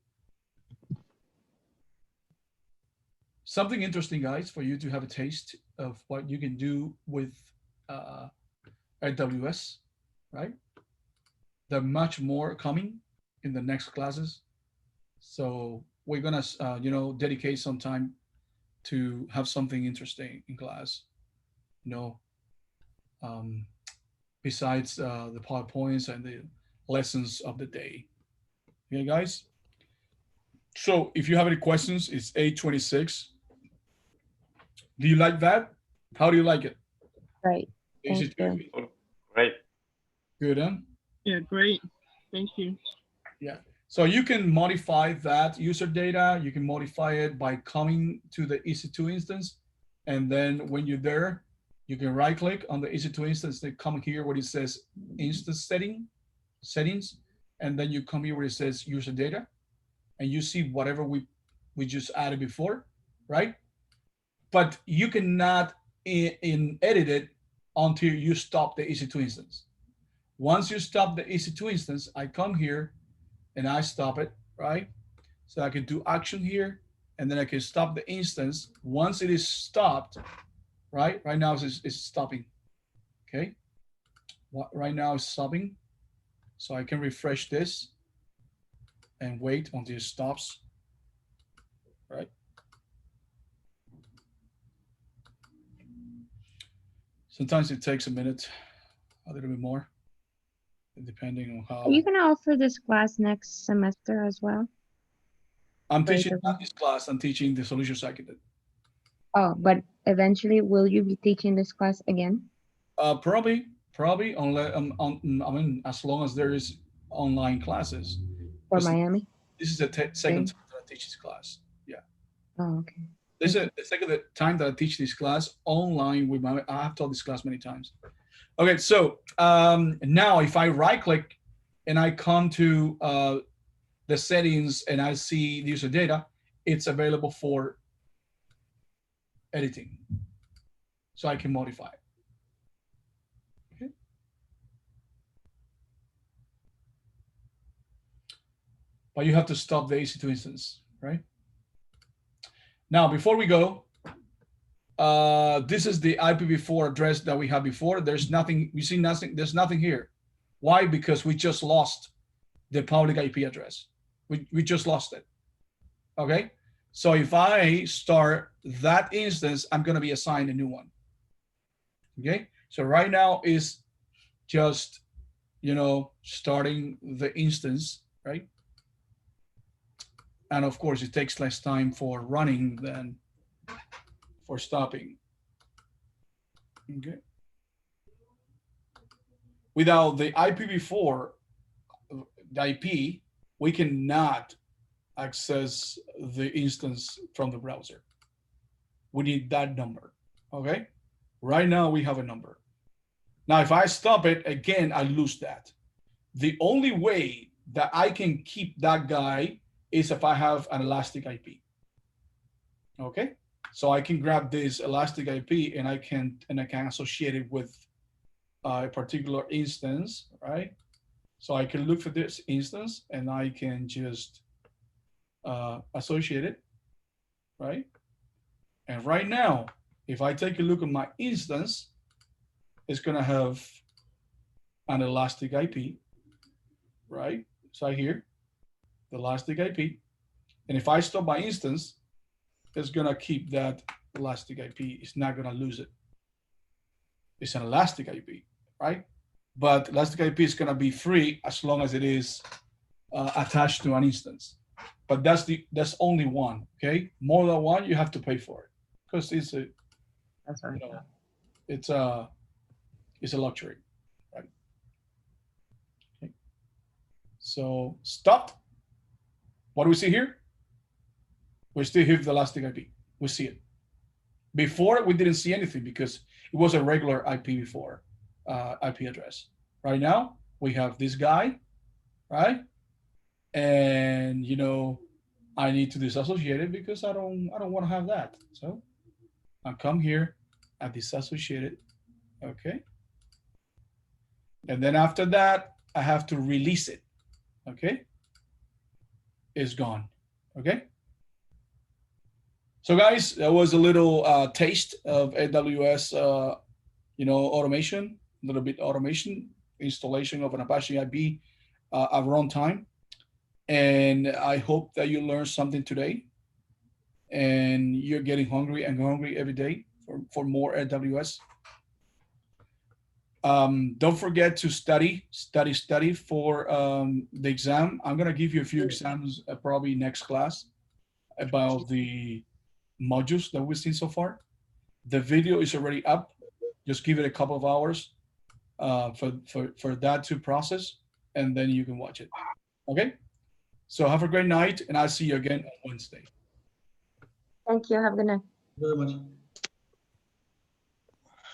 Something interesting, guys, for you to have a taste of what you can do with AWS, right? There are much more coming in the next classes. So we're gonna, dedicate some time to have something interesting in class, besides the PowerPoints and the lessons of the day. Okay, guys? So if you have any questions, it's 8:26. Do you like that? How do you like it? Right. Easy Thank to you. Great. Good, huh? Yeah, great. Thank you. Yeah. So you can modify that user data. You can modify it by coming to the EC2 instance. And then when you're there, you can right click on the EC2 instance. They come here where it says instance settings. And then you come here where it says user data. And you see whatever we just added before, right? But you cannot edit it until you stop the EC2 instance. Once you stop the EC2 instance, I come here and I stop it, right? So I can do action here, and then I can stop the instance. Once it is stopped, right? Right now it's stopping, okay? Right now it's stopping. So I can refresh this and wait until it stops, right? Sometimes it takes a minute, a little bit more, depending on how. Are you gonna offer this class next semester as well? I'm teaching not this class, I'm teaching the solutions architect. Oh, but eventually will you be teaching this class again? Probably, unless, as long as there is online classes. For Miami? This is the second time that I teach this class, yeah. Oh, okay. This is the second time that I teach this class online with I have taught this class many times. Okay, so now if I right click and I come to the settings and I see the user data, it's available for editing. So I can modify it. Okay. But you have to stop the EC2 instance, right? Now, before we go, this is the IPv4 address that we had before. There's nothing, you see nothing, there's nothing here. Why? Because we just lost the public IP address. We just lost it, okay? So if I start that instance, I'm gonna be assigned a new one, okay? So right now is just, you know, starting the instance, right? And of course, it takes less time for running than for stopping, okay? Without the IPv4, the IP, we cannot access the instance from the browser. We need that number, okay? Right now we have a number. Now, if I stop it, again, I lose that. The only way that I can keep that guy is if I have an elastic IP, okay? So I can grab this elastic IP and I can associate it with a particular instance, right? So I can look for this instance and I can just associate it, right? And right now, if I take a look at my instance, it's gonna have an elastic IP, right? So here, the elastic IP. And if I stop my instance, it's gonna keep that elastic IP. It's not gonna lose it. It's an elastic IP, right? But elastic IP is gonna be free as long as it is attached to an instance. But that's only one, okay? More than one, you have to pay for it because it's a, That's right. you know, it's a luxury, right? Okay. So stop. What do we see here? We still have the elastic IP. We see it. Before we didn't see anything because it was a regular IPv4 IP address. Right now we have this guy, right? And you know, I need to disassociate it because I don't want to have that. So I come here, I disassociate it, okay? And then after that, I have to release it, okay? It's gone, okay? So guys, that was a little taste of AWS, you know, automation, a little bit automation, installation of an Apache IB at runtime. And I hope that you learned something today and you're getting hungry and hungry every day for more AWS. Don't forget to study for the exam. I'm gonna give you a few exams probably next class about the modules that we've seen so far. The video is already up. Just give it a couple of hours for that to process, and then you can watch it. Okay? So have a great night, and I'll see you again on Wednesday. Thank you. Have a good night. Very much.